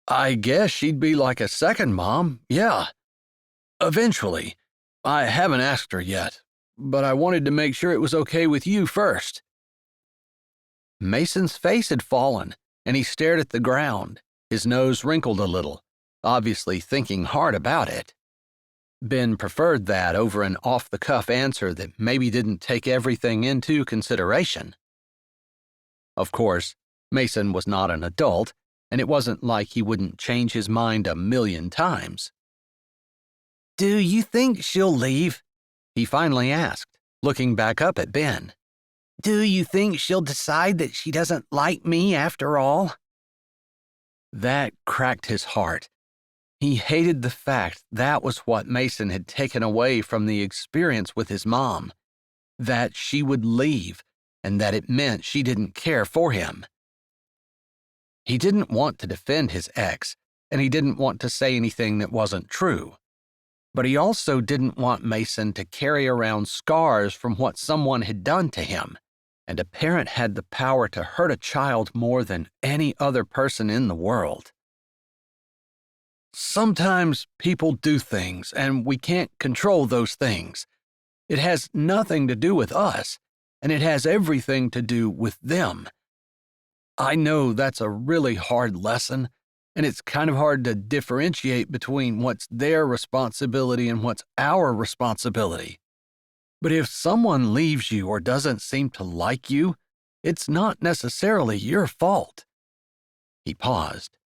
I guess she'd be like a second mom, yeah. Eventually. I haven't asked her yet, but I wanted to make sure it was okay with you first. Mason's face had fallen, and he stared at the ground, his nose wrinkled a little, obviously thinking hard about it. Ben preferred that over an off-the-cuff answer that maybe didn't take everything into consideration. Of course, Mason was not an adult, and it wasn't like he wouldn't change his mind a million times. Do you think she'll leave? He finally asked, looking back up at Ben. Do you think she'll decide that she doesn't like me after all? That cracked his heart. He hated the fact that was what Mason had taken away from the experience with his mom, that she would leave and that it meant she didn't care for him. He didn't want to defend his ex, and he didn't want to say anything that wasn't true. But he also didn't want Mason to carry around scars from what someone had done to him, and a parent had the power to hurt a child more than any other person in the world. Sometimes people do things, and we can't control those things. It has nothing to do with us, and it has everything to do with them. I know that's a really hard lesson, and it's kind of hard to differentiate between what's their responsibility and what's our responsibility. But if someone leaves you or doesn't seem to like you, it's not necessarily your fault. He paused.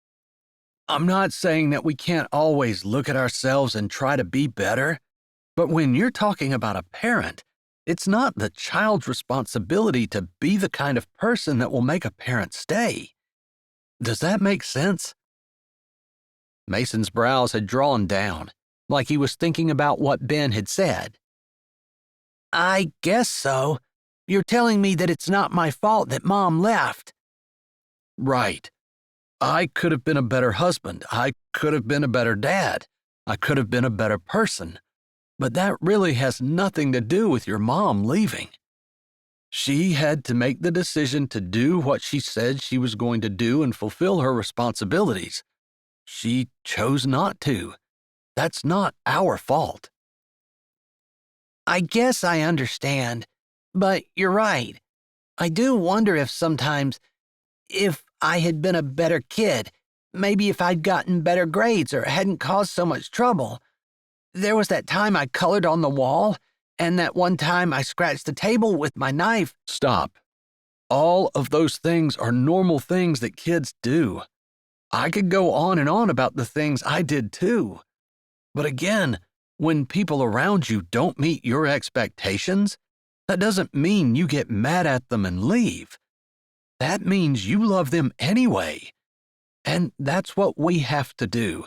I'm not saying that we can't always look at ourselves and try to be better, but when you're talking about a parent, it's not the child's responsibility to be the kind of person that will make a parent stay. Does that make sense? Mason's brows had drawn down, like he was thinking about what Ben had said. I guess so. You're telling me that it's not my fault that Mom left. Right. I could have been a better husband. I could have been a better dad. I could have been a better person. But that really has nothing to do with your mom leaving. She had to make the decision to do what she said she was going to do and fulfill her responsibilities. She chose not to. That's not our fault. I guess I understand, but you're right. I do wonder if sometimes, if I had been a better kid, maybe if I'd gotten better grades or hadn't caused so much trouble. There was that time I colored on the wall, and that one time I scratched the table with my knife. Stop. All of those things are normal things that kids do. I could go on and on about the things I did too. But again, when people around you don't meet your expectations, that doesn't mean you get mad at them and leave. That means you love them anyway. And that's what we have to do.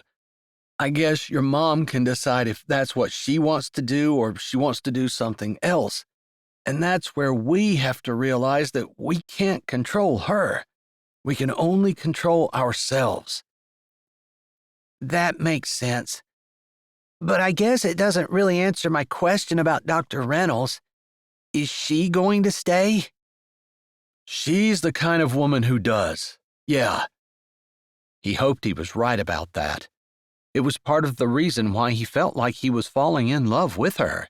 I guess your mom can decide if that's what she wants to do or if she wants to do something else. And that's where we have to realize that we can't control her. We can only control ourselves. That makes sense. But I guess it doesn't really answer my question about Dr. Reynolds. Is she going to stay? She's the kind of woman who does. Yeah. He hoped he was right about that. It was part of the reason why he felt like he was falling in love with her.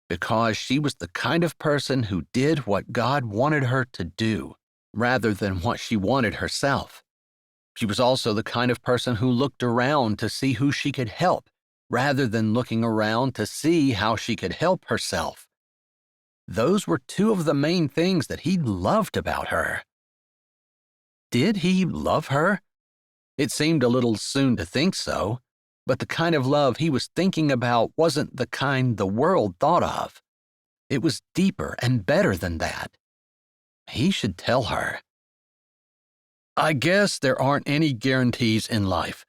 Because she was the kind of person who did what God wanted her to do, rather than what she wanted herself. She was also the kind of person who looked around to see who she could help, rather than looking around to see how she could help herself. Those were two of the main things that he loved about her. Did he love her? It seemed a little soon to think so, but the kind of love he was thinking about wasn't the kind the world thought of. It was deeper and better than that. He should tell her. I guess there aren't any guarantees in life.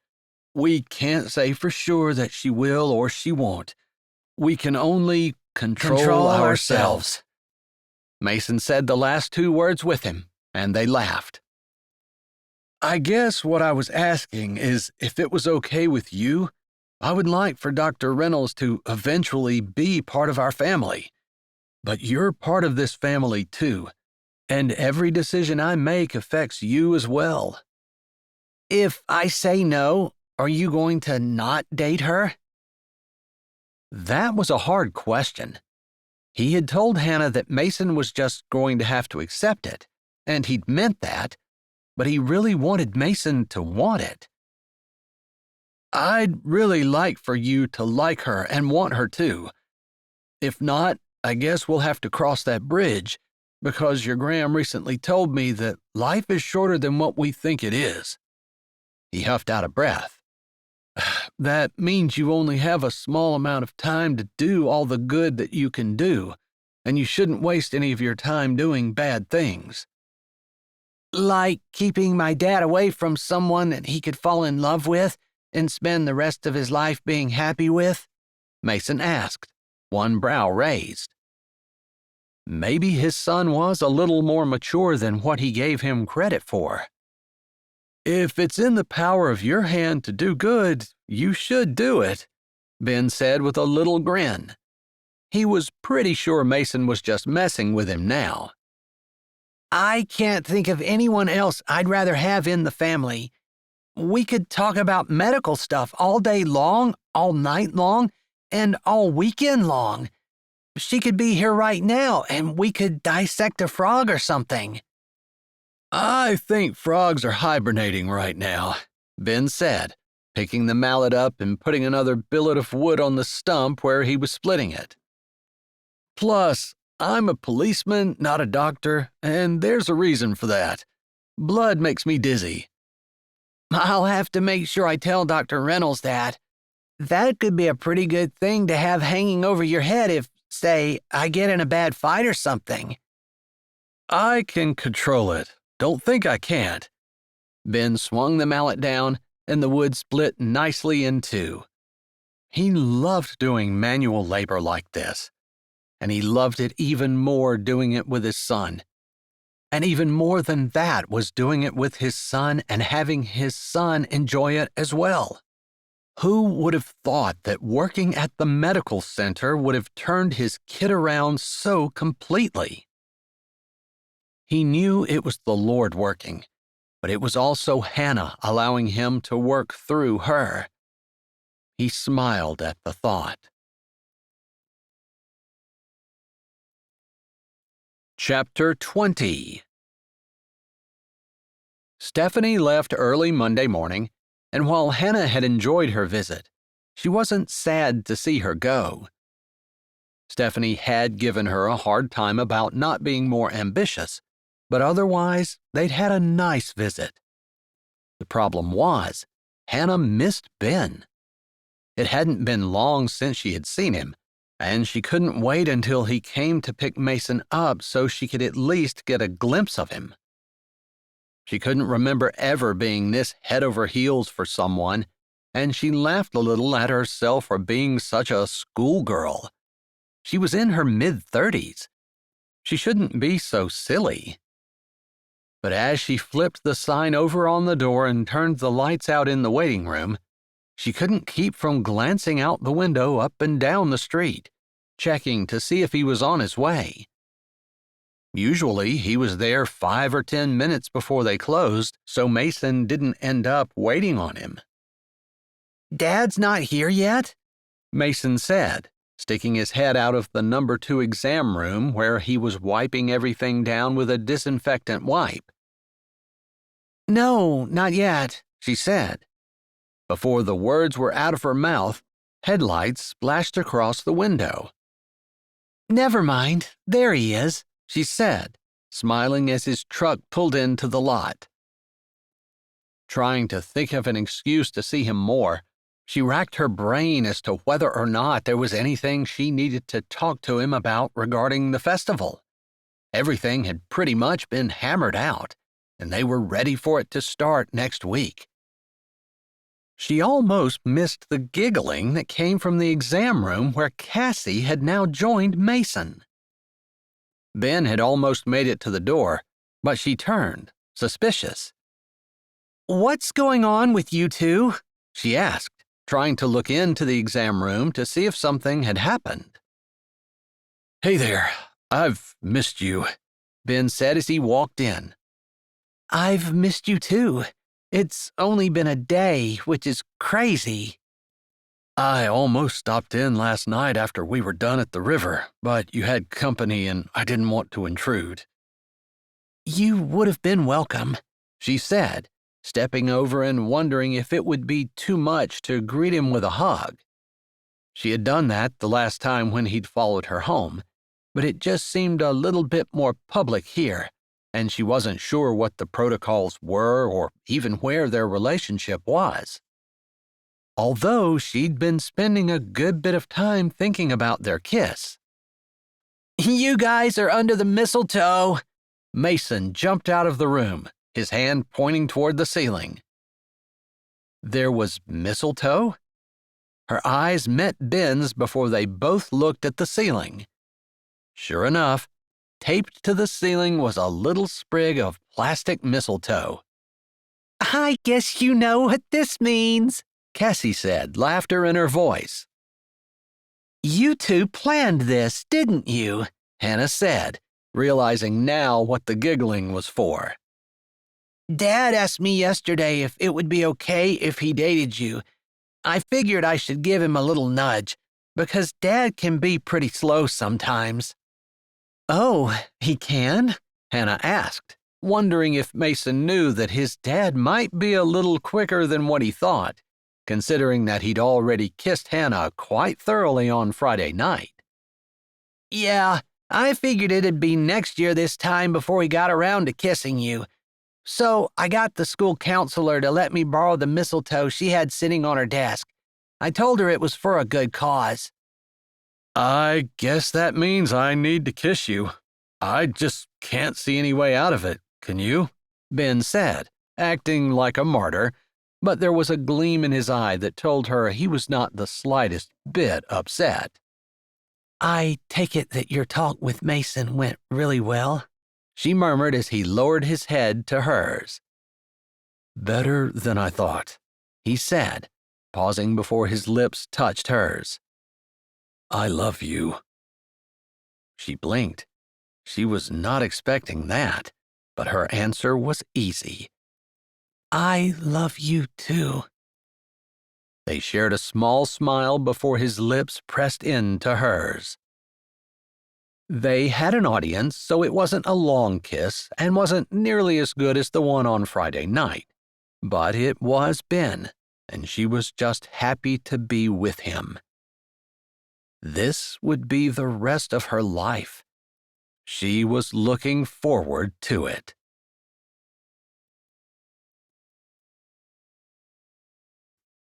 We can't say for sure that she will or she won't. We can only control ourselves. Mason said the last two words with him, and they laughed. I guess what I was asking is if it was okay with you, I would like for Dr. Reynolds to eventually be part of our family. But you're part of this family too, and every decision I make affects you as well. If I say no, are you going to not date her? That was a hard question. He had told Hannah that Mason was just going to have to accept it, and he'd meant that, but he really wanted Mason to want it. I'd really like for you to like her and want her too. If not, I guess we'll have to cross that bridge, because your Graham recently told me that life is shorter than what we think it is. He huffed out a breath. That means you only have a small amount of time to do all the good that you can do, and you shouldn't waste any of your time doing bad things. Like keeping my dad away from someone that he could fall in love with and spend the rest of his life being happy with? Mason asked, one brow raised. Maybe his son was a little more mature than what he gave him credit for. If it's in the power of your hand to do good, you should do it, Ben said with a little grin. He was pretty sure Mason was just messing with him now. I can't think of anyone else I'd rather have in the family. We could talk about medical stuff all day long, all night long, and all weekend long. She could be here right now, and we could dissect a frog or something. I think frogs are hibernating right now, Ben said, picking the mallet up and putting another billet of wood on the stump where he was splitting it. Plus, I'm a policeman, not a doctor, and there's a reason for that. Blood makes me dizzy. I'll have to make sure I tell Dr. Reynolds that. That could be a pretty good thing to have hanging over your head if, say, I get in a bad fight or something. I can control it. Don't think I can't. Ben swung the mallet down, and the wood split nicely in two. He loved doing manual labor like this, and he loved it even more doing it with his son. And even more than that was doing it with his son and having his son enjoy it as well. Who would have thought that working at the medical center would have turned his kid around so completely? He knew it was the Lord working, but it was also Hannah allowing him to work through her. He smiled at the thought. Chapter 20. Stephanie left early Monday morning, and while Hannah had enjoyed her visit, she wasn't sad to see her go. Stephanie had given her a hard time about not being more ambitious, but otherwise they'd had a nice visit. The problem was, Hannah missed Ben. It hadn't been long since she had seen him, and she couldn't wait until he came to pick Mason up so she could at least get a glimpse of him. She couldn't remember ever being this head over heels for someone, and she laughed a little at herself for being such a schoolgirl. She was in her mid-30s. She shouldn't be so silly. But as she flipped the sign over on the door and turned the lights out in the waiting room, she couldn't keep from glancing out the window up and down the street, checking to see if he was on his way. Usually, he was there 5 or 10 minutes before they closed, so Mason didn't end up waiting on him. "Dad's not here yet?" Mason said, sticking his head out of the number 2 exam room where he was wiping everything down with a disinfectant wipe. "No, not yet," she said. Before the words were out of her mouth, headlights splashed across the window. "Never mind, there he is," she said, smiling as his truck pulled into the lot. Trying to think of an excuse to see him more, she racked her brain as to whether or not there was anything she needed to talk to him about regarding the festival. Everything had pretty much been hammered out, and they were ready for it to start next week. She almost missed the giggling that came from the exam room where Cassie had now joined Mason. Ben had almost made it to the door, but she turned, suspicious. "What's going on with you two?" she asked, trying to look into the exam room to see if something had happened. "Hey there, I've missed you," Ben said as he walked in. "I've missed you too. It's only been a day, which is crazy." "I almost stopped in last night after we were done at the river, but you had company and I didn't want to intrude." "You would have been welcome," she said, stepping over and wondering if it would be too much to greet him with a hug. She had done that the last time when he'd followed her home, but it just seemed a little bit more public here, and she wasn't sure what the protocols were or even where their relationship was. Although she'd been spending a good bit of time thinking about their kiss. "You guys are under the mistletoe." Mason jumped out of the room, his hand pointing toward the ceiling. There was mistletoe? Her eyes met Ben's before they both looked at the ceiling. Sure enough, taped to the ceiling was a little sprig of plastic mistletoe. "I guess you know what this means," Cassie said, laughter in her voice. "You two planned this, didn't you?" Hannah said, realizing now what the giggling was for. "Dad asked me yesterday if it would be okay if he dated you. I figured I should give him a little nudge, because Dad can be pretty slow sometimes." "Oh, he can?" Hannah asked, wondering if Mason knew that his dad might be a little quicker than what he thought, considering that he'd already kissed Hannah quite thoroughly on Friday night. "Yeah, I figured it'd be next year this time before he got around to kissing you. So I got the school counselor to let me borrow the mistletoe she had sitting on her desk. I told her it was for a good cause." "I guess that means I need to kiss you. I just can't see any way out of it, can you?" Ben said, acting like a martyr, but there was a gleam in his eye that told her he was not the slightest bit upset. "I take it that your talk with Mason went really well," she murmured as he lowered his head to hers. "Better than I thought," he said, pausing before his lips touched hers. "I love you." She blinked. She was not expecting that, but her answer was easy. "I love you too." They shared a small smile before his lips pressed into hers. They had an audience, so it wasn't a long kiss and wasn't nearly as good as the one on Friday night. But it was Ben, and she was just happy to be with him. This would be the rest of her life. She was looking forward to it.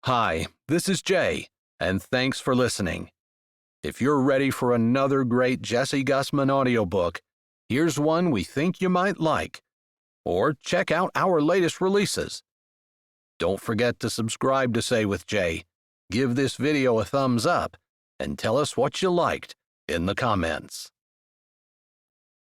Hi, this is Jay, and thanks for listening. If you're ready for another great Jessie Gussman audiobook, here's one we think you might like. Or check out our latest releases. Don't forget to subscribe to Say with Jay, give this video a thumbs up, and tell us what you liked in the comments.